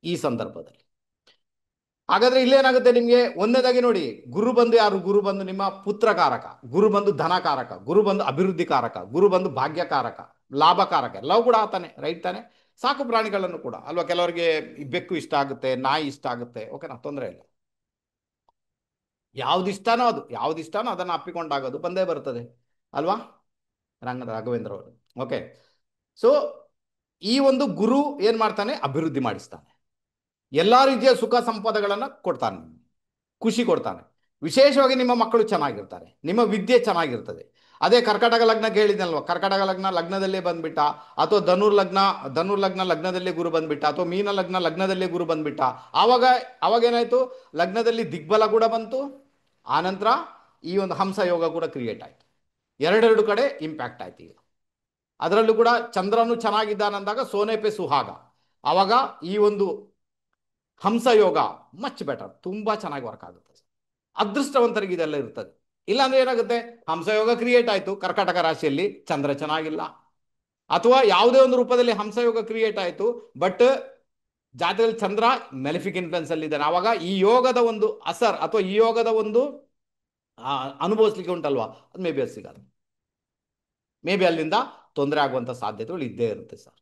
Speaker 1: ಈ ಸಂದರ್ಭದಲ್ಲಿ. ಹಾಗಾದ್ರೆ ಇಲ್ಲೇನಾಗುತ್ತೆ ನಿಮಗೆ? ಒಂದನೇದಾಗಿ ನೋಡಿ, ಗುರು ಬಂದು ಯಾರು? ಗುರು ಬಂದು ನಿಮ್ಮ ಪುತ್ರಕಾರಕ, ಗುರು ಬಂದು ಧನಕಾರಕ, ಗುರು ಬಂದು ಅಭಿವೃದ್ಧಿ ಕಾರಕ, ಗುರು ಬಂದು ಭಾಗ್ಯಕಾರಕ, ಲಾಭಕಾರಕ, ಎಲ್ಲವೂ ಕೂಡ ಆತಾನೆ. ರೈಟ್ ತಾನೆ? ಸಾಕು ಪ್ರಾಣಿಗಳನ್ನು ಕೂಡ ಅಲ್ವಾ? ಕೆಲವರಿಗೆ ಬೆಕ್ಕು ಇಷ್ಟ ಆಗುತ್ತೆ, ನಾಯಿ ಇಷ್ಟ ಆಗುತ್ತೆ, ಓಕೆನಾ, ತೊಂದರೆ ಇಲ್ಲ. ಯಾವ್ದಿಷ್ಟಾನೋ ಅದನ್ನ ಅಪ್ಪಿಕೊಂಡಾಗೋದು ಬಂದೇ ಬರ್ತದೆ ಅಲ್ವಾ? ರಾಘವೇಂದ್ರ ಅವರು. ಓಕೆ, ಸೊ ಈ ಒಂದು ಗುರು ಏನ್ ಮಾಡ್ತಾನೆ? ಅಭಿವೃದ್ಧಿ ಮಾಡಿಸ್ತಾನೆ, ಎಲ್ಲಾ ರೀತಿಯ ಸುಖ ಸಂಪದಗಳನ್ನು ಕೊಡ್ತಾನೆ, ಖುಷಿ ಕೊಡ್ತಾನೆ. ವಿಶೇಷವಾಗಿ ನಿಮ್ಮ ಮಕ್ಕಳು ಚೆನ್ನಾಗಿರ್ತಾರೆ, ನಿಮ್ಮ ವಿದ್ಯೆ ಚೆನ್ನಾಗಿರ್ತದೆ. ಅದೇ ಕರ್ಕಾಟಕ ಲಗ್ನ ಕೇಳಿದ್ನಲ್ವ, ಕರ್ಕಾಟಕ ಲಗ್ನ ಲಗ್ನದಲ್ಲೇ ಬಂದ್ಬಿಟ್ಟ, ಅಥವಾ ಧನುರ್ ಲಗ್ನ ಲಗ್ನದಲ್ಲೇ ಗುರು ಬಂದ್ಬಿಟ್ಟ, ಅಥವಾ ಮೀನ ಲಗ್ನ ಲಗ್ನದಲ್ಲೇ ಗುರು ಬಂದ್ಬಿಟ್ಟ, ಅವಾಗ ಏನಾಯ್ತು? ಲಗ್ನದಲ್ಲಿ ದಿಗ್ಬಲ ಕೂಡ ಬಂತು, ಆನಂತರ ಈ ಒಂದು ಹಂಸ ಯೋಗ ಕೂಡ ಕ್ರಿಯೇಟ್ ಆಯ್ತು. ಎರಡೆರಡು ಕಡೆ ಇಂಪ್ಯಾಕ್ಟ್ ಆಯ್ತು. ಈಗ ಅದರಲ್ಲೂ ಕೂಡ ಚಂದ್ರನು ಚೆನ್ನಾಗಿದ್ದಾನಂದಾಗ ಸೋನೆ ಪೆ ಸುಹಾಗ, ಆವಾಗ ಈ ಒಂದು ಹಂಸ ಯೋಗ ಮಚ್ ಬೆಟರ್, ತುಂಬಾ ಚೆನ್ನಾಗಿ ವರ್ಕ್ ಆಗುತ್ತೆ. ಅದೃಷ್ಟವಂತರಿಗೆ ಇದೆಲ್ಲ ಇರ್ತದೆ. ಇಲ್ಲಾಂದ್ರೆ ಏನಾಗುತ್ತೆ? ಹಂಸ ಯೋಗ ಕ್ರಿಯೇಟ್ ಆಯ್ತು, ಕರ್ಕಾಟಕ ರಾಶಿಯಲ್ಲಿ ಚಂದ್ರ ಚೆನ್ನಾಗಿಲ್ಲ, ಅಥವಾ ಯಾವುದೇ ಒಂದು ರೂಪದಲ್ಲಿ ಹಂಸ ಯೋಗ ಕ್ರಿಯೇಟ್ ಆಯ್ತು, ಬಟ್ ಜಾತಕದಲ್ಲಿ ಚಂದ್ರ ಮೆಲಿಫಿಕ್ ಇನ್ಫ್ಲುಯೆನ್ಸ್ ಅಲ್ಲಿ ಇದ್ದಾನೆ. ಆವಾಗ ಈ ಯೋಗದ ಒಂದು ಅಸರ್ ಅಥವಾ ಈ ಯೋಗದ ಒಂದು ಅನುಭವಿಸ್ಲಿಕ್ಕೆ ಉಂಟಲ್ವಾ, ಅದು ಮೇ ಬಿ ಅದು ಸಿಗಲ್ಲ. ಮೇ ಬಿ ಅಲ್ಲಿಂದ ತೊಂದರೆ ಆಗುವಂತ ಸಾಧ್ಯತೆಗಳು ಇದ್ದೇ ಇರುತ್ತೆ ಸರ್.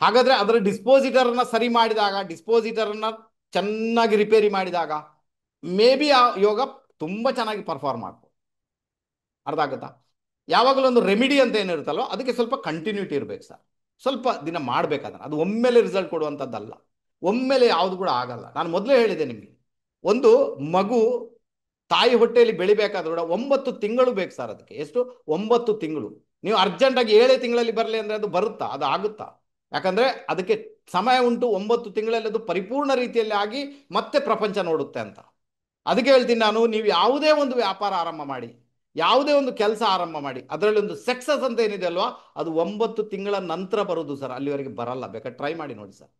Speaker 1: ಹಾಗಾದ್ರೆ ಅದರ ಡಿಸ್ಪೋಸಿಟರ್ನ ಸರಿ ಮಾಡಿದಾಗ, ಡಿಸ್ಪೋಸಿಟರ್ನ ಚೆನ್ನಾಗಿ ರಿಪೇರಿ ಮಾಡಿದಾಗ ಮೇ ಬಿ ಆ ಯೋಗ ತುಂಬಾ ಚೆನ್ನಾಗಿ ಪರ್ಫಾರ್ಮ್ ಆಗ್ಬೋದು. ಅರ್ಥ ಆಗುತ್ತಾ? ಯಾವಾಗಲೂ ಒಂದು ರೆಮಿಡಿ ಅಂತ ಏನಿರುತ್ತಲ್ವ, ಅದಕ್ಕೆ ಸ್ವಲ್ಪ ಕಂಟಿನ್ಯೂಟಿ ಇರಬೇಕು ಸರ್. ಸ್ವಲ್ಪ ದಿನ ಮಾಡ್ಬೇಕಾದ್ರೆ ಅದು ಒಮ್ಮೆಲೆ ರಿಸಲ್ಟ್ ಕೊಡುವಂಥದ್ದಲ್ಲ. ಒಮ್ಮೆಲೆ ಯಾವುದು ಕೂಡ ಆಗಲ್ಲ. ನಾನು ಮೊದಲೇ ಹೇಳಿದೆ ನಿಮಗೆ, ಒಂದು ಮಗು ತಾಯಿ ಹೊಟ್ಟೆಯಲ್ಲಿ ಬೆಳಿಬೇಕಾದ್ರೂ ಕೂಡ 9 ತಿಂಗಳು ಬೇಕು ಸರ್. ಅದಕ್ಕೆ ಎಷ್ಟು? 9 ತಿಂಗಳು. ನೀವು ಅರ್ಜೆಂಟಾಗಿ 7 ತಿಂಗಳಲ್ಲಿ ಬರಲಿ ಅಂದರೆ ಅದು ಬರುತ್ತಾ? ಅದು ಆಗುತ್ತಾ? ಯಾಕಂದ್ರೆ ಅದಕ್ಕೆ ಸಮಯ ಉಂಟು. 9 ತಿಂಗಳಲ್ಲಿ ಅದು ಪರಿಪೂರ್ಣ ರೀತಿಯಲ್ಲಿ ಆಗಿ ಮತ್ತೆ ಪ್ರಪಂಚ ನೋಡುತ್ತೆ ಅಂತ. ಅದಕ್ಕೆ ಹೇಳ್ತೀನಿ ನಾನು, ನೀವು ಯಾವುದೇ ಒಂದು ವ್ಯಾಪಾರ ಆರಂಭ ಮಾಡಿ, ಯಾವುದೇ ಒಂದು ಕೆಲಸ ಆರಂಭ ಮಾಡಿ, ಅದರಲ್ಲಿ ಒಂದು ಸಕ್ಸಸ್ ಅಂತ ಏನಿದೆ ಅಲ್ವಾ, ಅದು 9 ತಿಂಗಳ ನಂತರ ಬರುವುದು ಸರ್. ಅಲ್ಲಿವರೆಗೆ ಬರಲ್ಲ. ಬೇಕಾದ್ರೆ ಟ್ರೈ ಮಾಡಿ ನೋಡಿ ಸರ್.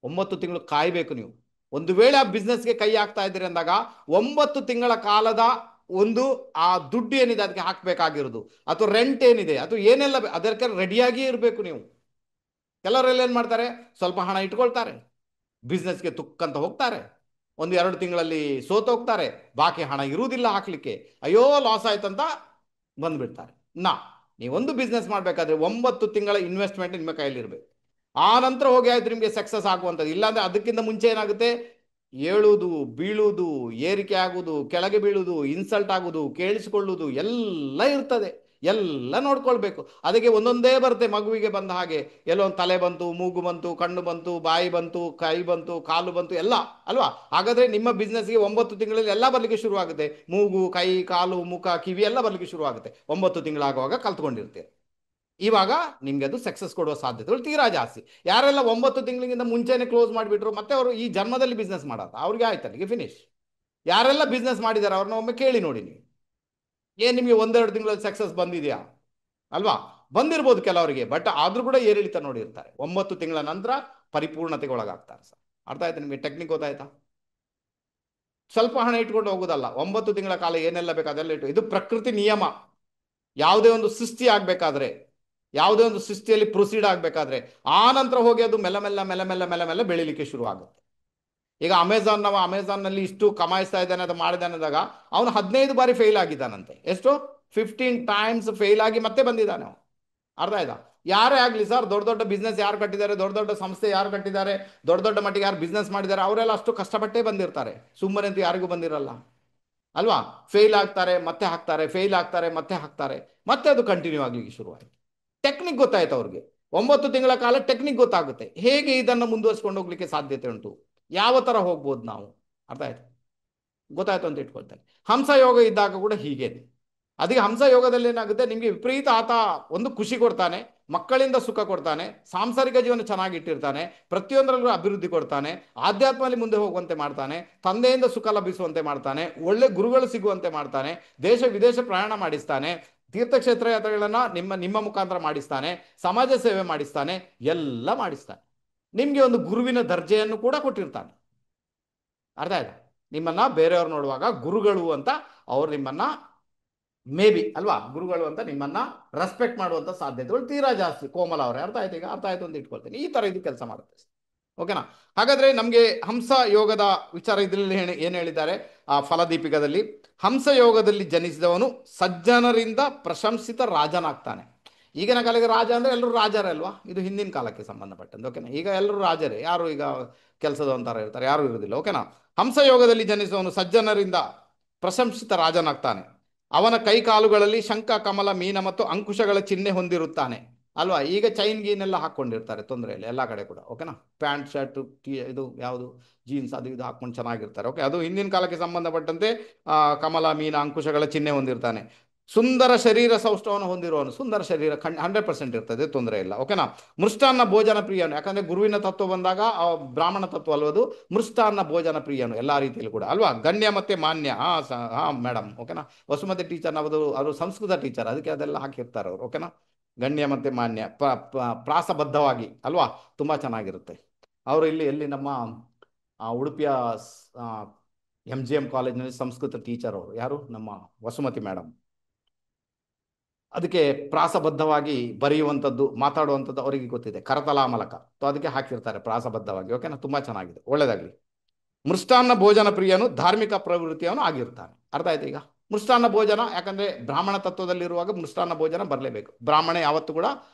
Speaker 1: 9 ತಿಂಗಳು ಕಾಯಬೇಕು ನೀವು. ಒಂದು ವೇಳೆ ಆ ಬಿಸ್ನೆಸ್ಗೆ ಕೈ ಹಾಕ್ತಾ ಇದ್ದೀರಿ ಅಂದಾಗ 9 ತಿಂಗಳ ಕಾಲದ ಒಂದು ಆ ದುಡ್ಡು ಏನಿದೆ ಅದಕ್ಕೆ ಹಾಕಬೇಕಾಗಿರೋದು, ಅಥವಾ ರೆಂಟ್ ಏನಿದೆ, ಅದು ಏನೆಲ್ಲ ಅದಕ್ಕೆ ರೆಡಿಯಾಗಿ ಇರಬೇಕು ನೀವು. ಕೆಲವರೆಲ್ಲ ಏನು ಮಾಡ್ತಾರೆ, ಸ್ವಲ್ಪ ಹಣ ಇಟ್ಕೊಳ್ತಾರೆ, ಬಿಸ್ನೆಸ್ಗೆ ತುಕ್ಕಂತ ಹೋಗ್ತಾರೆ, 1-2 ತಿಂಗಳಲ್ಲಿ ಸೋತೋಗ್ತಾರೆ, ಬಾಕಿ ಹಣ ಇರುವುದಿಲ್ಲ ಹಾಕ್ಲಿಕ್ಕೆ, ಅಯ್ಯೋ ಲಾಸ್ ಆಯ್ತಂತ ಬಂದ್ಬಿಡ್ತಾರೆ. ನಾ ನೀವೊಂದು ಬಿಸ್ನೆಸ್ ಮಾಡಬೇಕಾದ್ರೆ 9 ತಿಂಗಳ ಇನ್ವೆಸ್ಟ್ಮೆಂಟ್ ನಿಮ್ಮ ಕೈಯಲ್ಲಿ ಇರಬೇಕು. ಆ ನಂತರ ಹೋಗಿ ಆಯ್ತು ನಿಮಗೆ ಸಕ್ಸಸ್ ಆಗುವಂಥದ್ದು. ಇಲ್ಲಾಂದ್ರೆ ಅದಕ್ಕಿಂತ ಮುಂಚೆ ಏನಾಗುತ್ತೆ, ಏಳುವುದು, ಬೀಳುವುದು, ಏರಿಕೆ ಆಗುವುದು, ಕೆಳಗೆ ಬೀಳುವುದು, ಇನ್ಸಲ್ಟ್ ಆಗುವುದು, ಕೇಳಿಸಿಕೊಳ್ಳುವುದು ಎಲ್ಲ ಇರ್ತದೆ. ಎಲ್ಲ ನೋಡ್ಕೊಳ್ಬೇಕು. ಅದಕ್ಕೆ ಒಂದೊಂದೇ ಬರುತ್ತೆ. ಮಗುವಿಗೆ ಬಂದ ಹಾಗೆ ಎಲ್ಲೋ ಒಂದು ತಲೆ ಬಂತು, ಮೂಗು ಬಂತು, ಕಣ್ಣು ಬಂತು, ಬಾಯಿ ಬಂತು, ಕೈ ಬಂತು, ಕಾಲು ಬಂತು, ಎಲ್ಲ ಅಲ್ವಾ. ಹಾಗಾದ್ರೆ ನಿಮ್ಮ ಬಿಸ್ನೆಸ್ಗೆ 9 ತಿಂಗಳಲ್ಲಿ ಎಲ್ಲ ಬರಲಿಕ್ಕೆ ಶುರುವಾಗುತ್ತೆ. ಮೂಗು, ಕೈ, ಕಾಲು, ಮುಖ, ಕಿವಿ ಎಲ್ಲ ಬರಲಿಕ್ಕೆ ಶುರುವಾಗುತ್ತೆ. 9 ತಿಂಗಳಾಗುವಾಗ ಕಲ್ತ್ಕೊಂಡಿರ್ತೀರಿ. ಇವಾಗ ನಿಮ್ಗೆ ಅದು ಸಕ್ಸಸ್ ಕೊಡುವ ಸಾಧ್ಯತೆಗಳು ತೀರಾ ಜಾಸ್ತಿ. ಯಾರೆಲ್ಲ 9 ತಿಂಗಳಿಗಿಂತ ಮುಂಚೆನೆ ಕ್ಲೋಸ್ ಮಾಡಿಬಿಟ್ರು, ಮತ್ತೆ ಅವರು ಈ ಜನ್ಮದಲ್ಲಿ ಬಿಸ್ನೆಸ್ ಮಾಡೋದು ಅವ್ರಿಗೆ ಆಯ್ತು, ಅಲ್ಲಿಗೆ ಫಿನಿಶ್. ಯಾರೆಲ್ಲ ಬಿಸ್ನೆಸ್ ಮಾಡಿದ್ದಾರೆ ಅವ್ರನ್ನ ಒಮ್ಮೆ ಕೇಳಿ ನೋಡಿ ನೀವು. ಏನ್ ನಿಮಗೆ 1-2 ತಿಂಗಳಲ್ಲಿ ಸಕ್ಸಸ್ ಬಂದಿದೆಯಾ? ಅಲ್ವಾ, ಬಂದಿರ್ಬೋದು ಕೆಲವರಿಗೆ, ಬಟ್ ಆದ್ರೂ ಕೂಡ ಏರಿಳಿತ ನೋಡಿರ್ತಾರೆ. 9 ತಿಂಗಳ ನಂತರ ಪರಿಪೂರ್ಣತೆಗೆ ಒಳಗಾಗ್ತಾರೆ ಸರ್. ಅರ್ಥ ಆಯ್ತಾ ನಿಮಗೆ? ಟೆಕ್ನಿಕ್ ಗೊತ್ತಾಯ್ತಾ? ಸ್ವಲ್ಪ ಹಣ ಇಟ್ಕೊಂಡು ಹೋಗೋದಲ್ಲ, 9 ತಿಂಗಳ ಕಾಲ ಏನೆಲ್ಲ ಬೇಕು ಅದೆಲ್ಲ ಇಟ್ಟು. ಇದು ಪ್ರಕೃತಿ ನಿಯಮ. ಯಾವುದೇ ಒಂದು ಸೃಷ್ಟಿ ಆಗ್ಬೇಕಾದ್ರೆ, ಯಾವುದೇ ಒಂದು ಸೃಷ್ಟಿಯಲ್ಲಿ ಪ್ರೊಸೀಡ್ ಆಗಬೇಕಾದ್ರೆ, ಆ ನಂತರ ಹೋಗಿ ಅದು ಮೆಲ್ಲ ಮೆಲ್ಲ ಮೆಲ್ಲ ಮೆಲ್ಲ ಮೆಲ್ಲ ಮೆಲ್ಲ ಬೆಳಿಲಿಕ್ಕೆ ಶುರು ಆಗುತ್ತೆ. ಈಗ ಅಮೆಝಾನ್ನಲ್ಲಿ ಇಷ್ಟು ಕಮಾಯಿಸ್ತಾ ಇದ್ದಾನೆ, ಅದು ಮಾಡಿದಾನೆ ಅಂದಾಗ ಅವನು 15 ಬಾರಿ ಫೇಲ್ ಆಗಿದ್ದಾನಂತೆ. ಎಷ್ಟು? 15 ಟೈಮ್ಸ್ ಫೇಲ್ ಆಗಿ ಮತ್ತೆ ಬಂದಿದ್ದಾನೆ ಅವನು. ಅರ್ಥ ಆಯ್ತಾ? ಯಾರೇ ಆಗಲಿ ಸರ್, ದೊಡ್ಡ ದೊಡ್ಡ ಬಿಸ್ನೆಸ್ ಯಾರು ಕಟ್ಟಿದ್ದಾರೆ, ದೊಡ್ಡ ದೊಡ್ಡ ಸಂಸ್ಥೆ ಯಾರು ಕಟ್ಟಿದ್ದಾರೆ, ದೊಡ್ಡ ದೊಡ್ಡ ಮಟ್ಟಿಗೆ ಯಾರು ಬಿಸ್ನೆಸ್ ಮಾಡಿದ್ದಾರೆ, ಅವರೆಲ್ಲ ಅಷ್ಟು ಕಷ್ಟಪಟ್ಟೇ ಬಂದಿರ್ತಾರೆ. ಸುಮ್ಮನೆ ಅಂತ ಯಾರಿಗೂ ಬಂದಿರಲ್ಲ ಅಲ್ವಾ. ಫೇಲ್ ಆಗ್ತಾರೆ, ಮತ್ತೆ ಹಾಕ್ತಾರೆ, ಫೇಲ್ ಆಗ್ತಾರೆ, ಮತ್ತೆ ಹಾಕ್ತಾರೆ, ಮತ್ತೆ ಅದು ಕಂಟಿನ್ಯೂ ಆಗಲಿಕ್ಕೆ ಶುರುವಾಯಿತು. ಟೆಕ್ನಿಕ್ ಗೊತ್ತಾಯ್ತು ಅವ್ರಿಗೆ. 9 ತಿಂಗಳ ಕಾಲ ಟೆಕ್ನಿಕ್ ಗೊತ್ತಾಗುತ್ತೆ, ಹೇಗೆ ಇದನ್ನು ಮುಂದುವರಿಸ್ಕೊಂಡು ಹೋಗ್ಲಿಕ್ಕೆ ಸಾಧ್ಯತೆ ಉಂಟು, ಯಾವ ತರ ಹೋಗ್ಬೋದು ನಾವು. ಅರ್ಥ ಆಯ್ತು? ಗೊತ್ತಾಯ್ತು ಅಂತ ಇಟ್ಕೊಳ್ತಾರೆ. ಹಂಸ ಯೋಗ ಇದ್ದಾಗ ಕೂಡ ಹೀಗೇನೆ. ಅದಕ್ಕೆ ಹಂಸ ಯೋಗದಲ್ಲಿ ಏನಾಗುತ್ತೆ, ನಿಮಗೆ ವಿಪರೀತ ಆತ ಒಂದು ಖುಷಿ ಕೊಡ್ತಾನೆ, ಮಕ್ಕಳಿಂದ ಸುಖ ಕೊಡ್ತಾನೆ, ಸಾಂಸಾರಿಕ ಜೀವನ ಚೆನ್ನಾಗಿಟ್ಟಿರ್ತಾನೆ, ಪ್ರತಿಯೊಂದರಲ್ಲೂ ಅಭಿವೃದ್ಧಿ ಕೊಡ್ತಾನೆ, ಆಧ್ಯಾತ್ಮದಲ್ಲಿ ಮುಂದೆ ಹೋಗುವಂತೆ ಮಾಡ್ತಾನೆ, ತಂದೆಯಿಂದ ಸುಖ ಲಭಿಸುವಂತೆ ಮಾಡ್ತಾನೆ, ಒಳ್ಳೆ ಗುರುಗಳು ಸಿಗುವಂತೆ ಮಾಡ್ತಾನೆ, ದೇಶ ವಿದೇಶ ಪ್ರಯಾಣ ಮಾಡಿಸ್ತಾನೆ, ತೀರ್ಥಕ್ಷೇತ್ರ ಯಾತ್ರೆಗಳನ್ನ ನಿಮ್ಮ ಮುಖಾಂತರ ಮಾಡಿಸ್ತಾನೆ, ಸಮಾಜ ಸೇವೆ ಮಾಡಿಸ್ತಾನೆ, ಎಲ್ಲ ಮಾಡಿಸ್ತಾನೆ. ನಿಮ್ಗೆ ಒಂದು ಗುರುವಿನ ದರ್ಜೆಯನ್ನು ಕೂಡ ಕೊಟ್ಟಿರ್ತಾನೆ. ಅರ್ಥ ಆಯ್ತಾ? ನಿಮ್ಮನ್ನ ಬೇರೆಯವ್ರು ನೋಡುವಾಗ ಗುರುಗಳು ಅಂತ ಅವ್ರು ನಿಮ್ಮನ್ನ ಮೇ ಬಿ ಅಲ್ವಾ, ಗುರುಗಳು ಅಂತ ನಿಮ್ಮನ್ನ ರೆಸ್ಪೆಕ್ಟ್ ಮಾಡುವಂತ ಸಾಧ್ಯತೆಗಳು ತೀರಾ ಜಾಸ್ತಿ. ಕೋಮಲ ಅವರೇ, ಅರ್ಥ ಆಯ್ತು? ಈಗ ಅರ್ಥ ಆಯ್ತು ಅಂತ ಇಟ್ಕೊಳ್ತೇನೆ. ಈ ತರ ಇದು ಕೆಲಸ ಮಾಡುತ್ತೆ. ಓಕೆನಾ? ಹಾಗಾದ್ರೆ ನಮಗೆ ಹಂಸ ಯೋಗದ ವಿಚಾರ ಇದರಲ್ಲಿ ಏನು ಹೇಳಿದ್ದಾರೆ ಆ ಫಲದೀಪಿಕದಲ್ಲಿ, ಹಂಸ ಯೋಗದಲ್ಲಿ ಜನಿಸಿದವನು ಸಜ್ಜನರಿಂದ ಪ್ರಶಂಸಿತ ರಾಜನಾಗ್ತಾನೆ. ಈಗಿನ ಕಾಲಕ್ಕೆ ರಾಜ ಅಂದ್ರೆ ಎಲ್ಲರೂ ರಾಜರೇ ಅಲ್ವಾ, ಇದು ಹಿಂದಿನ ಕಾಲಕ್ಕೆ ಸಂಬಂಧಪಟ್ಟಂತೆ. ಓಕೆನಾ? ಈಗ ಎಲ್ಲರೂ ರಾಜರೇ, ಯಾರು ಈಗ ಕೆಲಸದವಂತರ ಇರ್ತಾರೆ, ಯಾರು ಇರುವುದಿಲ್ಲ. ಓಕೆನಾ? ಹಂಸ ಯೋಗದಲ್ಲಿ ಜನಿಸಿದವನು ಸಜ್ಜನರಿಂದ ಪ್ರಶಂಸಿತ ರಾಜನಾಗ್ತಾನೆ. ಅವನ ಕೈ ಕಾಲುಗಳಲ್ಲಿ ಶಂಖ, ಕಮಲ, ಮೀನ ಮತ್ತು ಅಂಕುಶಗಳ ಚಿಹ್ನೆ ಹೊಂದಿರುತ್ತಾನೆ. ಅಲ್ವಾ, ಈಗ ಚೈನ್ ಗೀನೆಲ್ಲ ಹಾಕ್ಕೊಂಡಿರ್ತಾರೆ, ತೊಂದರೆ ಇಲ್ಲ ಎಲ್ಲ ಕಡೆ ಕೂಡ. ಓಕೆನಾ? ಪ್ಯಾಂಟ್ ಶರ್ಟ್ ಇದು ಯಾವುದು ಜೀನ್ಸ್ ಅದು ಇದು ಹಾಕೊಂಡು ಚೆನ್ನಾಗಿರ್ತಾರೆ. ಓಕೆ, ಅದು ಹಿಂದಿನ ಕಾಲಕ್ಕೆ ಸಂಬಂಧಪಟ್ಟಂತೆ ಕಮಲ, ಮೀನ, ಅಂಕುಶಗಳ ಚಿಹ್ನೆ ಹೊಂದಿರ್ತಾನೆ. ಸುಂದರ ಶರೀರ ಸೌಷ್ಠವನ್ನು ಹೊಂದಿರುವವನು, ಸುಂದರ ಶರೀರ 100% ಇರ್ತದೆ, ತೊಂದರೆ ಇಲ್ಲ. ಓಕೆನಾ? ಮೃಷ್ಟಾನ್ನ ಭೋಜನ ಪ್ರಿಯನು, ಯಾಕಂದ್ರೆ ಗುರುವಿನ ತತ್ವ ಬಂದಾಗ ಬ್ರಾಹ್ಮಣ ತತ್ವ ಅಲ್ವದು. ಮೃಷ್ಟಾನ್ನ ಭೋಜನ ಪ್ರಿಯನು ಎಲ್ಲ ರೀತಿಯಲ್ಲಿ ಕೂಡ ಅಲ್ವಾ. ಗಣ್ಯ ಮತ್ತೆ ಮಾನ್ಯ. ಹಾ ಮೇಡಮ್. ಓಕೆನಾ? ವಸುಮತಿ ಟೀಚರ್ ಅವರು ಸಂಸ್ಕೃತ ಟೀಚರ್, ಅದಕ್ಕೆ ಅದೆಲ್ಲ ಹಾಕಿರ್ತಾರೆ ಅವರು. ಓಕೆನಾ? ಗಣ್ಯ ಮತ್ತೆ ಮಾನ್ಯ, ಪ್ರಾಸಬದ್ಧವಾಗಿ ಅಲ್ವಾ, ತುಂಬಾ ಚೆನ್ನಾಗಿರುತ್ತೆ. ಅವರು ಎಲ್ಲಿ ನಮ್ಮ ಉಡುಪಿಯ MGM ಕಾಲೇಜಿನಲ್ಲಿ ಸಂಸ್ಕೃತ ಟೀಚರ್ ಅವರು. ಯಾರು? ನಮ್ಮ ವಸುಮತಿ ಮೇಡಮ್. ಅದಕ್ಕೆ ಪ್ರಾಸಬದ್ಧವಾಗಿ ಬರೆಯುವಂಥದ್ದು, ಮಾತಾಡುವಂಥದ್ದು ಅವರಿಗೆ ಗೊತ್ತಿದೆ, ಕರತಲಾ ಮೂಲಕ. ಸೊ ಅದಕ್ಕೆ ಹಾಕಿರ್ತಾರೆ ಪ್ರಾಸಬದ್ಧವಾಗಿ. ಓಕೆನಾ? ತುಂಬಾ ಚೆನ್ನಾಗಿದೆ, ಒಳ್ಳೇದಾಗಲಿ. ಮೃಷ್ಟಾನ್ನ ಭೋಜನ ಪ್ರಿಯನು ಧಾರ್ಮಿಕ ಪ್ರವೃತ್ತಿಯವನು ಆಗಿರ್ತಾನೆ. ಅರ್ಥ ಆಯ್ತು ಈಗ? ಮೃಷ್ಟಾನ್ನ ಭೋಜನ, ಯಾಕಂದ್ರೆ ಬ್ರಾಹ್ಮಣ ತತ್ವದಲ್ಲಿರುವಾಗ ಮೃಷ್ಟಾನ್ನ ಭೋಜನ ಬರಲೇಬೇಕು. ಬ್ರಾಹ್ಮಣ ಯಾವತ್ತು ಕೂಡ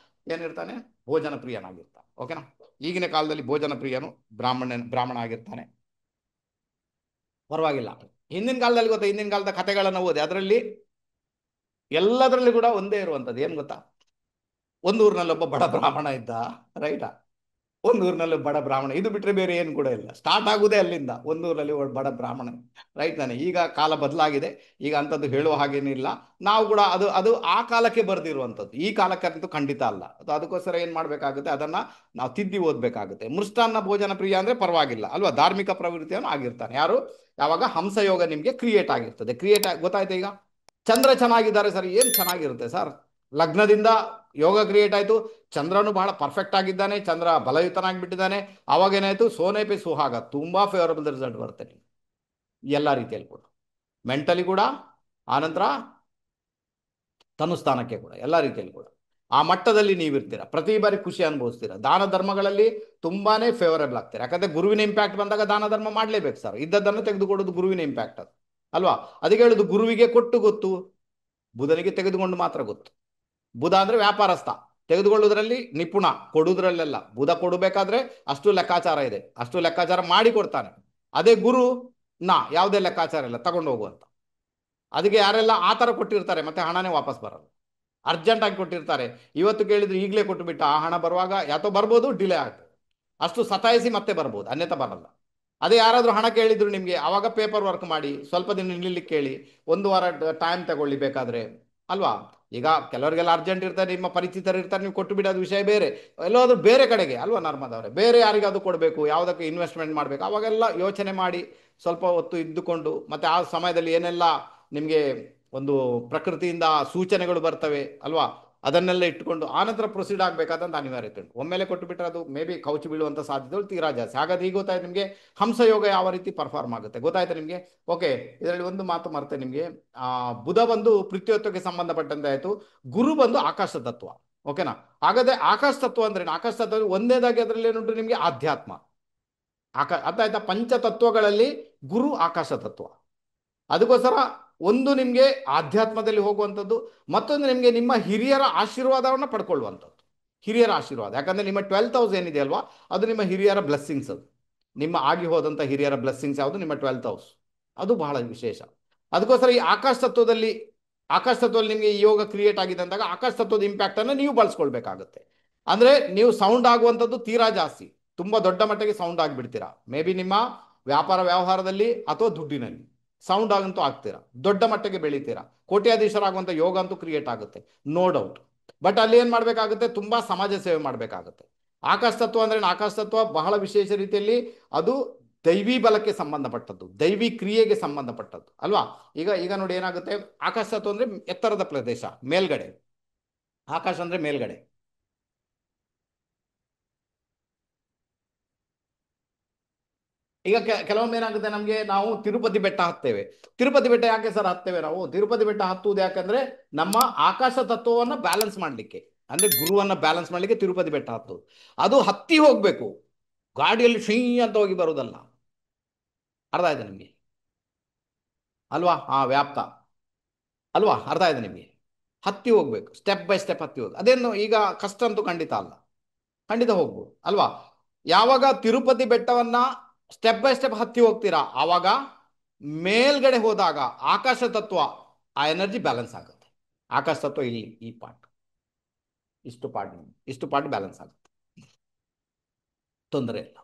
Speaker 1: ಏನಿರ್ತಾನೆ, ಭೋಜನ ಪ್ರಿಯನಾಗಿರ್ತಾನೆ. ಓಕೆನಾ? ಈಗಿನ ಕಾಲದಲ್ಲಿ ಭೋಜನ ಪ್ರಿಯನು ಬ್ರಾಹ್ಮಣ ಆಗಿರ್ತಾನೆ, ಪರವಾಗಿಲ್ಲ. ಹಿಂದಿನ ಕಾಲದಲ್ಲಿ ಗೊತ್ತಾ, ಹಿಂದಿನ ಕಾಲದ ಕಥೆಗಳನ್ನು ಓದಿ ಅದರಲ್ಲಿ ಎಲ್ಲದರಲ್ಲಿ ಕೂಡ ಒಂದೇ ಇರುವಂಥದ್ದು ಏನು ಗೊತ್ತಾ, ಒಂದು ಊರಿನಲ್ಲಿ ಒಬ್ಬ ಬಡ ಬ್ರಾಹ್ಮಣ ಇದ್ದ. ರೈಟಾ? ಒಂದೂರಿನಲ್ಲಿ ಬಡ ಬ್ರಾಹ್ಮಣ, ಇದು ಬಿಟ್ಟರೆ ಬೇರೆ ಏನು ಕೂಡ ಇಲ್ಲ. ಸ್ಟಾರ್ಟ್ ಆಗುದೇ ಅಲ್ಲಿಂದ, ಒಂದೂರಲ್ಲಿ ಬಡ ಬ್ರಾಹ್ಮಣ. ರೈಟ್ ತಾನೆ? ಈಗ ಕಾಲ ಬದಲಾಗಿದೆ, ಈಗ ಅಂಥದ್ದು ಹೇಳುವ ಹಾಗೇನಿಲ್ಲ. ನಾವು ಕೂಡ ಅದು ಅದು ಆ ಕಾಲಕ್ಕೆ ಬರೆದಿರುವಂಥದ್ದು, ಈ ಕಾಲಕ್ಕಂತೂ ಖಂಡಿತ ಅಲ್ಲ ಅದು. ಅದಕ್ಕೋಸ್ಕರ ಏನು ಮಾಡಬೇಕಾಗುತ್ತೆ, ಅದನ್ನು ನಾವು ತಿದ್ದಿ ಓದಬೇಕಾಗುತ್ತೆ. ಮೃಷ್ಟಾನ್ನ ಭೋಜನ ಪ್ರಿಯ ಅಂದರೆ ಪರವಾಗಿಲ್ಲ ಅಲ್ವಾ, ಧಾರ್ಮಿಕ ಪ್ರವೃತ್ತಿಯನ್ನು ಆಗಿರ್ತಾನೆ ಯಾರು, ಯಾವಾಗ ಹಂಸಯೋಗ ನಿಮಗೆ ಕ್ರಿಯೇಟ್ ಆಗಿರ್ತದೆ. ಗೊತ್ತಾಯ್ತು ಈಗ. ಚಂದ್ರ ಚೆನ್ನಾಗಿದ್ದಾರೆ ಸರ್, ಏನು ಚೆನ್ನಾಗಿರುತ್ತೆ ಸರ್, ಲಗ್ನದಿಂದ ಯೋಗ ಕ್ರಿಯೇಟ್ ಆಯಿತು, ಚಂದ್ರನು ಬಹಳ ಪರ್ಫೆಕ್ಟ್ ಆಗಿದ್ದಾನೆ, ಚಂದ್ರ ಬಲಯುತನಾಗಿಬಿಟ್ಟಿದ್ದಾನೆ, ಅವಾಗ ಏನಾಯಿತು, ಸೋನೆ ಪೆ ಸುಹಾಗ, ತುಂಬ ಫೇವರಬಲ್ ರಿಸಲ್ಟ್ ಬರುತ್ತೆ ನಿಮ್ಗೆ ಎಲ್ಲ ರೀತಿಯಲ್ಲಿ ಕೂಡ, ಮೆಂಟಲಿ ಕೂಡ, ಆನಂತರ ತನುಸ್ಥಾನಕ್ಕೆ ಕೂಡ, ಎಲ್ಲ ರೀತಿಯಲ್ಲಿ ಕೂಡ ಆ ಮಟ್ಟದಲ್ಲಿ ನೀವಿರ್ತೀರ, ಪ್ರತಿ ಬಾರಿ ಖುಷಿ ಅನುಭವಿಸ್ತೀರ. ದಾನ ಧರ್ಮಗಳಲ್ಲಿ ತುಂಬಾನೇ ಫೇವರೇಬಲ್ ಆಗ್ತೀರಾ, ಯಾಕಂದ್ರೆ ಗುರುವಿನ ಇಂಪ್ಯಾಕ್ಟ್ ಬಂದಾಗ ದಾನ ಧರ್ಮ ಮಾಡಲೇಬೇಕು ಸರ್, ಇದ್ದದ್ದನ್ನು ತೆಗೆದುಕೊಡೋದು ಗುರುವಿನ ಇಂಪ್ಯಾಕ್ಟ್ ಅದು ಅಲ್ವಾ. ಅದಕ್ಕೆ ಹೇಳುದು, ಗುರುವಿಗೆ ಕೊಟ್ಟು ಗೊತ್ತು, ಬುಧನಿಗೆ ತೆಗೆದುಕೊಂಡು ಮಾತ್ರ ಗೊತ್ತು. ಬುಧ ಅಂದ್ರೆ ವ್ಯಾಪಾರಸ್ಥ, ತೆಗೆದುಕೊಳ್ಳುವುದರಲ್ಲಿ ನಿಪುಣ, ಕೊಡುವುದರಲ್ಲೆಲ್ಲ. ಬುಧ ಕೊಡಬೇಕಾದ್ರೆ ಅಷ್ಟು ಲೆಕ್ಕಾಚಾರ ಇದೆ, ಅಷ್ಟು ಲೆಕ್ಕಾಚಾರ ಮಾಡಿ ಕೊಡ್ತಾನೆ. ಅದೇ ಗುರು ಯಾವುದೇ ಲೆಕ್ಕಾಚಾರ ಇಲ್ಲ, ತಗೊಂಡು ಹೋಗುವಂತ. ಅದಕ್ಕೆ ಯಾರೆಲ್ಲ ಆ ಥರ ಕೊಟ್ಟಿರ್ತಾರೆ ಮತ್ತೆ ಹಣನೇ ವಾಪಸ್ ಬರಲ್ಲ, ಅರ್ಜೆಂಟ್ ಆಗಿ ಕೊಟ್ಟಿರ್ತಾರೆ, ಇವತ್ತು ಕೇಳಿದ್ರು ಈಗಲೇ ಕೊಟ್ಟು ಬಿಟ್ಟ, ಆ ಹಣ ಬರುವಾಗ ಯಾತೋ ಬರ್ಬೋದು, ಡಿಲೇ ಆಗ್ತದೆ, ಅಷ್ಟು ಸತಾಯಿಸಿ ಮತ್ತೆ ಬರ್ಬೋದು, ಅನ್ಯತಾ ಬರಲ್ಲ. ಅದೇ ಯಾರಾದರೂ ಹಣ ಕೇಳಿದ್ರು ನಿಮಗೆ, ಆವಾಗ ಪೇಪರ್ ವರ್ಕ್ ಮಾಡಿ ಸ್ವಲ್ಪ ದಿನ ನಿಲ್ಲಲಿಕ್ಕೆ ಕೇಳಿ, ಒಂದು ವಾರ ಟೈಮ್ ತಗೊಳ್ಳಿ ಬೇಕಾದ್ರೆ ಅಲ್ವಾ. ಈಗ ಕೆಲವರಿಗೆಲ್ಲ ಅರ್ಜೆಂಟ್ ಇರ್ತಾರೆ, ನಿಮ್ಮ ಪರಿಚಿತರು ಇರ್ತಾರೆ, ನೀವು ಕೊಟ್ಟು ಬಿಡೋದು ವಿಷಯ ಬೇರೆ. ಎಲ್ಲಾದ್ರೂ ಬೇರೆ ಕಡೆಗೆ ಅಲ್ವಾ ನರ್ಮದವರೇ, ಬೇರೆ ಯಾರಿಗಾದ್ರೂ ಕೊಡಬೇಕು, ಯಾವುದಕ್ಕೆ ಇನ್ವೆಸ್ಟ್ಮೆಂಟ್ ಮಾಡಬೇಕು, ಅವಾಗೆಲ್ಲ ಯೋಚನೆ ಮಾಡಿ ಸ್ವಲ್ಪ ಹೊತ್ತು ಇದ್ದುಕೊಂಡು, ಮತ್ತೆ ಆ ಸಮಯದಲ್ಲಿ ಏನೆಲ್ಲ ನಿಮಗೆ ಒಂದು ಪ್ರಕೃತಿಯಿಂದ ಸೂಚನೆಗಳು ಬರ್ತವೆ ಅಲ್ವಾ, ಅದನ್ನೆಲ್ಲ ಇಟ್ಟುಕೊಂಡು ಆನಂತರ ಪ್ರೊಸೀಡ್ ಆಗಬೇಕಾದಂತ ಅನಿವಾರ್ಯತೆ ಉಂಟು. ಒಮ್ಮೆಲೆ ಕೊಟ್ಟು ಬಿಟ್ಟರೆ ಅದು ಮೇ ಬಿ ಕೌಚು ಬೀಳುವಂಥ ಸಾಧ್ಯತೆಗಳು ತೀರಾ ಜಾಸ್ತಿ. ಹಾಗಾದ್ರೆ ಈಗ ಗೊತ್ತಾಯ್ತು ನಿಮಗೆ ಹಂಸಯೋಗ ಯಾವ ರೀತಿ ಪರ್ಫಾರ್ಮ್ ಆಗುತ್ತೆ, ಗೊತ್ತಾಯ್ತು ನಿಮಗೆ. ಓಕೆ, ಇದರಲ್ಲಿ ಒಂದು ಮಾತು ಮರ್ತೆ ನಿಮಗೆ, ಬುಧ ಬಂದು ಪೃಥ್ವಿತ್ವಕ್ಕೆ ಸಂಬಂಧಪಟ್ಟಂತೆ ಆಯಿತು, ಗುರು ಬಂದು ಆಕಾಶ ತತ್ವ. ಓಕೆನಾ? ಹಾಗಾದ್ರೆ ಆಕಾಶ ತತ್ವ ಅಂದ್ರೆ ಆಕಾಶ ತತ್ವ ಒಂದೇದಾಗಿ ಅದರಲ್ಲಿ ಏನುಂಟು ನಿಮಗೆ, ಆಧ್ಯಾತ್ಮ. ಅರ್ಥ ಆಯ್ತಾ? ಪಂಚತತ್ವಗಳಲ್ಲಿ ಗುರು ಆಕಾಶ ತತ್ವ. ಅದಕ್ಕೋಸ್ಕರ ಒಂದು ನಿಮಗೆ ಆಧ್ಯಾತ್ಮದಲ್ಲಿ ಹೋಗುವಂಥದ್ದು, ಮತ್ತೊಂದು ನಿಮಗೆ ನಿಮ್ಮ ಹಿರಿಯರ ಆಶೀರ್ವಾದವನ್ನು ಪಡ್ಕೊಳ್ಳುವಂಥದ್ದು. ಹಿರಿಯರ ಆಶೀರ್ವಾದ, ಯಾಕಂದರೆ ನಿಮ್ಮ 12th ಹೌಸ್ ಏನಿದೆ ಅಲ್ವಾ, ಅದು ನಿಮ್ಮ ಹಿರಿಯರ ಬ್ಲೆಸ್ಸಿಂಗ್ಸ್. ಅದು ನಿಮ್ಮ ಆಗಿ ಹೋದಂಥ ಹಿರಿಯರ ಬ್ಲೆಸ್ಸಿಂಗ್ಸ್ ಯಾವುದು, ನಿಮ್ಮ 12th ಹೌಸ್, ಅದು ಬಹಳ ವಿಶೇಷ. ಅದಕ್ಕೋಸ್ಕರ ಈ ಆಕಾಶ ತತ್ವದಲ್ಲಿ ನಿಮಗೆ ಈ ಯೋಗ ಕ್ರಿಯೇಟ್ ಆಗಿದೆ ಅಂದಾಗ ಆಕಾಶ ತತ್ವದ ಇಂಪ್ಯಾಕ್ಟನ್ನು ನೀವು ಬಳಸ್ಕೊಳ್ಬೇಕಾಗುತ್ತೆ. ಅಂದರೆ ನೀವು ಸೌಂಡ್ ಆಗುವಂಥದ್ದು ತೀರಾ ಜಾಸ್ತಿ, ತುಂಬ ದೊಡ್ಡ ಮಟ್ಟಿಗೆ ಸೌಂಡ್ ಆಗಿಬಿಡ್ತೀರಾ, ಮೇ ಬಿ ನಿಮ್ಮ ವ್ಯಾಪಾರ ವ್ಯವಹಾರದಲ್ಲಿ ಅಥವಾ ದುಡ್ಡಿನಲ್ಲಿ ಸೌಂಡ್ ಆಗಂತೂ ಆಗ್ತೀರಾ, ದೊಡ್ಡ ಮಟ್ಟಿಗೆ ಬೆಳಿತೀರಾ, ಕೋಟ್ಯಾಧೀಶರಾಗುವಂಥ ಯೋಗ ಅಂತೂ ಕ್ರಿಯೇಟ್ ಆಗುತ್ತೆ, ನೋ ಡೌಟ್. ಬಟ್ ಅಲ್ಲಿ ಏನು ಮಾಡಬೇಕಾಗುತ್ತೆ, ತುಂಬ ಸಮಾಜ ಸೇವೆ ಮಾಡಬೇಕಾಗುತ್ತೆ. ಆಕಾಶ ತತ್ವ ಅಂದರೆ, ಆಕಾಶ ತತ್ವ ಬಹಳ ವಿಶೇಷ ರೀತಿಯಲ್ಲಿ ಅದು ದೈವಿ ಬಲಕ್ಕೆ ಸಂಬಂಧಪಟ್ಟದ್ದು, ದೈವಿ ಕ್ರಿಯೆಗೆ ಸಂಬಂಧಪಟ್ಟದ್ದು ಅಲ್ವಾ. ಈಗ ಈಗ ನೋಡಿ ಏನಾಗುತ್ತೆ, ಆಕಾಶ ತತ್ವ ಅಂದರೆ ಎತ್ತರದ ಪ್ರದೇಶ, ಮೇಲ್ಗಡೆ. ಆಕಾಶ ಅಂದರೆ ಮೇಲ್ಗಡೆ. ಈಗ ಕೆಲವೊಮ್ಮೆ ಏನಾಗುತ್ತೆ ನಮಗೆ, ನಾವು ತಿರುಪತಿ ಬೆಟ್ಟ ಹತ್ತೇವೆ. ತಿರುಪತಿ ಬೆಟ್ಟ ಯಾಕೆ ಸರ್ ಹತ್ತೇವೆ ನಾವು? ತಿರುಪತಿ ಬೆಟ್ಟ ಹತ್ತುವುದು ಯಾಕಂದ್ರೆ ನಮ್ಮ ಆಕಾಶ ತತ್ವವನ್ನು ಬ್ಯಾಲೆನ್ಸ್ ಮಾಡಲಿಕ್ಕೆ, ಅಂದ್ರೆ ಗುರುವನ್ನ ಬ್ಯಾಲೆನ್ಸ್ ಮಾಡಲಿಕ್ಕೆ ತಿರುಪತಿ ಬೆಟ್ಟ ಹತ್ತುವುದು. ಅದು ಹತ್ತಿ ಹೋಗ್ಬೇಕು, ಗಾಡಿಯಲ್ಲಿ ಶೀ ಅಂತ ಹೋಗಿ ಬರುವುದಲ್ಲ. ಅರ್ಥ ಆಯ್ತು ನಿಮಗೆ ಅಲ್ವಾ? ವ್ಯಾಪ್ತ ಅಲ್ವಾ, ಅರ್ಥ ಆಯ್ತು ನಿಮಗೆ. ಹತ್ತಿ ಹೋಗ್ಬೇಕು, ಸ್ಟೆಪ್ ಬೈ ಸ್ಟೆಪ್ ಹತ್ತಿ ಹೋಗಿ, ಅದೇನು ಈಗ ಕಷ್ಟ ಅಂತೂ ಖಂಡಿತ ಅಲ್ಲ, ಖಂಡಿತ ಹೋಗ್ಬೋದು ಅಲ್ವಾ. ಯಾವಾಗ ತಿರುಪತಿ ಬೆಟ್ಟವನ್ನ ಸ್ಟೆಪ್ ಬೈ ಸ್ಟೆಪ್ ಹತ್ತಿ ಹೋಗ್ತೀರಾ, ಆವಾಗ ಮೇಲ್ಗಡೆ ಹೋದಾಗ ಆಕಾಶ ತತ್ವ ಆ ಎನರ್ಜಿ ಬ್ಯಾಲೆನ್ಸ್ ಆಗುತ್ತೆ. ಆಕಾಶ ತತ್ವ ಇಲ್ಲಿ ಈ ಪಾರ್ಟ್, ಇಷ್ಟು ಪಾರ್ಟ್ ಬ್ಯಾಲೆನ್ಸ್ ಆಗುತ್ತೆ, ತೊಂದರೆ ಇಲ್ಲ.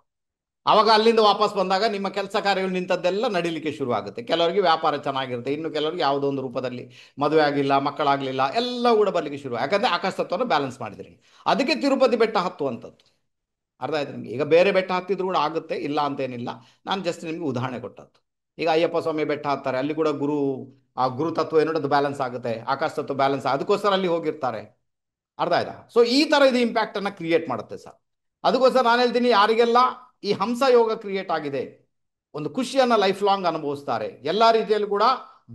Speaker 1: ಆವಾಗ ಅಲ್ಲಿಂದ ವಾಪಸ್ ಬಂದಾಗ ನಿಮ್ಮ ಕೆಲಸ ಕಾರ್ಯಗಳು ನಿಂತದ್ದೆಲ್ಲ ನಡೀಲಿಕ್ಕೆ ಶುರು ಆಗುತ್ತೆ. ಕೆಲವರಿಗೆ ವ್ಯಾಪಾರ ಚೆನ್ನಾಗಿರುತ್ತೆ, ಇನ್ನು ಕೆಲವರಿಗೆ ಯಾವುದೋ ಒಂದು ರೂಪದಲ್ಲಿ ಮದುವೆ ಆಗಿಲ್ಲ, ಮಕ್ಕಳಾಗಲಿಲ್ಲ, ಎಲ್ಲ ಕೂಡ ಬರಲಿಕ್ಕೆ ಶುರು, ಯಾಕಂದರೆ ಆಕಾಶ ತತ್ವವನ್ನು ಬ್ಯಾಲೆನ್ಸ್ ಮಾಡಿದ್ರಿ. ಅದಕ್ಕೆ ತಿರುಪತಿ ಬೆಟ್ಟ ಹತ್ತುವಂಥದ್ದು. ಅರ್ಥ ಆಯ್ತು ನಿಮಗೆ. ಈಗ ಬೇರೆ ಬೆಟ್ಟ ಹತ್ತಿದ್ರು ಕೂಡ ಆಗುತ್ತೆ, ಇಲ್ಲ ಅಂತೇನಿಲ್ಲ, ನಾನು ಜಸ್ಟ್ ನಿಮಗೆ ಉದಾಹರಣೆ ಕೊಟ್ಟದ್ದು. ಈಗ ಅಯ್ಯಪ್ಪ ಸ್ವಾಮಿ ಬೆಟ್ಟ ಹತ್ತಾರೆ, ಅಲ್ಲಿ ಕೂಡ ಆ ಗುರು ತತ್ವ ಏನೋ ಅದು ಬ್ಯಾಲೆನ್ಸ್ ಆಗುತ್ತೆ, ಆಕಾಶ ತತ್ವ ಬ್ಯಾಲೆನ್ಸ್, ಅದಕ್ಕೋಸ್ಕರ ಅಲ್ಲಿ ಹೋಗಿರ್ತಾರೆ. ಅರ್ಥ ಆಯ್ತಾ? ಸೊ ಈ ಥರ ಇದು ಇಂಪ್ಯಾಕ್ಟನ್ನು ಕ್ರಿಯೇಟ್ ಮಾಡುತ್ತೆ ಸರ್. ಅದಕ್ಕೋಸ್ಕರ ನಾನು ಹೇಳ್ತೀನಿ, ಯಾರಿಗೆಲ್ಲ ಈ ಹಂಸ ಯೋಗ ಕ್ರಿಯೇಟ್ ಆಗಿದೆ, ಒಂದು ಖುಷಿಯನ್ನು ಲೈಫ್ ಲಾಂಗ್ ಅನುಭವಿಸ್ತಾರೆ, ಎಲ್ಲ ರೀತಿಯಲ್ಲೂ ಕೂಡ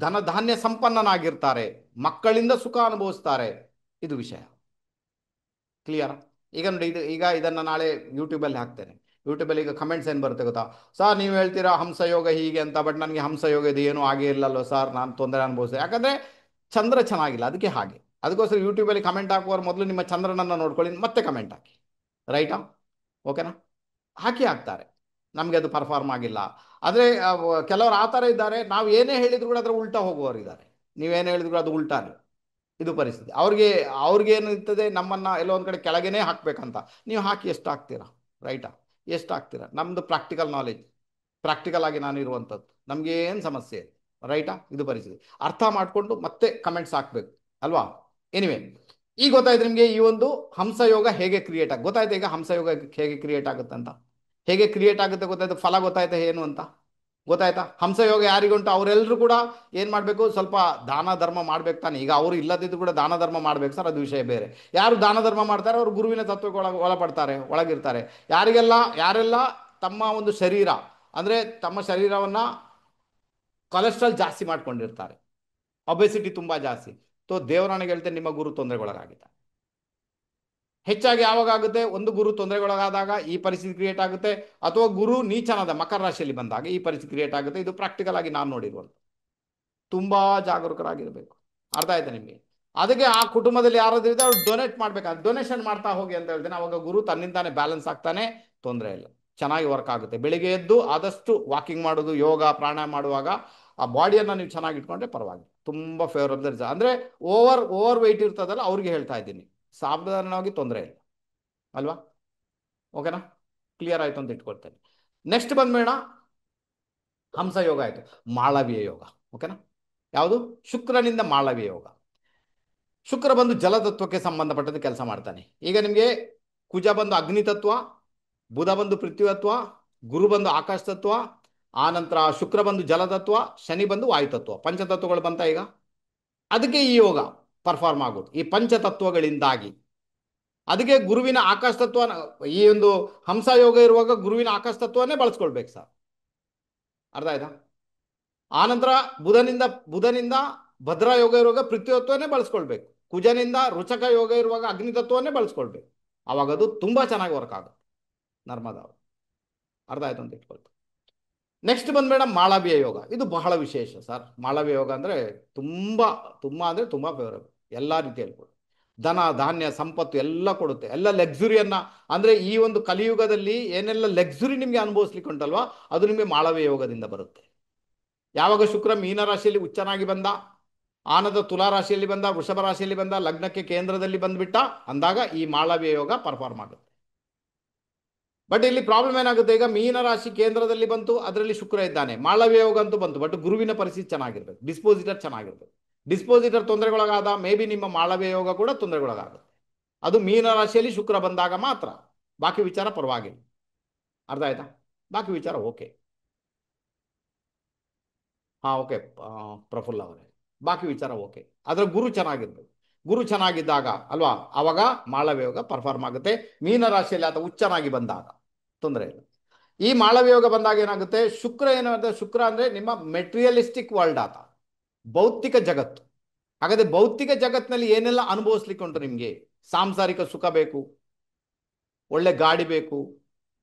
Speaker 1: ಧನ ಧಾನ್ಯ ಸಂಪನ್ನನಾಗಿರ್ತಾರೆ, ಮಕ್ಕಳಿಂದ ಸುಖ ಅನುಭವಿಸ್ತಾರೆ. ಇದು ವಿಷಯ ಕ್ಲಿಯರ್. ಈಗ ನೋಡಿ, ಈಗ ಇದನ್ನು ನಾಳೆ ಯೂಟ್ಯೂಬಲ್ಲಿ ಹಾಕ್ತೇನೆ. ಯೂಟ್ಯೂಬಲ್ಲಿ ಈಗ ಕಮೆಂಟ್ಸ್ ಏನು ಬರುತ್ತೆ ಗೊತ್ತಾ, ಸರ್ ನೀವು ಹೇಳ್ತೀರಾ ಹಂಸಯೋಗ ಹೀಗೆ ಅಂತ, ಬಟ್ ನನಗೆ ಹಂಸಯೋಗ ಇದು ಏನೂ ಆಗೇ ಇಲ್ಲಲ್ಲೋ ಸರ್, ನಾನು ತೊಂದರೆ ಅನುಭವಿಸಿದೆ, ಯಾಕಂದರೆ ಚಂದ್ರ ಚೆನ್ನಾಗಿಲ್ಲ ಅದಕ್ಕೆ ಹಾಗೆ. ಅದಕ್ಕೋಸ್ಕರ ಯೂಟ್ಯೂಬಲ್ಲಿ ಕಮೆಂಟ್ ಹಾಕುವವರು ಮೊದಲು ನಿಮ್ಮ ಚಂದ್ರನನ್ನು ನೋಡ್ಕೊಳ್ಳಿ, ಮತ್ತೆ ಕಮೆಂಟ್ ಹಾಕಿ, ರೈಟಾ? ಓಕೆನಾ? ಹಾಕ್ತಾರೆ, ನಮಗೆ ಅದು ಪರ್ಫಾರ್ಮ್ ಆಗಿಲ್ಲ. ಆದರೆ ಕೆಲವರು ಆ ಥರ ಇದ್ದಾರೆ, ನಾವು ಏನೇ ಹೇಳಿದ್ರು ಕೂಡ ಅದರ ಉಲ್ಟಾ ಹೋಗುವವರು ಇದ್ದಾರೆ. ನೀವೇನು ಹೇಳಿದ್ರು ಅದು ಉಲ್ಟಾನೆ, ಇದು ಪರಿಸ್ಥಿತಿ. ಅವ್ರಿಗೆ ಏನು ಇರ್ತದೆ, ನಮ್ಮನ್ನು ಎಲ್ಲೋ ಒಂದು ಕಡೆ ಕೆಳಗೇನೆ ಹಾಕಬೇಕಂತ. ನೀವು ಹಾಕಿ ಎಷ್ಟು ಹಾಕ್ತೀರಾ? ರೈಟಾ? ಎಷ್ಟು ಆಗ್ತೀರಾ? ನಮ್ಮದು ಪ್ರಾಕ್ಟಿಕಲ್ ನಾಲೆಜ್, ಪ್ರಾಕ್ಟಿಕಲ್ ಆಗಿ ನಾನು ಇರುವಂಥದ್ದು, ನಮಗೆ ಏನು ಸಮಸ್ಯೆ ಇದೆ? ರೈಟಾ? ಇದು ಪರಿಸ್ಥಿತಿ ಅರ್ಥ ಮಾಡಿಕೊಂಡು ಮತ್ತೆ ಕಮೆಂಟ್ಸ್ ಹಾಕಬೇಕು ಅಲ್ವಾ? ಎನಿವೆ, ಈಗ ಗೊತ್ತಾಯ್ತು ನಿಮಗೆ ಈ ಒಂದು ಹಂಸಯೋಗ ಹೇಗೆ ಕ್ರಿಯೇಟ್ ಆಗ ಗೊತ್ತಾಯ್ತು. ಈಗ ಹಂಸಯೋಗ ಹೇಗೆ ಕ್ರಿಯೇಟ್ ಆಗುತ್ತೆ ಅಂತ, ಹೇಗೆ ಕ್ರಿಯೇಟ್ ಆಗುತ್ತೆ ಗೊತ್ತಾಯ್ತು. ಫಲ ಗೊತ್ತಾಯ್ತಾ ಏನು ಅಂತ ಗೊತ್ತಾಯ್ತಾ? ಹಂಸಯೋಗ ಯಾರಿಗುಂಟು ಅವರೆಲ್ಲರೂ ಕೂಡ ಏನು ಮಾಡಬೇಕು? ಸ್ವಲ್ಪ ದಾನ ಧರ್ಮ ಮಾಡ್ಬೇಕು ತಾನೆ. ಈಗ ಅವರು ಇಲ್ಲದಿದ್ದು ಕೂಡ ದಾನ ಧರ್ಮ ಮಾಡ್ಬೇಕು ಸರ್, ಅದು ವಿಷಯ ಬೇರೆ. ಯಾರು ದಾನ ಧರ್ಮ ಮಾಡ್ತಾರೆ ಅವರು ಗುರುವಿನ ತತ್ವಕ್ಕೆ ಒಳಪಡ್ತಾರೆ, ಒಳಗಿರ್ತಾರೆ. ಯಾರೆಲ್ಲ ತಮ್ಮ ಒಂದು ಶರೀರ ಅಂದರೆ ತಮ್ಮ ಶರೀರವನ್ನು ಕೊಲೆಸ್ಟ್ರಾಲ್ ಜಾಸ್ತಿ ಮಾಡ್ಕೊಂಡಿರ್ತಾರೆ, ಒಬೆಸಿಟಿ ತುಂಬ ಜಾಸ್ತಿ, ತೋ ದೇವರಾಣಿಗೆ ಹೇಳ್ತೇನೆ ನಿಮ್ಮ ಗುರು ತೊಂದರೆಗೊಳಗಾಗಿದೆ. ಹೆಚ್ಚಾಗಿ ಯಾವಾಗ ಆಗುತ್ತೆ? ಒಂದು ಗುರು ತೊಂದರೆಗೊಳಗಾದಾಗ ಈ ಪರಿಸ್ಥಿತಿ ಕ್ರಿಯೇಟ್ ಆಗುತ್ತೆ, ಅಥವಾ ಗುರು ನೀಚನಾದ ಮಕರ ರಾಶಿಯಲ್ಲಿ ಬಂದಾಗ ಈ ಪರಿಸ್ಥಿತಿ ಕ್ರಿಯೇಟ್ ಆಗುತ್ತೆ. ಇದು ಪ್ರಾಕ್ಟಿಕಲ್ ಆಗಿ ನಾನು ನೋಡಿರುವಂಥ. ತುಂಬ ಜಾಗರೂಕರಾಗಿರಬೇಕು. ಅರ್ಥ ಆಯ್ತಾ ನಿಮಗೆ? ಅದಕ್ಕೆ ಆ ಕುಟುಂಬದಲ್ಲಿ ಯಾರಾದ್ರೂ ಇದ್ದರೆ ಅವ್ರು ಡೊನೇಟ್ ಮಾಡ್ಬೇಕಾದ್ರೆ ಡೊನೇಷನ್ ಮಾಡ್ತಾ ಹೋಗಿ ಅಂತ ಹೇಳ್ತೇನೆ. ಅವಾಗ ಗುರು ತನ್ನಿಂದಾನೆ ಬ್ಯಾಲೆನ್ಸ್ ಆಗ್ತಾನೆ, ತೊಂದರೆ ಇಲ್ಲ, ಚೆನ್ನಾಗಿ ವರ್ಕ್ ಆಗುತ್ತೆ. ಬೆಳಿಗ್ಗೆ ಎದ್ದು ಆದಷ್ಟು ವಾಕಿಂಗ್ ಮಾಡೋದು, ಯೋಗ ಪ್ರಾಣಾಯಾಮ ಮಾಡುವಾಗ ಆ ಬಾಡಿಯನ್ನು ನೀವು ಚೆನ್ನಾಗಿ ಇಟ್ಕೊಂಡ್ರೆ ಪರವಾಗಿಲ್ಲ, ತುಂಬ ಫೇವರಬಲ್ ರಿಸಲ್ಟ್. ಅಂದರೆ ಓವರ್ ವೆಯ್ಟ್ ಇರ್ತದಲ್ಲ ಅವ್ರಿಗೆ ಹೇಳ್ತಾ ಇದ್ದೀನಿ, ಸಾಧಾರಣವಾಗಿ ತೊಂದರೆ ಇಲ್ಲ ಅಲ್ವಾ? ಓಕೆನಾ? ಕ್ಲಿಯರ್ ಆಯಿತು ಅಂತ ಇಟ್ಕೊಳ್ತೇನೆ. ನೆಕ್ಸ್ಟ್ ಬಂದ್ಬೇಡ, ಹಂಸಯೋಗ ಆಯಿತು, ಮಾಳವೀಯ ಯೋಗ. ಓಕೆನಾ? ಯಾವುದು? ಶುಕ್ರನಿಂದ ಮಾಳವೀಯ ಯೋಗ. ಶುಕ್ರ ಬಂದು ಜಲತತ್ವಕ್ಕೆ ಸಂಬಂಧಪಟ್ಟಂತೆ ಕೆಲಸ ಮಾಡ್ತಾನೆ. ಈಗ ನಿಮಗೆ ಕುಜ ಬಂದು ಅಗ್ನಿ ತತ್ವ, ಬುಧ ಬಂದು ಪೃಥ್ವಿ ತತ್ವ, ಗುರು ಬಂದು ಆಕಾಶ ತತ್ವ, ಆನಂತರ ಶುಕ್ರ ಬಂದು ಜಲತತ್ವ, ಶನಿ ಬಂದು ವಾಯುತತ್ವ. ಪಂಚತತ್ವಗಳು ಬಂತ ಈಗ. ಅದಕ್ಕೆ ಈ ಯೋಗ ಪರ್ಫಾರ್ಮ್ ಆಗೋದು ಈ ಪಂಚತತ್ವಗಳಿಂದಾಗಿ. ಅದಕ್ಕೆ ಗುರುವಿನ ಆಕಾಶ ತತ್ವ, ಈ ಒಂದು ಹಂಸ ಯೋಗ ಇರುವಾಗ ಗುರುವಿನ ಆಕಾಶ ತತ್ವನೇ ಬಳಸ್ಕೊಳ್ಬೇಕು ಸರ್. ಅರ್ಥ ಆಯ್ತಾ? ಆನಂತರ ಬುಧನಿಂದ ಭದ್ರ ಯೋಗ ಇರುವಾಗ ಪೃಥ್ವಿ ತತ್ವನೇ ಬಳಸ್ಕೊಳ್ಬೇಕು. ಕುಜನಿಂದ ರುಚಕ ಯೋಗ ಇರುವಾಗ ಅಗ್ನಿ ತತ್ವನೇ ಬಳಸ್ಕೊಳ್ಬೇಕು. ಅವಾಗ ಅದು ತುಂಬಾ ಚೆನ್ನಾಗಿ ವರ್ಕ್ ಆಗುತ್ತೆ ನರ್ಮದಾ. ಅರ್ಥ ಆಯ್ತು ಅಂತ ಇಟ್ಕೊಳ್ತು. ನೆಕ್ಸ್ಟ್ ಬಂದ್ಬೇಡ ಮಾಳವೀಯ ಯೋಗ. ಇದು ಬಹಳ ವಿಶೇಷ ಸರ್. ಮಾಳವೀಯ ಯೋಗ ಅಂದರೆ ತುಂಬ ತುಂಬ ಅಂದರೆ ತುಂಬ ಫೇವರಬಲ್. ಎಲ್ಲ ರೀತಿಯಲ್ಲಿ ಕೂಡ ಧನ ಧಾನ್ಯ ಸಂಪತ್ತು ಎಲ್ಲ ಕೊಡುತ್ತೆ, ಎಲ್ಲ ಲಕ್ಸುರಿಯನ್ನ. ಅಂದರೆ ಈ ಒಂದು ಕಲಿಯುಗದಲ್ಲಿ ಏನೆಲ್ಲ ಲಕ್ಸುರಿ ನಿಮಗೆ ಅನುಭವಿಸ್ಲಿಕ್ಕೆ ಉಂಟಲ್ವಾ, ಅದು ನಿಮಗೆ ಮಾಳವೀಯ ಯೋಗದಿಂದ ಬರುತ್ತೆ. ಯಾವಾಗ ಶುಕ್ರ ಮೀನ ರಾಶಿಯಲ್ಲಿ ಉಚ್ಚನಾಗಿ ಬಂದ, ಆನಂದ ತುಲಾ ರಾಶಿಯಲ್ಲಿ ಬಂದ, ವೃಷಭ ರಾಶಿಯಲ್ಲಿ ಬಂದ, ಲಗ್ನಕ್ಕೆ ಕೇಂದ್ರದಲ್ಲಿ ಬಂದ್ಬಿಟ್ಟ ಅಂದಾಗ ಈ ಮಾಳವೀಯ ಯೋಗ ಪರ್ಫಾರ್ಮ್ ಆಗುತ್ತೆ. ಬಟ್ ಇಲ್ಲಿ ಪ್ರಾಬ್ಲಮ್ ಏನಾಗುತ್ತೆ? ಈಗ ಮೀನ ರಾಶಿ ಕೇಂದ್ರದಲ್ಲಿ ಬಂತು, ಅದರಲ್ಲಿ ಶುಕ್ರ ಇದ್ದಾನೆ, ಮಾಳವೀಯ ಯೋಗ ಅಂತೂ ಬಂತು, ಬಟ್ ಗುರುವಿನ ಪರಿಸ್ಥಿತಿ ಚೆನ್ನಾಗಿರ್ಬೇಕು, ಡಿಸ್ಪೋಸಿಟರ್ ಚೆನ್ನಾಗಿರ್ಬೇಕು. ಡಿಸ್ಪೋಸಿಟರ್ ತೊಂದರೆಗೊಳಗಾದ ಮೇ ಬಿ ನಿಮ್ಮ ಮಾಳವೀಯ ಯೋಗ ಕೂಡ ತೊಂದರೆಗೊಳಗಾಗುತ್ತೆ. ಅದು ಮೀನ ರಾಶಿಯಲ್ಲಿ ಶುಕ್ರ ಬಂದಾಗ ಮಾತ್ರ. ಬಾಕಿ ವಿಚಾರ ಪರವಾಗಿಲ್ಲ. ಅರ್ಥ ಆಯ್ತಾ? ಬಾಕಿ ವಿಚಾರ ಓಕೆ. ಹಾಂ ಓಕೆ ಪ್ರಫುಲ್ಲ ಅವರೇ, ಬಾಕಿ ವಿಚಾರ ಓಕೆ. ಅದರ ಗುರು ಚೆನ್ನಾಗಿರ್ಬೇಕು. ಗುರು ಚೆನ್ನಾಗಿದ್ದಾಗ ಅಲ್ವಾ ಆವಾಗ ಮಾಳವ್ಯ ಯೋಗ ಪರ್ಫಾರ್ಮ್ ಆಗುತ್ತೆ. ಮೀನ ರಾಶಿಯಲ್ಲಿ ಆತ ಉಚ್ಚನಾಗಿ ಬಂದಾಗ ತೊಂದರೆ ಇಲ್ಲ. ಈ ಮಾಳವ್ಯ ಯೋಗ ಬಂದಾಗ ಏನಾಗುತ್ತೆ? ಶುಕ್ರ ಏನಾಗುತ್ತೆ? ಶುಕ್ರ ಅಂದರೆ ನಿಮ್ಮ ಮೆಟೀರಿಯಲಿಸ್ಟಿಕ್ ವರ್ಲ್ಡ್ ಆತ, ಭೌತಿಕ ಜಗತ್ತು. ಹಾಗಾದರೆ ಭೌತಿಕ ಜಗತ್ತಿನಲ್ಲಿ ಏನೆಲ್ಲ ಅನುಭವಿಸ್ಲಿಕ್ಕೆ ಉಂಟು ನಿಮಗೆ? ಸಾಂಸಾರಿಕ ಸುಖ ಬೇಕು, ಒಳ್ಳೆ ಗಾಡಿ ಬೇಕು,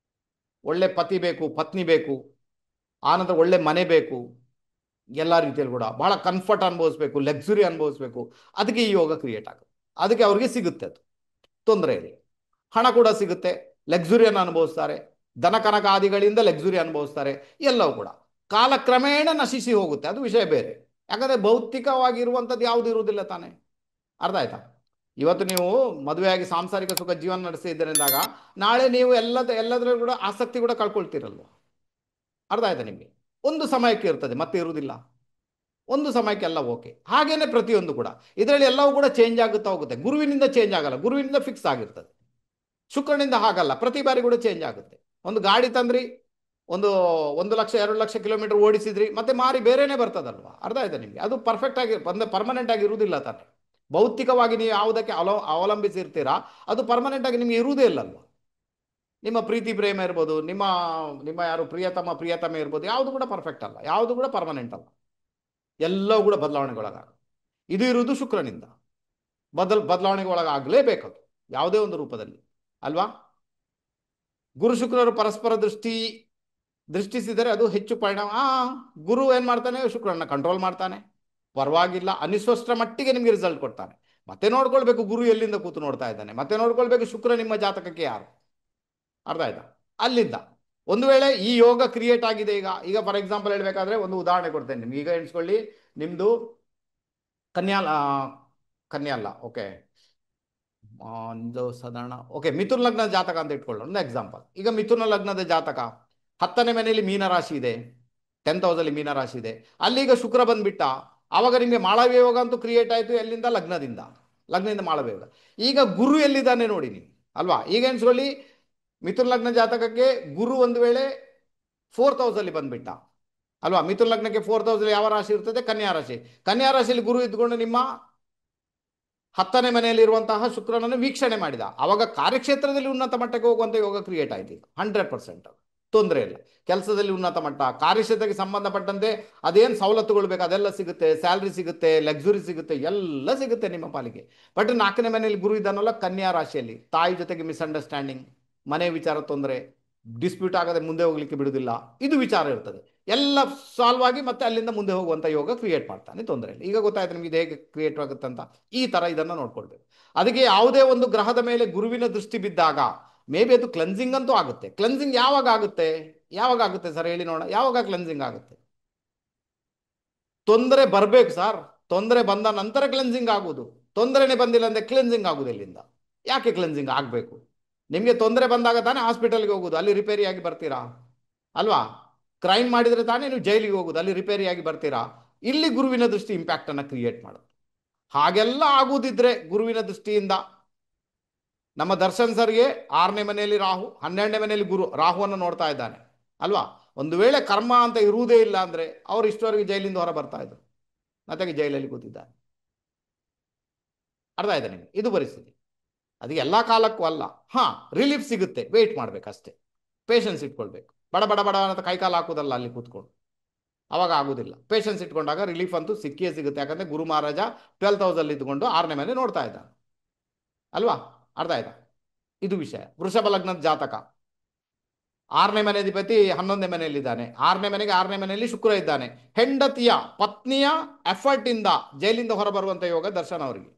Speaker 1: ಒಳ್ಳೆ ಪತಿ ಬೇಕು, ಪತ್ನಿ ಬೇಕು, ಆನಂತರ ಒಳ್ಳೆ ಮನೆ ಬೇಕು, ಎಲ್ಲ ರೀತಿಯಲ್ಲಿ ಕೂಡ ಬಹಳ ಕಂಫರ್ಟ್ ಅನುಭವಿಸ್ಬೇಕು, ಲಕ್ಸುರಿ ಅನುಭವಿಸ್ಬೇಕು. ಅದಕ್ಕೆ ಈ ಯೋಗ ಕ್ರಿಯೇಟ್ ಆಗುತ್ತೆ. ಅದಕ್ಕೆ ಅವ್ರಿಗೆ ಸಿಗುತ್ತೆ, ಅದು ತೊಂದರೆ ಇಲ್ಲ. ಹಣ ಕೂಡ ಸಿಗುತ್ತೆ, ಲಕ್ಸುರಿಯನ್ನು ಅನುಭವಿಸ್ತಾರೆ, ದನ ಕನಕ ಆದಿಗಳಿಂದ ಲಕ್ಸುರಿ ಅನುಭವಿಸ್ತಾರೆ. ಎಲ್ಲವೂ ಕೂಡ ಕಾಲಕ್ರಮೇಣ ನಶಿಸಿ ಹೋಗುತ್ತೆ, ಅದು ವಿಷಯ ಬೇರೆ. ಯಾಕಂದರೆ ಭೌತಿಕವಾಗಿರುವಂಥದ್ದು ಯಾವುದು ಇರುವುದಿಲ್ಲ ತಾನೆ. ಅರ್ಥ ಆಯ್ತಾ? ಇವತ್ತು ನೀವು ಮದುವೆಯಾಗಿ ಸಾಂಸಾರಿಕ ಸುಖ ಜೀವನ ನಡೆಸಿದ್ದರಿಂದಾಗ ನಾಳೆ ನೀವು ಎಲ್ಲದರಲ್ಲೂ ಕೂಡ ಆಸಕ್ತಿ ಕೂಡ ಕಳ್ಕೊಳ್ತೀರಲ್ವ. ಅರ್ಥ ಆಯ್ತಾ ನಿಮಗೆ? ಒಂದು ಸಮಯಕ್ಕೆ ಇರ್ತದೆ, ಮತ್ತೆ ಇರುವುದಿಲ್ಲ. ಒಂದು ಸಮಯಕ್ಕೆ ಎಲ್ಲ ಓಕೆ. ಹಾಗೇನೆ ಪ್ರತಿಯೊಂದು ಕೂಡ ಇದರಲ್ಲಿ ಎಲ್ಲವೂ ಕೂಡ ಚೇಂಜ್ ಆಗುತ್ತಾ ಹೋಗುತ್ತೆ. ಗುರುವಿನಿಂದ ಚೇಂಜ್ ಆಗಲ್ಲ, ಗುರುವಿನಿಂದ ಫಿಕ್ಸ್ ಆಗಿರ್ತದೆ. ಶುಕ್ರನಿಂದ ಹಾಗಲ್ಲ, ಪ್ರತಿ ಬಾರಿ ಕೂಡ ಚೇಂಜ್ ಆಗುತ್ತೆ. ಒಂದು ಗಾಡಿ ತಂದ್ರಿ, ಒಂದು 1 ಲಕ್ಷ 2 ಲಕ್ಷ ಕಿಲೋಮೀಟರ್ ಓಡಿಸಿದ್ರಿ, ಮತ್ತೆ ಮಾರಿ ಬೇರೆನೇ ಬರ್ತದಲ್ವಾ. ಅರ್ಥ ಆಯ್ತಾ ನಿಮಗೆ? ಅದು ಪರ್ಫೆಕ್ಟ್ ಆಗಿ ಪರ್ಮನೆಂಟ್ ಆಗಿ ಇರುವುದಿಲ್ಲ ತಾನೆ. ಭೌತಿಕವಾಗಿ ನೀವು ಯಾವುದಕ್ಕೆ ಅವಲಂಬಿಸಿರ್ತೀರಾ ಅದು ಪರ್ಮನೆಂಟ್ ಆಗಿ ನಿಮಗೆ ಇರುವುದೇ ಇಲ್ಲಲ್ವಾ. ನಿಮ್ಮ ಪ್ರೀತಿ ಪ್ರೇಮ ಇರ್ಬೋದು, ನಿಮ್ಮ ನಿಮ್ಮ ಯಾರು ಪ್ರಿಯತಮ ಇರ್ಬೋದು, ಯಾವುದು ಕೂಡ ಪರ್ಫೆಕ್ಟ್ ಅಲ್ಲ, ಯಾವುದು ಕೂಡ ಪರ್ಮನೆಂಟ್ ಅಲ್ಲ. ಎಲ್ಲವೂ ಕೂಡ ಬದಲಾವಣೆಗೊಳಗಾಗ. ಇದು ಇರುವುದು ಶುಕ್ರನಿಂದ. ಬದಲಾವಣೆಗೆ ಒಳಗಾಗಲೇಬೇಕದು ಯಾವುದೇ ಒಂದು ರೂಪದಲ್ಲಿ ಅಲ್ವಾ. ಗುರು ಶುಕ್ರರು ಪರಸ್ಪರ ದೃಷ್ಟಿಸಿದರೆ ಅದು ಹೆಚ್ಚು ಪರಿಣಾಮ. ಗುರು ಏನು ಮಾಡ್ತಾನೆ? ಶುಕ್ರನ ಕಂಟ್ರೋಲ್ ಮಾಡ್ತಾನೆ, ಪರವಾಗಿಲ್ಲ, ಅನಿಸ್ವಷ್ಟರ ಮಟ್ಟಿಗೆ ನಿಮಗೆ ರಿಸಲ್ಟ್ ಕೊಡ್ತಾನೆ. ಮತ್ತೆ ನೋಡ್ಕೊಳ್ಬೇಕು ಗುರು ಎಲ್ಲಿಂದ ಕೂತು ನೋಡ್ತಾ ಇದ್ದಾನೆ, ಮತ್ತೆ ನೋಡ್ಕೊಳ್ಬೇಕು ಶುಕ್ರ ನಿಮ್ಮ ಜಾತಕಕ್ಕೆ ಯಾರು. ಅರ್ಥ ಆಯ್ತಾ? ಅಲ್ಲಿಂದ ಒಂದು ವೇಳೆ ಈ ಯೋಗ ಕ್ರಿಯೇಟ್ ಆಗಿದೆ, ಈಗ ಫಾರ್ ಎಕ್ಸಾಂಪಲ್ ಹೇಳಬೇಕಾದ್ರೆ ಒಂದು ಉದಾಹರಣೆ ಕೊಡ್ತೇನೆ ನಿಮ್ಗೆ. ಈಗ ಎಣಿಸ್ಕೊಳ್ಳಿ, ನಿಮ್ಮದು ಕನ್ಯಾ ಅಲ್ಲ, ಓಕೆ, ಒಂದು ಸಾಧಾರಣ ಓಕೆ ಮಿಥುನ ಲಗ್ನದ ಜಾತಕ ಅಂತ ಇಟ್ಕೊಳ್ಳೋಣ ಒಂದು ಎಕ್ಸಾಂಪಲ್. ಈಗ ಮಿಥುನ ಲಗ್ನದ ಜಾತಕ 10ನೇ ಮನೆಯಲ್ಲಿ ಮೀನರಾಶಿ ಇದೆ, 10th ಹೌಸಲ್ಲಿ ಮೀನರಾಶಿ ಇದೆ, ಅಲ್ಲಿಗ ಶುಕ್ರ ಬಂದ್ಬಿಟ್ಟ. ಆವಾಗ ನಿಮಗೆ ಮಾಳವ್ಯ ಯೋಗ ಅಂತೂ ಕ್ರಿಯೇಟ್ ಆಯಿತು. ಎಲ್ಲಿಂದ? ಲಗ್ನದಿಂದ. ಲಗ್ನದಿಂದ ಮಾಳವ್ಯ ಯೋಗ. ಈಗ ಗುರು ಎಲ್ಲಿದ್ದಾನೆ ನೋಡಿ ನೀವು, ಅಲ್ವಾ? ಈಗ ಎನ್ಸ್ಕೊಳ್ಳಿ, ಮಿಥುನ ಲಗ್ನ ಜಾತಕಕ್ಕೆ ಗುರು ಒಂದು ವೇಳೆ 4th ಹೌಸಲ್ಲಿ ಬಂದ್ಬಿಟ್ಟ, ಅಲ್ವಾ? ಮಿಥುನ ಲಗ್ನಕ್ಕೆ 4th ಹೌಸಲ್ಲಿ ಯಾವ ರಾಶಿ ಇರ್ತದೆ? ಕನ್ಯಾ ರಾಶಿ. ಕನ್ಯಾ ರಾಶಿಯಲ್ಲಿ ಗುರು ಇದ್ಕೊಂಡು ನಿಮ್ಮ 10ನೇ ಮನೆಯಲ್ಲಿರುವಂತಹ ಶುಕ್ರನನ್ನು ವೀಕ್ಷಣೆ ಮಾಡಿದ. ಆವಾಗ ಕಾರ್ಯಕ್ಷೇತ್ರದಲ್ಲಿ ಉನ್ನತ ಮಟ್ಟಕ್ಕೆ ಹೋಗುವಂಥ ಯೋಗ ಕ್ರಿಯೇಟ್ ಆಯ್ತು. ಈಗ 100% ತೊಂದರೆ ಇಲ್ಲ. ಕೆಲಸದಲ್ಲಿ ಉನ್ನತ ಮಟ್ಟ, ಕಾರ್ಯಕ್ಷೇತ್ರಕ್ಕೆ ಸಂಬಂಧಪಟ್ಟಂತೆ ಅದೇನು ಸವಲತ್ತುಗಳು ಬೇಕು ಅದೆಲ್ಲ ಸಿಗುತ್ತೆ, ಸ್ಯಾಲ್ರಿ ಸಿಗುತ್ತೆ, ಲಕ್ಸುರಿ ಸಿಗುತ್ತೆ, ಎಲ್ಲ ಸಿಗುತ್ತೆ ನಿಮ್ಮ ಪಾಲಿಗೆ. ಬಟ್ 4ನೇ ಮನೆಯಲ್ಲಿ ಗುರು ಇದ್ದಾನಲ್ಲ ಕನ್ಯಾ ರಾಶಿಯಲ್ಲಿ, ತಾಯಿ ಜೊತೆಗೆ ಮಿಸ್ಅಂಡರ್ಸ್ಟ್ಯಾಂಡಿಂಗ್, ಮನೆ ವಿಚಾರ ತೊಂದರೆ, ಡಿಸ್ಪ್ಯೂಟ್ ಆಗದೆ ಮುಂದೆ ಹೋಗ್ಲಿಕ್ಕೆ ಬಿಡುವುದಿಲ್ಲ, ಇದು ವಿಚಾರ ಇರ್ತದೆ. ಎಲ್ಲ ಸಾಲ್ವ್ ಆಗಿ ಮತ್ತೆ ಅಲ್ಲಿಂದ ಮುಂದೆ ಹೋಗುವಂಥ ಯೋಗ ಕ್ರಿಯೇಟ್ ಮಾಡ್ತಾನೆ, ತೊಂದರೆ ಇಲ್ಲ. ಈಗ ಗೊತ್ತಾಯ್ತು ನಿಮಗೆ ಇದು ಹೇಗೆ ಕ್ರಿಯೇಟ್ ಆಗುತ್ತೆ ಅಂತ. ಈ ಥರ ಇದನ್ನು ನೋಡ್ಕೊಳ್ಬೇಕು. ಅದಕ್ಕೆ ಯಾವುದೇ ಒಂದು ಗ್ರಹದ ಮೇಲೆ ಗುರುವಿನ ದೃಷ್ಟಿ ಬಿದ್ದಾಗ ಮೇ ಬಿ ಅದು ಕ್ಲೆನ್ಸಿಂಗ್ ಅಂತೂ ಆಗುತ್ತೆ. ಕ್ಲೆನ್ಸಿಂಗ್ ಯಾವಾಗ ಆಗುತ್ತೆ? ಯಾವಾಗ ಆಗುತ್ತೆ ಸರ್ ಹೇಳಿ ನೋಡೋಣ, ಯಾವಾಗ ಕ್ಲೆನ್ಸಿಂಗ್ ಆಗುತ್ತೆ? ತೊಂದರೆ ಬರಬೇಕು ಸರ್, ತೊಂದರೆ ಬಂದ ನಂತರ ಕ್ಲೆನ್ಸಿಂಗ್ ಆಗುವುದು. ತೊಂದರೆನೇ ಬಂದಿಲ್ಲ ಅಂದರೆ ಕ್ಲೆನ್ಸಿಂಗ್ ಆಗುವುದು ಎಲ್ಲಿಂದ? ಯಾಕೆ ಕ್ಲೆನ್ಸಿಂಗ್ ಆಗಬೇಕು? ನಿಮಗೆ ತೊಂದರೆ ಬಂದಾಗ ತಾನೇ ಹಾಸ್ಪಿಟಲ್ಗೆ ಹೋಗೋದು, ಅಲ್ಲಿ ರಿಪೇರಿಯಾಗಿ ಬರ್ತೀರಾ, ಅಲ್ವಾ? ಕ್ರೈಮ್ ಮಾಡಿದರೆ ತಾನೇ ನೀವು ಜೈಲಿಗೆ ಹೋಗೋದು, ಅಲ್ಲಿ ರಿಪೇರಿಯಾಗಿ ಬರ್ತೀರಾ. ಇಲ್ಲಿ ಗುರುವಿನ ದೃಷ್ಟಿ ಇಂಪ್ಯಾಕ್ಟನ್ನು ಕ್ರಿಯೇಟ್ ಮಾಡೋದು. ಹಾಗೆಲ್ಲ ಆಗುವುದಿದ್ರೆ ಗುರುವಿನ ದೃಷ್ಟಿಯಿಂದ ನಮ್ಮ ದರ್ಶನ್ ಸರ್ಗೆ 6ನೇ ಮನೆಯಲ್ಲಿ ರಾಹು, 12ನೇ ಮನೆಯಲ್ಲಿ ಗುರು ರಾಹುವನ್ನು ನೋಡ್ತಾ ಇದ್ದಾನೆ, ಅಲ್ವಾ? ಒಂದು ವೇಳೆ ಕರ್ಮ ಅಂತ ಇರುವುದೇ ಇಲ್ಲ ಅಂದರೆ ಅವರು ಇಷ್ಟವರೆಗೆ ಜೈಲಿಂದ ಹೊರ ಬರ್ತಾ ಇದ್ರು, ಮತ್ತೆ ಜೈಲಲ್ಲಿ ಕೂತಿದ್ದಾರೆ. ಅರ್ಥ ಆಯ್ತಾ ನಿಮಗೆ? ಇದು ಪರಿಸ್ಥಿತಿ. ಅದಕ್ಕೆ ಎಲ್ಲ ಕಾಲಕ್ಕೂ ಅಲ್ಲ. ಹಾಂ, ರಿಲೀಫ್ ಸಿಗುತ್ತೆ, ವೆಯ್ಟ್ ಮಾಡಬೇಕಷ್ಟೇ, ಪೇಷನ್ಸ್ ಇಟ್ಕೊಳ್ಬೇಕು. ಬಡ ಬಡ ಬಡ ಅಂತ ಕೈಕಾಲು ಹಾಕೋದಲ್ಲ ಅಲ್ಲಿ ಕೂತ್ಕೊಂಡು, ಅವಾಗ ಆಗೋದಿಲ್ಲ. ಪೇಷನ್ಸ್ ಇಟ್ಕೊಂಡಾಗ ರಿಲೀಫ್ ಅಂತೂ ಸಿಕ್ಕಿಯೇ ಸಿಗುತ್ತೆ. ಯಾಕಂದರೆ ಗುರು ಮಹಾರಾಜ 12th ಹೌಸಲ್ಲಿ ಇದ್ದುಕೊಂಡು 6ನೇ ಮನೆ ನೋಡ್ತಾ ಇದ್ದಾನೆ, ಅಲ್ವಾ? ಅರ್ಥ ಆಯ್ತಾ? ಇದು ವಿಷಯ. ವೃಷಭ ಲಗ್ನದ ಜಾತಕ 6ನೇ ಮನೆ ಅಧಿಪತಿ 11ನೇ ಮನೆಯಲ್ಲಿದ್ದಾನೆ, 6ನೇ ಮನೆಯಲ್ಲಿ ಶುಕ್ರ ಇದ್ದಾನೆ. ಹೆಂಡತಿಯ ಪತ್ನಿಯ ಎಫರ್ಟ್ ಇಂದ ಜೈಲಿಂದ ಹೊರಬರುವಂಥ ಯೋಗ ದರ್ಶನ ಅವರಿಗೆ.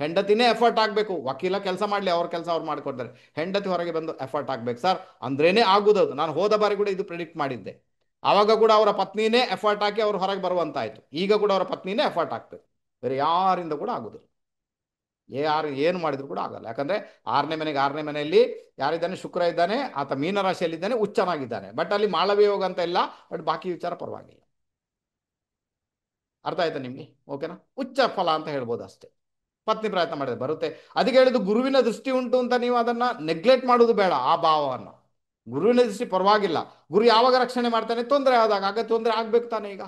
Speaker 1: ಹೆಂಡತಿನೇ ಎಫರ್ಟ್ ಆಗಬೇಕು, ವಕೀಲ ಕೆಲಸ ಮಾಡಲಿ, ಅವ್ರ ಕೆಲಸ ಅವ್ರು ಮಾಡಿಕೊಡ್ತಾರೆ. ಹೆಂಡತಿ ಹೊರಗೆ ಬಂದು ಎಫರ್ಟ್ ಆಗ್ಬೇಕು ಸರ್, ಅಂದ್ರೇನೆ ಆಗುವುದು. ನಾನು ಹೋದ ಬಾರಿ ಕೂಡ ಇದು ಪ್ರಿಡಿಕ್ಟ್ ಮಾಡಿದ್ದೆ. ಆವಾಗ ಕೂಡ ಅವರ ಪತ್ನಿನೇ ಎಫರ್ಟ್ ಹಾಕಿ ಅವ್ರು ಹೊರಗೆ ಬರುವಂತಾಯ್ತು. ಈಗ ಕೂಡ ಅವರ ಪತ್ನಿನೇ ಎಫರ್ಟ್ ಹಾಕ್ಬೇಕು, ಬೇರೆ ಯಾರಿಂದ ಕೂಡ ಆಗುದಿಲ್ಲ. ಯಾರು ಏನು ಮಾಡಿದ್ರು ಕೂಡ ಆಗಲ್ಲ. ಯಾಕಂದ್ರೆ 6ನೇ ಮನೆಯಲ್ಲಿ ಯಾರಿದ್ದಾನೆ? ಶುಕ್ರ ಇದ್ದಾನೆ, ಆತ ಮೀನರಾಶಿಯಲ್ಲಿದ್ದಾನೆ, ಉಚ್ಚನಾಗಿದ್ದಾನೆ. ಬಟ್ ಅಲ್ಲಿ ಮಾಳವ್ಯ ಯೋಗ ಅಂತ ಇಲ್ಲ, ಬಟ್ ಬಾಕಿ ವಿಚಾರ ಪರವಾಗಿಲ್ಲ. ಅರ್ಥ ಆಯ್ತಾ ನಿಮಗೆ? ಓಕೆನಾ? ಉಚ್ಚ ಫಲ ಅಂತ ಹೇಳ್ಬೋದು ಅಷ್ಟೇ. ಪತ್ನಿ ಪ್ರಯತ್ನ ಮಾಡಿದ್ರೆ ಬರುತ್ತೆ. ಅದಕ್ಕೆ ಹೇಳಿದ್ದು ಗುರುವಿನ ದೃಷ್ಟಿ ಉಂಟು ಅಂತ ನೀವು ಅದನ್ನ ನೆಗ್ಲೆಕ್ಟ್ ಮಾಡೋದು ಬೇಡ. ಆ ಭಾವವನ್ನು, ಗುರುವಿನ ದೃಷ್ಟಿ ಪರವಾಗಿಲ್ಲ. ಗುರು ಯಾವಾಗ ರಕ್ಷಣೆ ಮಾಡ್ತಾನೆ? ತೊಂದರೆ ಆದಾಗ. ಆಗ ತೊಂದರೆ ಆಗ್ಬೇಕು ತಾನೆ. ಈಗ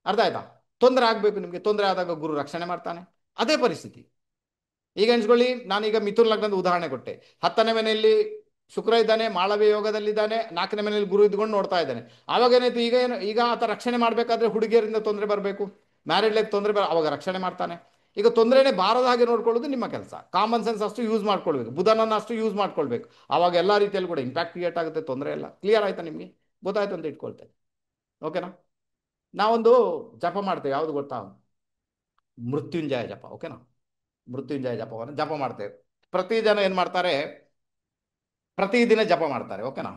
Speaker 1: ಅರ್ಥ ಆಯ್ತಾ? ತೊಂದರೆ ಆಗ್ಬೇಕು ನಿಮಗೆ. ತೊಂದರೆ ಆದಾಗ ಗುರು ರಕ್ಷಣೆ ಮಾಡ್ತಾನೆ. ಅದೇ ಪರಿಸ್ಥಿತಿ. ಈಗ ಎಣಿಸ್ಕೊಳ್ಳಿ, ನಾನೀಗ ಮಿಥುನ್ ಲಗ್ನದ ಉದಾಹರಣೆ ಕೊಟ್ಟೆ. 10ನೇ ಮನೆಯಲ್ಲಿ ಶುಕ್ರ ಇದ್ದಾನೆ, ಮಾಳವ್ಯ ಯೋಗದಲ್ಲಿದ್ದಾನೆ, 4ನೇ ಮನೆಯಲ್ಲಿ ಗುರು ಇದ್ಕೊಂಡು ನೋಡ್ತಾ ಇದ್ದಾನೆ. ಆವಾಗ ಏನಾಯ್ತು? ಈಗ ಆತ ರಕ್ಷಣೆ ಮಾಡಬೇಕಾದ್ರೆ ಹುಡುಗಿಯರಿಂದ ತೊಂದರೆ ಬರಬೇಕು, ಮ್ಯಾರಿಡ್ ಲೈಫ್ ತೊಂದರೆ ಅವಾಗ ರಕ್ಷಣೆ ಮಾಡ್ತಾನೆ. ಈಗ ತೊಂದರೆನೇ ಬಾರದ ಹಾಗೆ ನೋಡ್ಕೊಳ್ಳೋದು ನಿಮ್ಮ ಕೆಲಸ. ಕಾಮನ್ ಸೆನ್ಸ್ ಅಷ್ಟು ಯೂಸ್ ಮಾಡ್ಕೊಳ್ಬೇಕು, ಬುಧನನ್ನು ಅಷ್ಟು ಯೂಸ್ ಮಾಡ್ಕೊಳ್ಬೇಕು. ಆವಾಗ ಎಲ್ಲ ರೀತಿಯಲ್ಲಿ ಕೂಡ ಇಂಪ್ಯಾಕ್ಟ್ ಕ್ರಿಯೇಟ್ ಆಗುತ್ತೆ. ತೊಂದರೆ ಎಲ್ಲ ಕ್ಲಿಯರ್ ಆಯ್ತಾ ನಿಮಗೆ? ಗೊತ್ತಾಯ್ತು ಅಂತ ಇಟ್ಕೊಳ್ತೇನೆ. ಓಕೆನಾ? ನಾವೊಂದು ಜಪ ಮಾಡ್ತೇವೆ, ಯಾವುದು ಗೊತ್ತಾ? ಮೃತ್ಯುಂಜಯ ಜಪ. ಓಕೆನಾ? ಮೃತ್ಯುಂಜಯ ಜಪವನ್ನು ಜಪ ಮಾಡ್ತೇವೆ. ಪ್ರತಿ ಜನ ಏನು ಮಾಡ್ತಾರೆ? ಪ್ರತಿದಿನ ಜಪ ಮಾಡ್ತಾರೆ. ಓಕೆನಾ?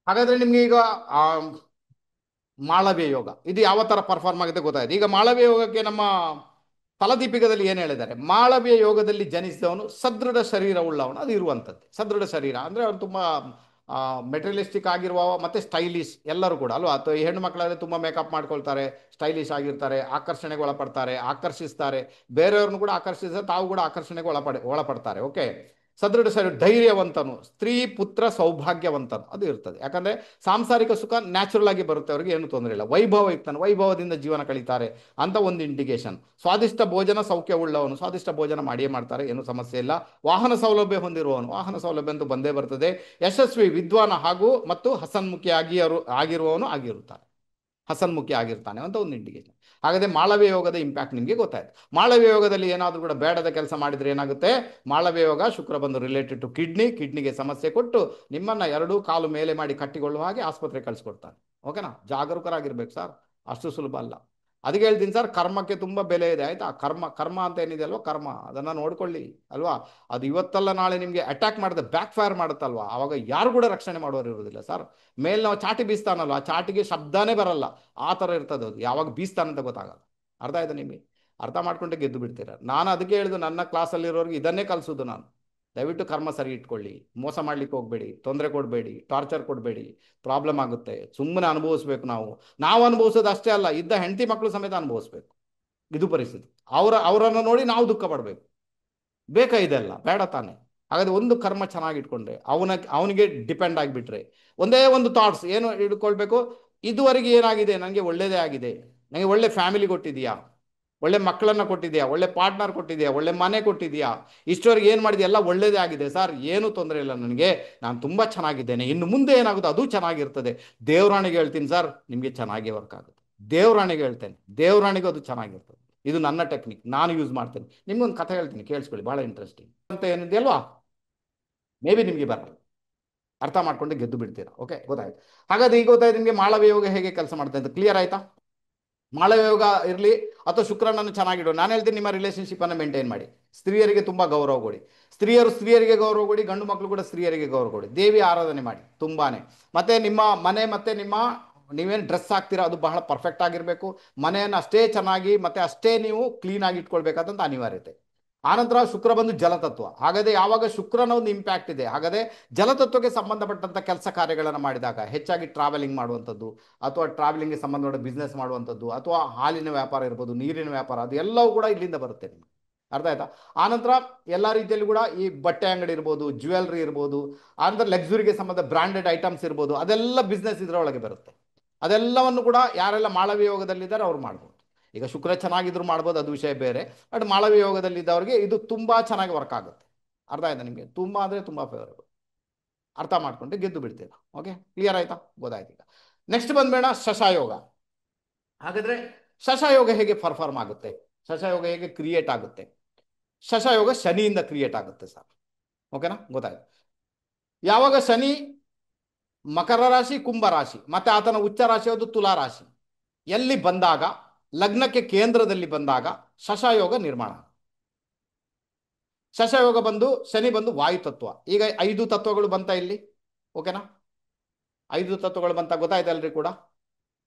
Speaker 1: ಹಾಗಾದ್ರೆ ನಿಮ್ಗೆ ಈಗ ಆ ಮಾಳವ್ಯ ಯೋಗ ಇದು ಯಾವ ತರ ಪರ್ಫಾರ್ಮ್ ಆಗುತ್ತೆ ಗೊತ್ತಾಯ್ತು. ಈಗ ಮಾಳವ್ಯ ಯೋಗಕ್ಕೆ ನಮ್ಮ ಫಲದೀಪಿಕದಲ್ಲಿ ಏನು ಹೇಳಿದ್ದಾರೆ? ಮಾಳವ್ಯ ಯೋಗದಲ್ಲಿ ಜನಿಸಿದವನು ಸದೃಢ ಶರೀರವುಳ್ಳವನು, ಅದು ಇರುವಂಥದ್ದು. ಸದೃಢ ಶರೀರ ಅಂದರೆ ಅವನು ತುಂಬ ಮೆಟೀರಿಯಲಿಸ್ಟಿಕ್ ಆಗಿರುವ ಮತ್ತು ಸ್ಟೈಲಿಶ್ ಎಲ್ಲರೂ ಕೂಡ, ಅಲ್ವಾ? ಅಥವಾ ಈ ಹೆಣ್ಣು ಮಕ್ಕಳಲ್ಲಿ ತುಂಬ ಮೇಕಪ್ ಮಾಡ್ಕೊಳ್ತಾರೆ, ಸ್ಟೈಲಿಶ್ ಆಗಿರ್ತಾರೆ, ಆಕರ್ಷಣೆಗೆ ಒಳಪಡ್ತಾರೆ, ಆಕರ್ಷಿಸ್ತಾರೆ, ಬೇರೆಯವ್ರನ್ನು ಕೂಡ ಆಕರ್ಷಿಸಿದ್ರೆ ತಾವು ಕೂಡ ಆಕರ್ಷಣೆಗೆ ಒಳಪಡ್ತಾರೆ. ಓಕೆ? ಸದೃಢ ಶರೀರ, ಧೈರ್ಯವಂತನು, ಸ್ತ್ರೀ ಪುತ್ರ ಸೌಭಾಗ್ಯವಂತನು, ಅದು ಇರ್ತದೆ. ಯಾಕಂದರೆ ಸಾಂಸಾರಿಕ ಸುಖ ನ್ಯಾಚುರಲ್ ಆಗಿ ಬರುತ್ತೆ, ಅವರಿಗೆ ಏನು ತೊಂದರೆ ಇಲ್ಲ. ವೈಭವ ಇರ್ತಾನೆ, ವೈಭವದಿಂದ ಜೀವನ ಕಳೀತಾರೆ ಅಂತ ಒಂದು ಇಂಡಿಕೇಶನ್. ಸ್ವಾದಿಷ್ಟ ಭೋಜನ ಸೌಖ್ಯವುಳ್ಳವನು, ಸ್ವಾದಿಷ್ಟ ಭೋಜನ ಮಾಡಿಯೇ ಮಾಡ್ತಾರೆ, ಏನು ಸಮಸ್ಯೆ ಇಲ್ಲ. ವಾಹನ ಸೌಲಭ್ಯ ಹೊಂದಿರುವವನು, ವಾಹನ ಸೌಲಭ್ಯ ಅಂತೂ ಬಂದೇ ಬರ್ತದೆ. ಯಶಸ್ವಿ ವಿದ್ವಾನ ಹಾಗೂ ಮತ್ತು ಹಸನ್ಮುಖಿ ಆಗಿರುವವನು ಆಗಿರುತ್ತಾರೆ, ಹಸನ್ಮುಖಿ ಆಗಿರ್ತಾನೆ ಅಂತ ಒಂದು ಇಂಡಿಕೇಶನ್. ಹಾಗಾದರೆ ಮಾಳವ್ಯ ಯೋಗದ ಇಂಪ್ಯಾಕ್ಟ್ ನಿಮಗೆ ಗೊತ್ತಾಯ್ತು. ಮಾಳವ್ಯ ಯೋಗದಲ್ಲಿ ಏನಾದರೂ ಕೂಡ ಬೇಡದ ಕೆಲಸ ಮಾಡಿದರೆ ಏನಾಗುತ್ತೆ? ಮಾಳವ್ಯ ಯೋಗ ಶುಕ್ರ ಬಂದು ರಿಲೇಟೆಡ್ ಟು ಕಿಡ್ನಿಗೆ ಸಮಸ್ಯೆ ಕೊಟ್ಟು ನಿಮ್ಮನ್ನು ಎರಡೂ ಕಾಲು ಮೇಲೆ ಮಾಡಿ ಕಟ್ಟಿಕೊಳ್ಳುವ ಹಾಗೆ ಆಸ್ಪತ್ರೆಗೆ ಕಳಿಸ್ಕೊಡ್ತಾನೆ. ಓಕೆನಾ? ಜಾಗರೂಕರಾಗಿರ್ಬೇಕು ಸರ್, ಅಷ್ಟು ಸುಲಭ ಅಲ್ಲ. ಅದಕ್ಕೆ ಹೇಳ್ತೀನಿ ಸರ್, ಕರ್ಮಕ್ಕೆ ತುಂಬ ಬೆಲೆ ಇದೆ. ಆಯ್ತಾ? ಕರ್ಮ ಅಂತ ಏನಿದೆ ಅಲ್ವಾ, ಕರ್ಮ ಅದನ್ನು ನೋಡ್ಕೊಳ್ಳಿ, ಅಲ್ವಾ? ಅದು ಇವತ್ತಲ್ಲ ನಾಳೆ ನಿಮಗೆ ಅಟ್ಯಾಕ್ ಮಾಡಿದ್ರೆ ಬ್ಯಾಕ್ ಫೈರ್ ಮಾಡುತ್ತಲ್ವಾ, ಆವಾಗ ಯಾರು ಕೂಡ ರಕ್ಷಣೆ ಮಾಡೋರು ಇರೋದಿಲ್ಲ ಸರ್. ಮೇಲೆ ನಾವು ಚಾಟಿ ಬೀಸ್ತಾನಲ್ವ, ಆ ಚಾಟಿಗೆ ಶಬ್ದನೇ ಬರಲ್ಲ, ಆ ಥರ ಇರ್ತದೆ ಅದು. ಯಾವಾಗ ಬೀಸ್ತಾನಂತ ಗೊತ್ತಾಗಲ್ಲ. ಅರ್ಥ ಆಯ್ತಾ ನಿಮಗೆ? ಅರ್ಥ ಮಾಡ್ಕೊಂಡೆ ಗೆದ್ದು ಬಿಡ್ತೀರ. ನಾನು ಅದಕ್ಕೆ ಹೇಳಿದ್ದು ನನ್ನ ಕ್ಲಾಸಲ್ಲಿರೋರಿಗೆ ಇದನ್ನೇ ಕಲಿಸೋದು ನಾನು. ದಯವಿಟ್ಟು ಕರ್ಮ ಸರಿ ಇಟ್ಕೊಳ್ಳಿ, ಮೋಸ ಮಾಡ್ಲಿಕ್ಕೆ ಹೋಗಬೇಡಿ, ತೊಂದರೆ ಕೊಡಬೇಡಿ, ಟಾರ್ಚರ್ ಕೊಡಬೇಡಿ, ಪ್ರಾಬ್ಲಮ್ ಆಗುತ್ತೆ. ಸುಮ್ಮನೆ ಅನುಭವಿಸ್ಬೇಕು ನಾವು. ನಾವು ಅನುಭವಿಸೋದು ಅಷ್ಟೇ ಅಲ್ಲ, ಇದ್ದ ಹೆಂಡತಿ ಮಕ್ಕಳು ಸಮೇತ ಅನುಭವಿಸ್ಬೇಕು. ಇದು ಪರಿಸ್ಥಿತಿ. ಅವರನ್ನು ನೋಡಿ ನಾವು ದುಃಖ ಪಡಬೇಕು. ಬೇಕಾ ಇದೆಲ್ಲ? ಬೇಡ ತಾನೆ. ಹಾಗಾದ್ರೆ ಒಂದು ಕರ್ಮ ಚೆನ್ನಾಗಿ ಇಟ್ಕೊಂಡ್ರೆ ಅವನಿಗೆ ಡಿಪೆಂಡ್ ಆಗಿಬಿಟ್ರೆ ಒಂದೇ ಒಂದು ಥಾಟ್ಸ್ ಏನು ಇಟ್ಕೊಳ್ಬೇಕು, ಇದುವರೆಗೆ ಏನಾಗಿದೆ, ನನಗೆ ಒಳ್ಳೇದೇ ಆಗಿದೆ, ನನಗೆ ಒಳ್ಳೆ ಫ್ಯಾಮಿಲಿ ಕೊಟ್ಟಿದೆಯಾ, ಒಳ್ಳೆ ಮಕ್ಕಳನ್ನು ಕೊಟ್ಟಿದೆಯಾ, ಒಳ್ಳೆ ಪಾರ್ಟ್ನರ್ ಕೊಟ್ಟಿದೆಯಾ, ಒಳ್ಳೆ ಮನೆ ಕೊಟ್ಟಿದೆಯಾ, ಇಷ್ಟವರೆಗೆ ಏನು ಮಾಡಿದೆ ಎಲ್ಲ ಒಳ್ಳೇದೇ ಆಗಿದೆ ಸರ್, ಏನು ತೊಂದರೆ ಇಲ್ಲ ನನಗೆ, ನಾನು ತುಂಬ ಚೆನ್ನಾಗಿದ್ದೇನೆ, ಇನ್ನು ಮುಂದೆ ಏನಾಗುತ್ತೋ ಅದು ಚೆನ್ನಾಗಿರ್ತದೆ. ದೇವರಾಣಿಗೆ ಹೇಳ್ತೀನಿ ಸರ್, ನಿಮಗೆ ಚೆನ್ನಾಗಿ ವರ್ಕ್ ಆಗುತ್ತೆ. ದೇವರಾಣಿಗೆ ಹೇಳ್ತೇನೆ, ದೇವರಾಣಿಗೂ ಅದು ಚೆನ್ನಾಗಿರ್ತದೆ. ಇದು ನನ್ನ ಟೆಕ್ನಿಕ್, ನಾನು ಯೂಸ್ ಮಾಡ್ತೇನೆ. ನಿಮ್ಗೊಂದು ಕಥೆ ಹೇಳ್ತೀನಿ, ಕೇಳಿಸ್ಕೊಳ್ಳಿ, ಭಾಳ ಇಂಟ್ರೆಸ್ಟಿಂಗ್ ಅಂತ ಏನಿದೆ ಅಲ್ವಾ, ಮೇ ಬಿ ನಿಮಗೆ ಬರಲ್ಲ. ಅರ್ಥ ಮಾಡ್ಕೊಂಡು ಗೆದ್ದು ಬಿಡ್ತೀರಾ. ಓಕೆ, ಗೊತ್ತಾಯ್ತು. ಹಾಗಾದ್ರೆ ಈಗ ಗೊತ್ತಾಯ್ತು ನಿಮಗೆ ಮಾಳವ್ಯ ಯೋಗ ಹೇಗೆ ಕೆಲಸ ಮಾಡುತ್ತೆ ಅಂತ. ಕ್ಲಿಯರ್ ಆಯ್ತಾ? ಮಾಳವ್ಯ ಯೋಗ ಇರಲಿ ಅಥವಾ ಶುಕ್ರನನ್ನು ಚೆನ್ನಾಗಿಡು, ನಾನು ಹೇಳ್ತೀನಿ ನಿಮ್ಮ ರಿಲೇಷನ್ಶಿಪ್ ಅನ್ನು ಮೇಂಟೈನ್ ಮಾಡಿ. ಸ್ತ್ರೀಯರಿಗೆ ತುಂಬ ಗೌರವ ಕೊಡಿ. ಸ್ತ್ರೀಯರು ಸ್ತ್ರೀಯರಿಗೆ ಗೌರವ ಕೊಡಿ, ಗಂಡು ಮಕ್ಕಳು ಕೂಡ ಸ್ತ್ರೀಯರಿಗೆ ಗೌರವ ಕೊಡಿ. ದೇವಿ ಆರಾಧನೆ ಮಾಡಿ ತುಂಬಾನೇ. ಮತ್ತೆ ನಿಮ್ಮ ಮನೆ ಮತ್ತೆ ನೀವೇನು ಡ್ರೆಸ್ ಹಾಕ್ತೀರಾ ಅದು ಬಹಳ ಪರ್ಫೆಕ್ಟ್ ಆಗಿರಬೇಕು. ಮನೆಯನ್ನು ಅಷ್ಟೇ ಚೆನ್ನಾಗಿ ಮತ್ತೆ ಅಷ್ಟೇ ನೀವು ಕ್ಲೀನ್ ಆಗಿ ಇಟ್ಕೊಳ್ಬೇಕಾದಂಥ ಅನಿವಾರ್ಯತೆ. ಆನಂತರ ಶುಕ್ರ ಬಂದು ಜಲತತ್ವ. ಹಾಗಾದರೆ ಯಾವಾಗ ಶುಕ್ರನ ಒಂದು ಇಂಪ್ಯಾಕ್ಟ್ ಇದೆ, ಹಾಗಾದರೆ ಜಲತತ್ವಕ್ಕೆ ಸಂಬಂಧಪಟ್ಟಂಥ ಕೆಲಸ ಕಾರ್ಯಗಳನ್ನು ಮಾಡಿದಾಗ ಹೆಚ್ಚಾಗಿ ಟ್ರಾವೆಲಿಂಗ್ ಮಾಡುವಂಥದ್ದು ಅಥವಾ ಟ್ರಾವೆಲಿಂಗ್ಗೆ ಸಂಬಂಧಪಟ್ಟ ಬಿಸ್ನೆಸ್ ಮಾಡುವಂಥದ್ದು ಅಥವಾ ಹಾಲಿನ ವ್ಯಾಪಾರ ಇರ್ಬೋದು, ನೀರಿನ ವ್ಯಾಪಾರ, ಅದು ಎಲ್ಲವೂ ಕೂಡ ಇಲ್ಲಿಂದ ಬರುತ್ತೆ ನಿಮಗೆ. ಅರ್ಥ ಆಯ್ತಾ? ಆನಂತರ ಎಲ್ಲ ರೀತಿಯಲ್ಲಿ ಕೂಡ ಈ ಬಟ್ಟೆ ಅಂಗಡಿ ಇರ್ಬೋದು, ಜ್ಯುವೆಲ್ರಿ ಇರ್ಬೋದು, ಆನಂತರ ಲಕ್ಸುರಿಗೆ ಸಂಬಂಧ ಬ್ರ್ಯಾಂಡೆಡ್ ಐಟಮ್ಸ್ ಇರ್ಬೋದು, ಅದೆಲ್ಲ ಬಿಸ್ನೆಸ್ ಇದರೊಳಗೆ ಬರುತ್ತೆ. ಅದೆಲ್ಲವನ್ನು ಕೂಡ ಯಾರೆಲ್ಲ ಮಾಳವ್ಯ ಯೋಗದಲ್ಲಿದ್ದಾರೆ ಅವ್ರು ಮಾಡ್ಬೋದು. ಈಗ ಶುಕ್ರ ಚೆನ್ನಾಗಿದ್ರು ಮಾಡ್ಬೋದು, ಅದು ವಿಷಯ ಬೇರೆ. ಬಟ್ ಮಾಳವ್ಯ ಯೋಗದಲ್ಲಿದ್ದವರಿಗೆ ಇದು ತುಂಬ ಚೆನ್ನಾಗಿ ವರ್ಕ್ ಆಗುತ್ತೆ. ಅರ್ಥ ಆಯ್ತಾ ನಿಮಗೆ? ತುಂಬ ಅಂದರೆ ತುಂಬ ಫೇವರೇಬಲ್. ಅರ್ಥ ಮಾಡ್ಕೊಂಡು ಗೆದ್ದು ಬಿಡ್ತೀರಾ. ಓಕೆ, ಕ್ಲಿಯರ್ ಆಯ್ತಾ? ಗೊತ್ತಾಯ್ತು. ಈಗ ನೆಕ್ಸ್ಟ್ ಬಂದ್ಬೇಡ ಶಶಾಯೋಗ. ಹಾಗಾದ್ರೆ ಶಶಾಯೋಗ ಹೇಗೆ ಪರ್ಫಾರ್ಮ್ ಆಗುತ್ತೆ, ಶಶಾಯೋಗ ಹೇಗೆ ಕ್ರಿಯೇಟ್ ಆಗುತ್ತೆ? ಶಶಾಯೋಗ ಶನಿಯಿಂದ ಕ್ರಿಯೇಟ್ ಆಗುತ್ತೆ ಸರ್. ಓಕೆನಾ? ಗೊತ್ತಾಯ್ತು. ಯಾವಾಗ ಶನಿ ಮಕರ ರಾಶಿ, ಕುಂಭ ರಾಶಿ ಮತ್ತೆ ಆತನ ಉಚ್ಚ ರಾಶಿ ಅದು ತುಲಾ ರಾಶಿ ಎಲ್ಲಿ ಬಂದಾಗ, ಲಗ್ನಕ್ಕೆ ಕೇಂದ್ರದಲ್ಲಿ ಬಂದಾಗ ಶಶಾಯೋಗ ನಿರ್ಮಾಣ. ಶಶಯೋಗ ಬಂದು ಶನಿ ಬಂದು ವಾಯು ತತ್ವ. ಈಗ 5 ತತ್ವಗಳು ಬಂತ ಇಲ್ಲಿ. ಓಕೆನಾ? 5 ತತ್ವಗಳು ಬಂತ, ಗೊತ್ತಾಯ್ತಲ್ರಿ ಕೂಡ.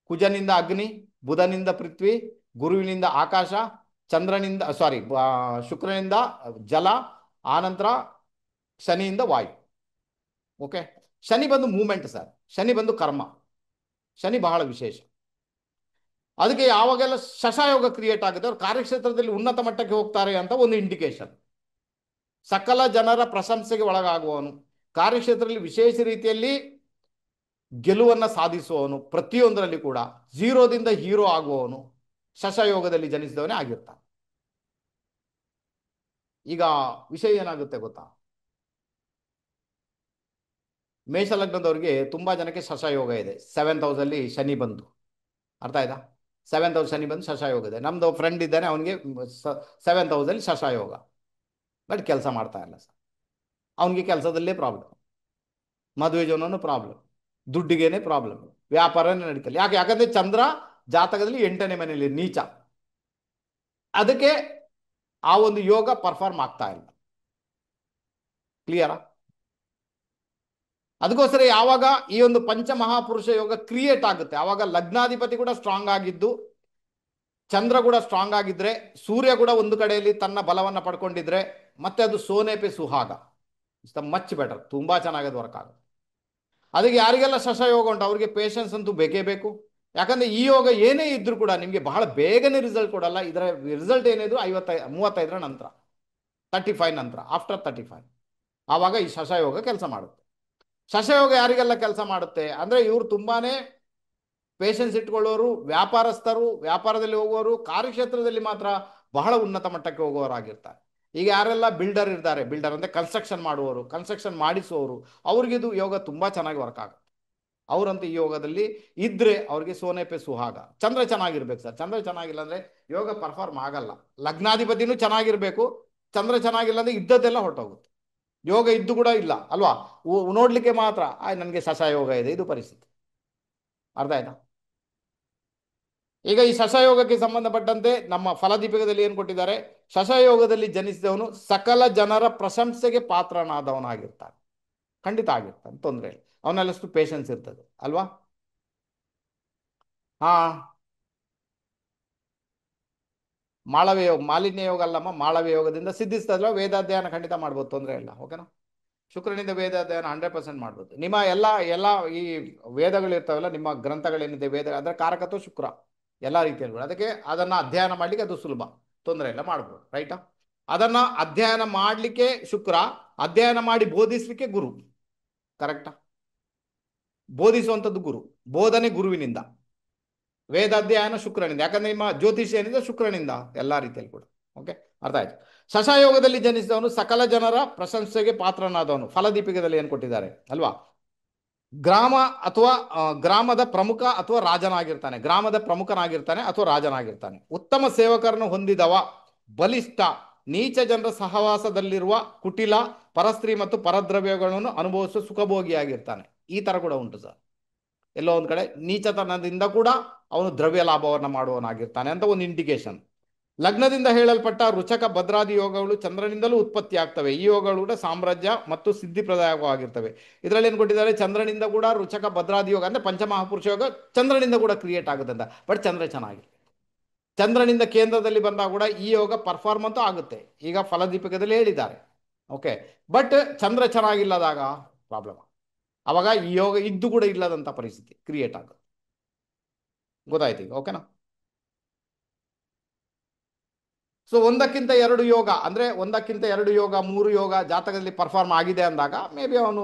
Speaker 1: ಕುಜನಿಂದ ಅಗ್ನಿ, ಬುಧನಿಂದ ಪೃಥ್ವಿ, ಗುರುವಿನಿಂದ ಆಕಾಶ, ಚಂದ್ರನಿಂದ ಶುಕ್ರನಿಂದ ಜಲ, ಆನಂತರ ಶನಿಯಿಂದ ವಾಯು. ಓಕೆ, ಶನಿ ಬಂದು ಮೂಮೆಂಟ್ ಸರ್, ಶನಿ ಬಂದು ಕರ್ಮ, ಶನಿ ಬಹಳ ವಿಶೇಷ. ಅದಕ್ಕೆ ಯಾವಾಗೆಲ್ಲ ಶಶಾಯೋಗ ಕ್ರಿಯೇಟ್ ಆಗುತ್ತೆ ಅವ್ರು ಕಾರ್ಯಕ್ಷೇತ್ರದಲ್ಲಿ ಉನ್ನತ ಮಟ್ಟಕ್ಕೆ ಹೋಗ್ತಾರೆ ಅಂತ ಒಂದು ಇಂಡಿಕೇಶನ್. ಸಕಲ ಜನರ ಪ್ರಶಂಸೆಗೆ ಒಳಗಾಗುವವನು, ಕಾರ್ಯಕ್ಷೇತ್ರದಲ್ಲಿ ವಿಶೇಷ ರೀತಿಯಲ್ಲಿ ಗೆಲುವನ್ನು ಸಾಧಿಸುವವನು, ಪ್ರತಿಯೊಂದರಲ್ಲಿ ಕೂಡ ಜೀರೋದಿಂದ ಹೀರೋ ಆಗುವವನು ಶಶಯೋಗದಲ್ಲಿ ಜನಿಸಿದವನೇ ಆಗಿರ್ತಾನೆ. ಈಗ ವಿಷಯ ಏನಾಗುತ್ತೆ ಗೊತ್ತಾ, ಮೇಷಲಗ್ನದವ್ರಿಗೆ ತುಂಬ ಜನಕ್ಕೆ ಶಶಯೋಗ ಇದೆ. 7th ಹೌಸಲ್ಲಿ ಶನಿ ಬಂದು, ಅರ್ಥ ಆಯ್ತಾ? 7th ಹೌಸ್ ಶನಿ ಬಂದು ಶಶಯೋಗ ಇದೆ. ನಮ್ಮದು ಫ್ರೆಂಡ್ ಇದ್ದಾನೆ, ಅವನಿಗೆ 7th ಹೌಸಲ್ಲಿ ಶಶಯೋಗ, ಬಟ್ ಕೆಲಸ ಮಾಡ್ತಾ ಇಲ್ಲ ಸರ್. ಅವನಿಗೆ ಕೆಲಸದಲ್ಲೇ ಪ್ರಾಬ್ಲಮ್, ಮದುವೆ ಜೀವನನೂ ಪ್ರಾಬ್ಲಮ್, ದುಡ್ಡಿಗೇನೆ ಪ್ರಾಬ್ಲಮ್, ವ್ಯಾಪಾರನೇ ನಡೀತಲ್ಲ. ಯಾಕಂದ್ರೆ ಚಂದ್ರ ಜಾತಕದಲ್ಲಿ 8ನೇ ಮನೆಯಲ್ಲಿ ನೀಚ. ಅದಕ್ಕೆ ಆ ಒಂದು ಯೋಗ ಪರ್ಫಾರ್ಮ್ ಆಗ್ತಾ ಇಲ್ಲ. ಕ್ಲಿಯರಾ? ಅದಕ್ಕೋಸ್ಕರ ಯಾವಾಗ ಈ ಒಂದು ಪಂಚಮಹಾಪುರುಷ ಯೋಗ ಕ್ರಿಯೇಟ್ ಆಗುತ್ತೆ, ಆವಾಗ ಲಗ್ನಾಧಿಪತಿ ಕೂಡ ಸ್ಟ್ರಾಂಗ್ ಆಗಿದ್ದು, ಚಂದ್ರ ಕೂಡ ಸ್ಟ್ರಾಂಗ್ ಆಗಿದ್ರೆ, ಸೂರ್ಯ ಕೂಡ ಒಂದು ಕಡೆಯಲ್ಲಿ ತನ್ನ ಬಲವನ್ನು ಪಡ್ಕೊಂಡಿದ್ರೆ, ಮತ್ತೆ ಅದು ಸೋನೆ ಪೆ ಸುಹಾಗ, ಇಟ್ಸ್ ದ ಮಚ್ ಬೆಟರ್, ತುಂಬಾ ಚೆನ್ನಾಗಿ ವರ್ಕ್ ಆಗುತ್ತೆ. ಅದಕ್ಕೆ ಯಾರಿಗೆಲ್ಲ ಶಶಯೋಗ ಉಂಟು ಅವ್ರಿಗೆ ಪೇಷನ್ಸ್ ಅಂತೂ ಬೇಕೇ ಬೇಕು. ಯಾಕಂದ್ರೆ ಈ ಯೋಗ ಏನೇ ಇದ್ರೂ ಕೂಡ ನಿಮಗೆ ಬಹಳ ಬೇಗನೆ ರಿಸಲ್ಟ್ ಕೊಡಲ್ಲ. ಇದರ ರಿಸಲ್ಟ್ ಏನಿದ್ರು 35 ನಂತರ, 35 ನಂತರ, ಆಫ್ಟರ್ 35 ಆವಾಗ ಈ ಶಶಯೋಗ ಕೆಲಸ ಮಾಡುತ್ತೆ. ಶಶಯೋಗ ಯಾರಿಗೆಲ್ಲ ಕೆಲಸ ಮಾಡುತ್ತೆ ಅಂದ್ರೆ, ಇವರು ತುಂಬಾನೇ ಪೇಷನ್ಸ್ ಇಟ್ಕೊಳ್ಳೋರು, ವ್ಯಾಪಾರಸ್ಥರು, ವ್ಯಾಪಾರದಲ್ಲಿ ಹೋಗುವವರು, ಕಾರ್ಯಕ್ಷೇತ್ರದಲ್ಲಿ ಮಾತ್ರ ಬಹಳ ಉನ್ನತ ಮಟ್ಟಕ್ಕೆ ಹೋಗುವವರಾಗಿರ್ತಾರೆ. ಈಗ ಯಾರೆಲ್ಲ ಬಿಲ್ಡರ್ ಇರ್ತಾರೆ, ಬಿಲ್ಡರ್ ಅಂದರೆ ಕನ್ಸ್ಟ್ರಕ್ಷನ್ ಮಾಡುವವರು, ಕನ್ಸ್ಟ್ರಕ್ಷನ್ ಮಾಡಿಸುವವರು, ಅವ್ರಿಗಿದು ಯೋಗ ತುಂಬ ಚೆನ್ನಾಗಿ ವರ್ಕ್ ಆಗುತ್ತೆ. ಅವರಂತೂ ಈ ಯೋಗದಲ್ಲಿ ಇದ್ರೆ ಅವ್ರಿಗೆ ಸೋನೆ ಪೆ ಸುಹಾಗ. ಚಂದ್ರ ಚೆನ್ನಾಗಿರ್ಬೇಕು ಸರ್, ಚಂದ್ರ ಚೆನ್ನಾಗಿಲ್ಲ ಅಂದರೆ ಯೋಗ ಪರ್ಫಾರ್ಮ್ ಆಗಲ್ಲ. ಲಗ್ನಾಧಿಪತಿನೂ ಚೆನ್ನಾಗಿರ್ಬೇಕು, ಚಂದ್ರ ಚೆನ್ನಾಗಿಲ್ಲ ಅಂದರೆ ಇದ್ದದ್ದೆಲ್ಲ ಹೊರಟೋಗುತ್ತೆ. ಯೋಗ ಇದ್ದು ಕೂಡ ಇಲ್ಲ ಅಲ್ವಾ, ನೋಡ್ಲಿಕ್ಕೆ ಮಾತ್ರ ನನಗೆ ಶಶಯೋಗ ಇದೆ, ಇದು ಪರಿಸ್ಥಿತಿ. ಅರ್ಥ ಆಯ್ತಾ? ಈಗ ಈ ಶಶಯೋಗಕ್ಕೆ ಸಂಬಂಧಪಟ್ಟಂತೆ ನಮ್ಮ ಫಲದೀಪಿಕದಲ್ಲಿ ಏನು ಕೊಟ್ಟಿದ್ದಾರೆ, ಶಶಯೋಗದಲ್ಲಿ ಜನಿಸಿದವನು ಸಕಲ ಜನರ ಪ್ರಶಂಸೆಗೆ ಪಾತ್ರನಾದವನಾಗಿರ್ತಾನೆ. ಖಂಡಿತ ಆಗಿರ್ತಾನೆ, ತೊಂದರೆ ಇಲ್ಲ. ಅವನಲ್ಲಷ್ಟು ಪೇಷನ್ಸ್ ಇರ್ತದೆ ಅಲ್ವಾ? ಹಾ, ಮಾಳವ್ಯ ಯೋಗ, ಮಾಲಿನ್ಯ ಯೋಗ ಅಲ್ಲಮ್ಮ, ಮಾಳವ್ಯ ಯೋಗದಿಂದ ಸಿದ್ಧಿಸ್ತದಲ್ಲ, ವೇದಾಧ್ಯಯನ ಖಂಡಿತ ಮಾಡ್ಬೋದು, ತೊಂದರೆ ಇಲ್ಲ. ಓಕೆನಾ? ಶುಕ್ರನಿಂದ ವೇದಾಧ್ಯಯನ 100% ಮಾಡ್ಬೋದು. ನಿಮ್ಮ ಎಲ್ಲ ಈ ವೇದಗಳು ಇರ್ತಾವಲ್ಲ, ನಿಮ್ಮ ಗ್ರಂಥಗಳೇನಿದೆ ವೇದ, ಅದರ ಕಾರಕತ್ವ ಶುಕ್ರ ಎಲ್ಲ ರೀತಿಯಲ್ಲೂ. ಅದಕ್ಕೆ ಅದನ್ನು ಅಧ್ಯಯನ ಮಾಡಲಿಕ್ಕೆ ಅದು ಸುಲಭ, ತೊಂದರೆ ಇಲ್ಲ, ಮಾಡ್ಬೋದು. ರೈಟಾ? ಅದನ್ನು ಅಧ್ಯಯನ ಮಾಡಲಿಕ್ಕೆ ಶುಕ್ರ, ಅಧ್ಯಯನ ಮಾಡಿ ಬೋಧಿಸಲಿಕ್ಕೆ ಗುರು. ಕರೆಕ್ಟಾ? ಬೋಧಿಸುವಂಥದ್ದು ಗುರು, ಬೋಧನೆ ಗುರುವಿನಿಂದ, ವೇದಾಧ್ಯಯನ ಶುಕ್ರನಿಂದ. ಯಾಕಂದ್ರೆ ನಿಮ್ಮ ಜ್ಯೋತಿಷ್ಯ ಏನಿದೆ ಶುಕ್ರನಿಂದ ಎಲ್ಲ ರೀತಿಯಲ್ಲಿ ಕೂಡ. ಓಕೆ, ಅರ್ಥ ಆಯ್ತು. ಶಶಯೋಗದಲ್ಲಿ ಜನಿಸಿದವನು ಸಕಲ ಜನರ ಪ್ರಶಂಸೆಗೆ ಪಾತ್ರನಾದವನು. ಫಲದೀಪಿಕದಲ್ಲಿ ಏನು ಕೊಟ್ಟಿದ್ದಾರೆ ಅಲ್ವಾ? ಗ್ರಾಮ ಅಥವಾ ಗ್ರಾಮದ ಪ್ರಮುಖ ಅಥವಾ ರಾಜನಾಗಿರ್ತಾನೆ, ಗ್ರಾಮದ ಪ್ರಮುಖನಾಗಿರ್ತಾನೆ ಅಥವಾ ರಾಜನಾಗಿರ್ತಾನೆ. ಉತ್ತಮ ಸೇವಕರನ್ನು ಹೊಂದಿದವ, ಬಲಿಷ್ಠ, ನೀಚ ಜನರ ಸಹವಾಸದಲ್ಲಿರುವ, ಕುಟಿಲ, ಪರಸ್ತ್ರೀ ಮತ್ತು ಪರದ್ರವ್ಯಗಳನ್ನು ಅನುಭವಿಸುವ ಸುಖಭೋಗಿಯಾಗಿರ್ತಾನೆ. ಈ ತರ ಕೂಡ ಉಂಟು ಸರ್. ಎಲ್ಲೋ ಒಂದು ಕಡೆ ನೀಚತನದಿಂದ ಕೂಡ ಅವನು ದ್ರವ್ಯ ಲಾಭವನ್ನು ಮಾಡುವವನಾಗಿರ್ತಾನೆ ಅಂತ ಒಂದು ಇಂಡಿಕೇಶನ್. ಲಗ್ನದಿಂದ ಹೇಳಲ್ಪಟ್ಟ ರುಚಕ ಭದ್ರಾದಿ ಯೋಗಗಳು ಚಂದ್ರನಿಂದಲೂ ಉತ್ಪತ್ತಿ ಆಗ್ತವೆ. ಈ ಯೋಗಗಳು ಕೂಡ ಸಾಮ್ರಾಜ್ಯ ಮತ್ತು ಸಿದ್ಧಿಪ್ರದಾಯಕವಾಗಿರ್ತವೆ. ಇದರಲ್ಲಿ ಏನು ಕೊಟ್ಟಿದ್ದಾರೆ? ಚಂದ್ರನಿಂದ ಕೂಡ ರುಚಕ ಭದ್ರಾದಿ ಯೋಗ ಅಂದರೆ ಪಂಚಮಹಾಪುರುಷ ಯೋಗ ಚಂದ್ರನಿಂದ ಕೂಡ ಕ್ರಿಯೇಟ್ ಆಗುತ್ತೆ ಅಂತ. ಬಟ್ ಚಂದ್ರ ಚೆನ್ನಾಗಿ, ಚಂದ್ರನಿಂದ ಕೇಂದ್ರದಲ್ಲಿ ಬಂದಾಗ ಕೂಡ ಈ ಯೋಗ ಪರ್ಫಾರ್ಮ್ ಅಂತೂ ಆಗುತ್ತೆ. ಈಗ ಫಲದೀಪಿಕದಲ್ಲಿ ಹೇಳಿದ್ದಾರೆ. ಓಕೆ, ಬಟ್ ಚಂದ್ರ ಚೆನ್ನಾಗಿಲ್ಲದಾಗ ಪ್ರಾಬ್ಲಮ್. ಅವಾಗ ಈ ಯೋಗ ಇದ್ದು ಕೂಡ ಇಲ್ಲದಂಥ ಪರಿಸ್ಥಿತಿ ಕ್ರಿಯೇಟ್ ಆಗುತ್ತೆ. ಗೊತ್ತಾಯ್ತು ಈಗ? ಓಕೆನಾ? ಸೊ ಒಂದಕ್ಕಿಂತ ಎರಡು ಯೋಗ ಅಂದರೆ ಒಂದಕ್ಕಿಂತ ಎರಡು ಯೋಗ, ಮೂರು ಯೋಗ ಜಾತಕದಲ್ಲಿ ಪರ್ಫಾರ್ಮ್ ಆಗಿದೆ ಅಂದಾಗ ಮೇ ಬಿ ಅವನು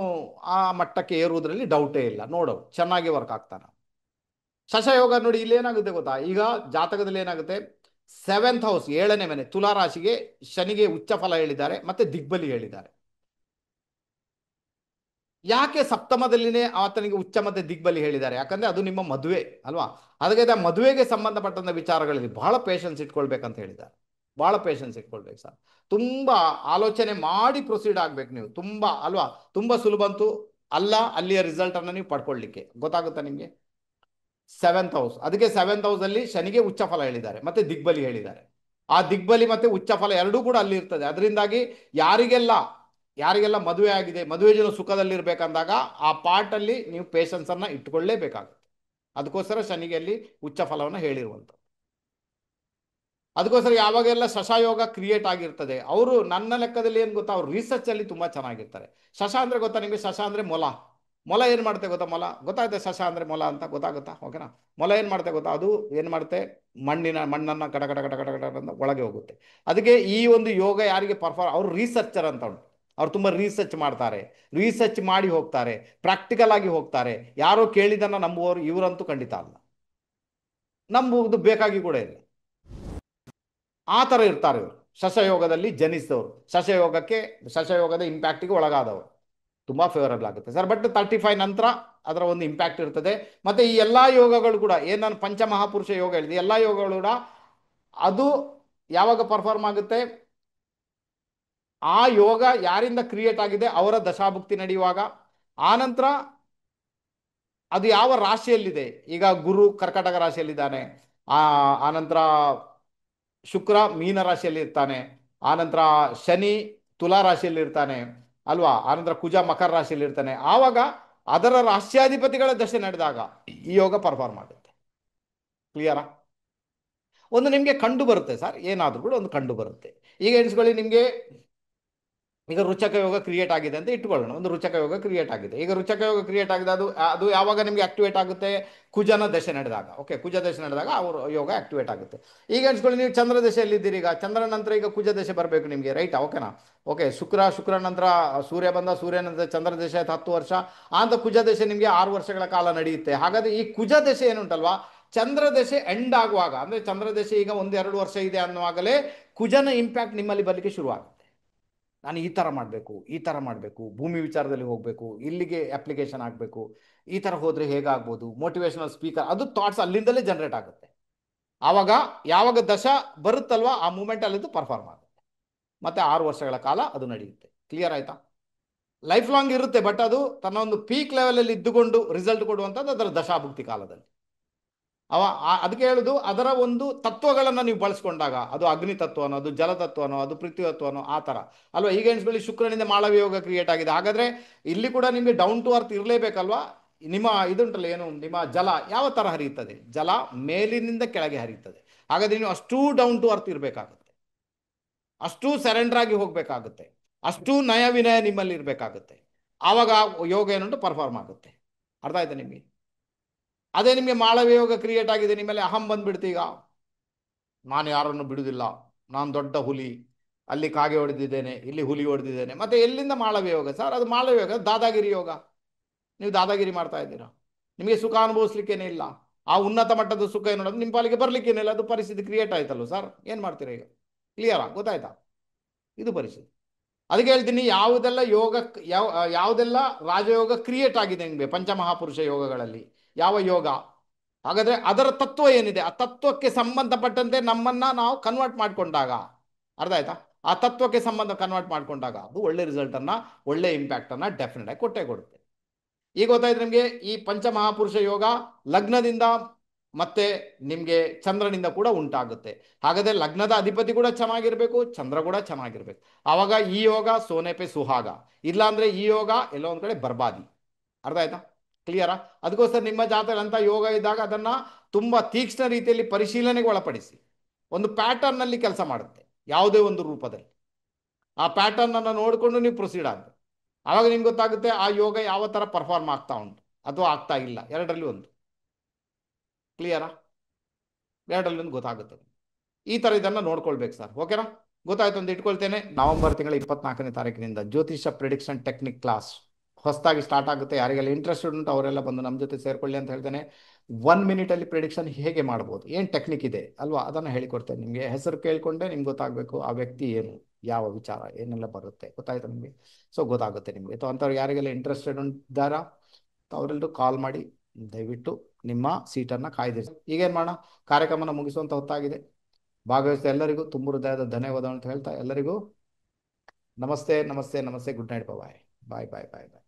Speaker 1: ಆ ಮಟ್ಟಕ್ಕೆ ಏರುವುದರಲ್ಲಿ ಡೌಟೇ ಇಲ್ಲ. ನೋಡು, ಚೆನ್ನಾಗಿ ವರ್ಕ್ ಆಗ್ತಾನೆ. ಶಶಯೋಗ ನೋಡಿ, ಇಲ್ಲಿ ಏನಾಗುತ್ತೆ ಗೊತ್ತಾ? ಈಗ ಜಾತಕದಲ್ಲಿ ಏನಾಗುತ್ತೆ, 7th ಹೌಸ್, 7ನೇ ಮನೆ, ತುಲಾ ರಾಶಿಗೆ ಶನಿಗೆ ಉಚ್ಚ ಫಲ ಹೇಳಿದ್ದಾರೆ ಮತ್ತೆ ದಿಗ್ಬಲಿ ಹೇಳಿದ್ದಾರೆ. ಯಾಕೆ ಸಪ್ತಮದಲ್ಲಿನೇ ಆತನಿಗೆ ಉಚ್ಚ ಮತ್ತೆ ದಿಗ್ಬಲಿ ಹೇಳಿದ್ದಾರೆ? ಯಾಕಂದ್ರೆ ಅದು ನಿಮ್ಮ ಮದುವೆ ಅಲ್ವಾ? ಅದಕ್ಕೆ ಮದುವೆಗೆ ಸಂಬಂಧಪಟ್ಟಂತ ವಿಚಾರಗಳಲ್ಲಿ ಬಹಳ ಪೇಷನ್ಸ್ ಇಟ್ಕೊಳ್ಬೇಕಂತ ಹೇಳಿದ್ದಾರೆ. ಬಹಳ ಪೇಷನ್ಸ್ ಇಟ್ಕೊಳ್ಬೇಕು ಸರ್. ತುಂಬಾ ಆಲೋಚನೆ ಮಾಡಿ ಪ್ರೊಸೀಡ್ ಆಗ್ಬೇಕು ನೀವು. ತುಂಬಾ ಅಲ್ವಾ? ತುಂಬಾ ಸುಲಭ ಅಂತೂ ಅಲ್ಲ ಅಲ್ಲಿಯ ರಿಸಲ್ಟ್ ಅನ್ನು ನೀವು ಪಡ್ಕೊಳ್ಳಿಕ್ಕೆ. ಗೊತ್ತಾಗುತ್ತಾ ನಿಮಗೆ? 7th ಹೌಸ್, ಅದಕ್ಕೆ 7th ಹೌಸ್ ಅಲ್ಲಿ ಶನಿಗೆ ಉಚ್ಚ ಫಲ ಹೇಳಿದ್ದಾರೆ ಮತ್ತೆ ದಿಗ್ಬಲಿ ಹೇಳಿದ್ದಾರೆ. ಆ ದಿಗ್ಬಲಿ ಮತ್ತೆ ಉಚ್ಚ ಫಲ ಎರಡೂ ಕೂಡ ಅಲ್ಲಿ ಇರ್ತದೆ. ಅದರಿಂದಾಗಿ ಯಾರಿಗೆಲ್ಲ ಯಾರಿಗೆಲ್ಲ ಮದುವೆ ಆಗಿದೆ, ಮದುವೆ ಜನ ಸುಖದಲ್ಲಿರ್ಬೇಕಂದಾಗ ಆ ಪಾರ್ಟಲ್ಲಿ ನೀವು ಪೇಷನ್ಸ್ ಅನ್ನ ಇಟ್ಕೊಳ್ಳೇಬೇಕಾಗುತ್ತೆ. ಅದಕ್ಕೋಸ್ಕರ ಶನಿಗೆ ಅಲ್ಲಿ ಉಚ್ಚ ಫಲವನ್ನು ಹೇಳಿರುವಂಥದ್ದು. ಅದಕ್ಕೋಸ್ಕರ ಯಾವಾಗೆಲ್ಲ ಶಶಯೋಗ ಕ್ರಿಯೇಟ್ ಆಗಿರ್ತದೆ, ಅವರು ನನ್ನ ಲೆಕ್ಕದಲ್ಲಿ ಏನು ಗೊತ್ತಾ, ಅವ್ರು ರಿಸರ್ಚ್ ಅಲ್ಲಿ ತುಂಬಾ ಚೆನ್ನಾಗಿರ್ತಾರೆ. ಶಶ ಅಂದ್ರೆ ಗೊತ್ತಾ ನಿಮಗೆ? ಶಶ ಅಂದ್ರೆ ಮೊಲ. ಮೊಲ ಏನು ಮಾಡುತ್ತೆ ಗೊತ್ತಾ? ಮೊಲ ಗೊತ್ತಾಗುತ್ತೆ, ಶಶ ಅಂದ್ರೆ ಮೊಲ ಅಂತ ಗೊತ್ತಾಗುತ್ತಾ? ಓಕೆನಾ? ಮೊಲ ಏನು ಮಾಡುತ್ತೆ ಗೊತ್ತಾ? ಅದು ಏನು ಮಾಡುತ್ತೆ, ಮಣ್ಣನ್ನು ಕಟ ಕಟ ಕಟ ಕಟ ಕಟ ಅಂತ ಒಳಗೆ ಹೋಗುತ್ತೆ. ಅದಕ್ಕೆ ಈ ಒಂದು ಯೋಗ ಯಾರಿಗೆ ಪರ್ಫಾರ್ಮ್, ಅವರು ರಿಸರ್ಚರ್ ಅಂತ ಉಂಟು. ಅವ್ರು ತುಂಬ ರಿಸರ್ಚ್ ಮಾಡ್ತಾರೆ, ರಿಸರ್ಚ್ ಮಾಡಿ ಹೋಗ್ತಾರೆ, ಪ್ರಾಕ್ಟಿಕಲ್ ಆಗಿ ಹೋಗ್ತಾರೆ. ಯಾರೋ ಕೇಳಿದನ್ನ ನಂಬುವವರು ಇವರಂತೂ ಖಂಡಿತ ಅಲ್ಲ, ನಂಬುವುದು ಬೇಕಾಗಿ ಕೂಡ ಇಲ್ಲ. ಆ ಥರ ಇರ್ತಾರೆ ಇವರು, ಶಶಯೋಗದಲ್ಲಿ ಜನಿಸಿದವರು, ಶಶಯೋಗದ ಇಂಪ್ಯಾಕ್ಟಿಗೆ ಒಳಗಾದವರು. ತುಂಬ ಫೇವರಬಲ್ ಆಗುತ್ತೆ ಸರ್. ಬಟ್ 35 ನಂತರ ಅದರ ಒಂದು ಇಂಪ್ಯಾಕ್ಟ್ ಇರ್ತದೆ. ಮತ್ತು ಈ ಎಲ್ಲ ಯೋಗಗಳು ಕೂಡ ಏನು ನಾನು ಪಂಚಮಹಾಪುರುಷ ಯೋಗ ಹೇಳಿದೆ, ಎಲ್ಲ ಯೋಗಗಳು ಕೂಡ ಅದು ಯಾವಾಗ ಪರ್ಫಾರ್ಮ್ ಆಗುತ್ತೆ, ಆ ಯೋಗ ಯಾರಿಂದ ಕ್ರಿಯೇಟ್ ಆಗಿದೆ ಅವರ ದಶಾಭುಕ್ತಿ ನಡೆಯುವಾಗ. ಆನಂತರ ಅದು ಯಾವ ರಾಶಿಯಲ್ಲಿದೆ, ಈಗ ಗುರು ಕರ್ಕಟಕ ರಾಶಿಯಲ್ಲಿದ್ದಾನೆ, ಆನಂತರ ಶುಕ್ರ ಮೀನ ರಾಶಿಯಲ್ಲಿ ಇರ್ತಾನೆ, ಆನಂತರ ಶನಿ ತುಲಾ ರಾಶಿಯಲ್ಲಿ ಇರ್ತಾನೆ ಅಲ್ವಾ, ಆನಂತರ ಕುಜ ಮಕರ ರಾಶಿಯಲ್ಲಿ ಇರ್ತಾನೆ. ಆವಾಗ ಅದರ ರಾಶ್ಯಾಧಿಪತಿಗಳ ದಶೆ ನಡೆದಾಗ ಈ ಯೋಗ ಪರ್ಫಾರ್ಮ್ ಆಗುತ್ತೆ. ಕ್ಲಿಯರಾ? ಒಂದು ನಿಮಗೆ ಕಂಡು ಬರುತ್ತೆ ಸರ್, ಏನಾದರೂ ಕೂಡ ಒಂದು ಕಂಡು ಬರುತ್ತೆ. ಈಗ ಎಣಿಸ್ಕೊಳ್ಳಿ, ನಿಮಗೆ ಈಗ ರುಚಕ ಯೋಗ ಕ್ರಿಯೇಟ್ ಆಗಿದೆ ಅಂತ ಇಟ್ಕೊಳ್ಳೋಣ. ಒಂದು ರುಚಕ ಯೋಗ ಕ್ರಿಯೇಟ್ ಆಗಿದೆ. ಈಗ ರುಚಕ ಯೋಗ ಕ್ರಿಯೇಟ್ ಆಗಿದೆ, ಅದು ಅದು ಯಾವಾಗ ನಿಮಗೆ ಆಕ್ಟಿವೇಟ್ ಆಗುತ್ತೆ? ಕುಜನ ದಶೆ ನಡೆದಾಗ. ಓಕೆ, ಕುಜ ದಶೆ ನಡೆದಾಗ ಅವರು ಯೋಗ ಆಕ್ಟಿವೇಟ್ ಆಗುತ್ತೆ. ಈಗ ಅನ್ಸ್ಕೊಳ್ಳಿ, ನೀವು ಚಂದ್ರ ದಶೆಯಲ್ಲಿದ್ದೀರಿ. ಈಗ ಚಂದ್ರ ನಂತರ ಈಗ ಕುಜ ದಶೆ ಬರಬೇಕು ನಿಮಗೆ, ರೈಟ್? ಓಕೆನಾ? ಓಕೆ, ಶುಕ್ರ ನಂತರ ಸೂರ್ಯ ಬಂದ, ಸೂರ್ಯ ನಂತರ ಚಂದ್ರ ದಶೆ ಆಯ್ತು 10 ವರ್ಷ. ಅಂತ ಕುಜ ದಶೆ ನಿಮಗೆ 6 ವರ್ಷಗಳ ಕಾಲ ನಡೆಯುತ್ತೆ. ಹಾಗಾದ್ರೆ ಈ ಕುಜ ದಶೆ ಏನುಂಟಲ್ವಾ, ಚಂದ್ರ ದಶೆ ಎಂಡ್ ಆಗುವಾಗ, ಅಂದ್ರೆ ಚಂದ್ರ ದಶೆ ಈಗ 1-2 ವರ್ಷ ಇದೆ ಅನ್ನುವಾಗಲೇ ಕುಜನ ಇಂಪ್ಯಾಕ್ಟ್ ನಿಮ್ಮಲ್ಲಿ ಬರಲಿಕ್ಕೆ ಶುರುವಾಗುತ್ತೆ. ನಾನು ಈ ಥರ ಮಾಡಬೇಕು, ಈ ಥರ ಮಾಡಬೇಕು, ಭೂಮಿ ವಿಚಾರದಲ್ಲಿ ಹೋಗಬೇಕು, ಇಲ್ಲಿಗೆ ಅಪ್ಲಿಕೇಶನ್ ಆಗಬೇಕು, ಈ ಥರ ಹೋದರೆ ಹೇಗಾಗ್ಬೋದು, ಮೋಟಿವೇಶನಲ್ ಸ್ಪೀಕರ್, ಅದು ಥಾಟ್ಸ್ ಅಲ್ಲಿಂದಲೇ ಜನರೇಟ್ ಆಗುತ್ತೆ. ಆವಾಗ ಯಾವಾಗ ದಶ ಬರುತ್ತಲ್ವ ಆ ಮೂಮೆಂಟ್ ಅಲ್ಲಿದ್ದು ಪರ್ಫಾರ್ಮ್ ಆಗುತ್ತೆ. ಮತ್ತೆ 6 ವರ್ಷಗಳ ಕಾಲ ಅದು ನಡೆಯುತ್ತೆ. ಕ್ಲಿಯರ್ ಆಯ್ತಾ? ಲೈಫ್ ಲಾಂಗ್ ಇರುತ್ತೆ, ಬಟ್ ಅದು ತನ್ನ ಒಂದು ಪೀಕ್ ಲೆವೆಲಲ್ಲಿ ಇದ್ದುಕೊಂಡು ರಿಸಲ್ಟ್ ಕೊಡುವಂಥದ್ದು ಅದರ ದಶಾಭುಕ್ತಿ ಕಾಲದಲ್ಲಿ. ಅದಕ್ಕೆ ಹೇಳುದು, ಅದರ ಒಂದು ತತ್ವಗಳನ್ನು ನೀವು ಬಳಸ್ಕೊಂಡಾಗ, ಅದು ಅಗ್ನಿ ತತ್ವನೋ, ಅದು ಜಲ ತತ್ವನೋ, ಅದು ಪೃಥ್ವಿ ತತ್ವನೋ, ಆ ಥರ ಅಲ್ವಾ. ಈಗ ಎಣಿಸ್ಕೊಳ್ಳಿ, ಶುಕ್ರನಿಂದ ಮಾಳವ್ಯ ಯೋಗ ಕ್ರಿಯೇಟ್ ಆಗಿದೆ. ಹಾಗಾದ್ರೆ ಇಲ್ಲಿ ಕೂಡ ನಿಮಗೆ ಡೌನ್ ಟು ಅರ್ತ್ ಇರಲೇಬೇಕಲ್ವಾ. ನಿಮ್ಮ ಇದುಂಟಲ್ಲ ಏನು, ನಿಮ್ಮ ಜಲ ಯಾವ ಥರ ಹರಿಯುತ್ತದೆ? ಜಲ ಮೇಲಿನಿಂದ ಕೆಳಗೆ ಹರಿಯುತ್ತದೆ. ಹಾಗಾದ್ರೆ ನೀವು ಅಷ್ಟೂ ಡೌನ್ ಟು ಅರ್ತ್ ಇರಬೇಕಾಗುತ್ತೆ, ಅಷ್ಟೂ ಸರೆಂಡರ್ ಆಗಿ ಹೋಗಬೇಕಾಗುತ್ತೆ, ಅಷ್ಟೂ ನಯ ವಿನಯ ನಿಮ್ಮಲ್ಲಿ ಇರಬೇಕಾಗುತ್ತೆ. ಆವಾಗ ಯೋಗ ಏನುಂಟು ಪರ್ಫಾರ್ಮ್ ಆಗುತ್ತೆ. ಅರ್ಥ ಆಯ್ತಾ ನಿಮಗೆ? ಅದೇ ನಿಮಗೆ ಮಾಳವ್ಯ ಯೋಗ ಕ್ರಿಯೇಟ್ ಆಗಿದೆ, ನಿಮ್ಮಲ್ಲಿ ಅಹಂ ಬಂದ್ಬಿಡ್ತು. ಈಗ ನಾನು ಯಾರನ್ನು ಬಿಡುವುದಿಲ್ಲ, ನಾನು ದೊಡ್ಡ ಹುಲಿ, ಅಲ್ಲಿ ಕಾಗೆ ಹೊಡೆದಿದ್ದೇನೆ, ಇಲ್ಲಿ ಹುಲಿ ಹೊಡೆದಿದ್ದೇನೆ, ಮತ್ತೆ ಎಲ್ಲಿಂದ ಮಾಳವ್ಯ ಯೋಗ ಸರ್? ಅದು ಮಾಳವ್ಯ ಯೋಗ ದಾದಾಗಿರಿ ಯೋಗ. ನೀವು ದಾದಾಗಿರಿ ಮಾಡ್ತಾ ಇದ್ದೀರಾ. ನಿಮಗೆ ಸುಖ ಅನುಭವಿಸ್ಲಿಕ್ಕೇನೇ ಇಲ್ಲ. ಆ ಉನ್ನತ ಮಟ್ಟದ ಸುಖ ಏನೋದು ನಿಮ್ಮ ಪಾಲಿಗೆ ಬರ್ಲಿಕ್ಕೇನಿಲ್ಲ. ಅದು ಪರಿಸ್ಥಿತಿ ಕ್ರಿಯೇಟ್ ಆಯ್ತಲ್ಲ ಸರ್, ಏನು ಮಾಡ್ತೀರಾ ಈಗ? ಕ್ಲಿಯರಾ? ಗೊತ್ತಾಯ್ತಾ? ಇದು ಪರಿಸ್ಥಿತಿ. ಅದಕ್ಕೆ ಹೇಳ್ತೀನಿ, ಯಾವುದೆಲ್ಲ ಯೋಗ, ಯಾವುದೆಲ್ಲ ರಾಜಯೋಗ ಕ್ರಿಯೇಟ್ ಆಗಿದೆ ನಿಮಗೆ ಪಂಚಮಹಾಪುರುಷ ಯೋಗಗಳಲ್ಲಿ, ಯಾವ ಯೋಗ, ಹಾಗಾದ್ರೆ ಅದರ ತತ್ವ ಏನಿದೆ, ಆ ತತ್ವಕ್ಕೆ ಸಂಬಂಧಪಟ್ಟಂತೆ ನಮ್ಮನ್ನ ನಾವು ಕನ್ವರ್ಟ್ ಮಾಡಿಕೊಂಡಾಗ, ಅರ್ಥ ಆಯ್ತಾ? ಆ ತತ್ವಕ್ಕೆ ಸಂಬಂಧ ಕನ್ವರ್ಟ್ ಮಾಡಿಕೊಂಡಾಗ ಅದು ಒಳ್ಳೆ ರಿಸಲ್ಟ್ ಅನ್ನ, ಒಳ್ಳೆ ಇಂಪ್ಯಾಕ್ಟ್ ಅನ್ನ ಡೆಫಿನೆಟ್ ಆಗಿ ಕೊಟ್ಟೇ ಕೊಡುತ್ತೆ. ಈಗ ಗೊತ್ತಾಯ್ತು ನಿಮಗೆ, ಈ ಪಂಚಮಹಾಪುರುಷ ಯೋಗ ಲಗ್ನದಿಂದ ಮತ್ತೆ ನಿಮಗೆ ಚಂದ್ರನಿಂದ ಕೂಡ ಉಂಟಾಗುತ್ತೆ. ಹಾಗಾದ್ರೆ ಲಗ್ನದ ಅಧಿಪತಿ ಕೂಡ ಚೆನ್ನಾಗಿರ್ಬೇಕು, ಚಂದ್ರ ಕೂಡ ಚೆನ್ನಾಗಿರ್ಬೇಕು. ಆವಾಗ ಈ ಯೋಗ ಸೋನೆ ಪೆ ಸುಹಾಗ, ಇಲ್ಲಾಂದ್ರೆ ಈ ಯೋಗ ಎಲ್ಲೋ ಒಂದ್ ಕಡೆ ಬರ್ಬಾದಿ. ಅರ್ಥ ಆಯ್ತಾ? ಕ್ಲಿಯರಾ? ಅದಕ್ಕೋಸ್ಕರ ನಿಮ್ಮ ಜಾತಕ ಅಂತ ಯೋಗ ಇದ್ದಾಗ ಅದನ್ನ ತುಂಬಾ ತೀಕ್ಷ್ಣ ರೀತಿಯಲ್ಲಿ ಪರಿಶೀಲನೆಗೆ ಒಳಪಡಿಸಿ. ಒಂದು ಪ್ಯಾಟರ್ನ್ ನಲ್ಲಿ ಕೆಲಸ ಮಾಡುತ್ತೆ, ಯಾವುದೇ ಒಂದು ರೂಪದಲ್ಲಿ. ಆ ಪ್ಯಾಟರ್ನ್ ಅನ್ನು ನೋಡಿಕೊಂಡು ನೀವು ಪ್ರೊಸೀಡ್ ಆಗಬೇಕು. ಆವಾಗ ನಿಮ್ಗೆ ಗೊತ್ತಾಗುತ್ತೆ ಆ ಯೋಗ ಯಾವ ತರ ಪರ್ಫಾರ್ಮ್ ಆಗ್ತಾ ಉಂಟು ಅಥವಾ ಆಗ್ತಾ ಇಲ್ಲ. ಎರಡರಲ್ಲಿ ಒಂದು. ಕ್ಲಿಯರಾ? ಎರಡರಲ್ಲಿ ಒಂದು ಗೊತ್ತಾಗುತ್ತೆ. ಈ ತರ ಇದನ್ನ ನೋಡ್ಕೊಳ್ಬೇಕು ಸರ್. ಓಕೆನಾ? ಗೊತ್ತಾಯ್ತು ಅಂತ ಇಟ್ಕೊಳ್ತೇನೆ. ನವೆಂಬರ್ ತಿಂಗಳ 24ನೇ ತಾರೀಕಿನಿಂದ ಜ್ಯೋತಿಷ ಪ್ರಿಡಿಕ್ಷನ್ ಟೆಕ್ನಿಕ್ ಕ್ಲಾಸ್ ಹೊಸದಾಗಿ ಸ್ಟಾರ್ಟ್ ಆಗುತ್ತೆ. ಯಾರಿಗೆಲ್ಲ ಇಂಟ್ರೆಸ್ಟೆಡ್ ಉಂಟು ಅವರೆಲ್ಲ ಬಂದು ನಮ್ಮ ಜೊತೆ ಸೇರ್ಕೊಳ್ಳಿ ಅಂತ ಹೇಳ್ತೇನೆ. 1 ಮಿನಿಟ್ ಅಲ್ಲಿ ಪ್ರಿಡಿಕ್ಷನ್ ಹೇಗೆ ಮಾಡ್ಬೋದು, ಏನು ಟೆಕ್ನಿಕ್ ಇದೆ ಅಲ್ವಾ, ಅದನ್ನು ಹೇಳಿಕೊಡ್ತೇನೆ ನಿಮಗೆ. ಹೆಸರು ಕೇಳ್ಕೊಂಡೆ ನಿಮ್ಗೆ ಗೊತ್ತಾಗಬೇಕು ಆ ವ್ಯಕ್ತಿ ಏನು, ಯಾವ ವಿಚಾರ ಏನೆಲ್ಲ ಬರುತ್ತೆ. ಗೊತ್ತಾಯ್ತು ನಿಮಗೆ? ಸೊ ಗೊತ್ತಾಗುತ್ತೆ ನಿಮಗೆ. ಅಂಥವ್ರು ಯಾರಿಗೆಲ್ಲ ಇಂಟ್ರೆಸ್ಟೆಡ್ ಇದ್ದಾರಾ ಅವರೆಲ್ಲರೂ ಕಾಲ್ ಮಾಡಿ ದಯವಿಟ್ಟು ನಿಮ್ಮ ಸೀಟನ್ನು ಕಾಯ್ದಿರಿಸಿ. ಈಗೇನು ಮಾಡೋಣ, ಕಾರ್ಯಕ್ರಮನ ಮುಗಿಸುವಂತ ಹೊತ್ತಾಗಿದೆ. ಭಾಗವಹಿಸಿದ ಎಲ್ಲರಿಗೂ ತುಂಬ ಹೃದಯದ ಧನ್ಯವಾದ ಅಂತ ಹೇಳ್ತಾ ಎಲ್ಲರಿಗೂ ನಮಸ್ತೆ ನಮಸ್ತೆ ನಮಸ್ತೆ. Good night. Bye bye bye bye ಬಾಯ್.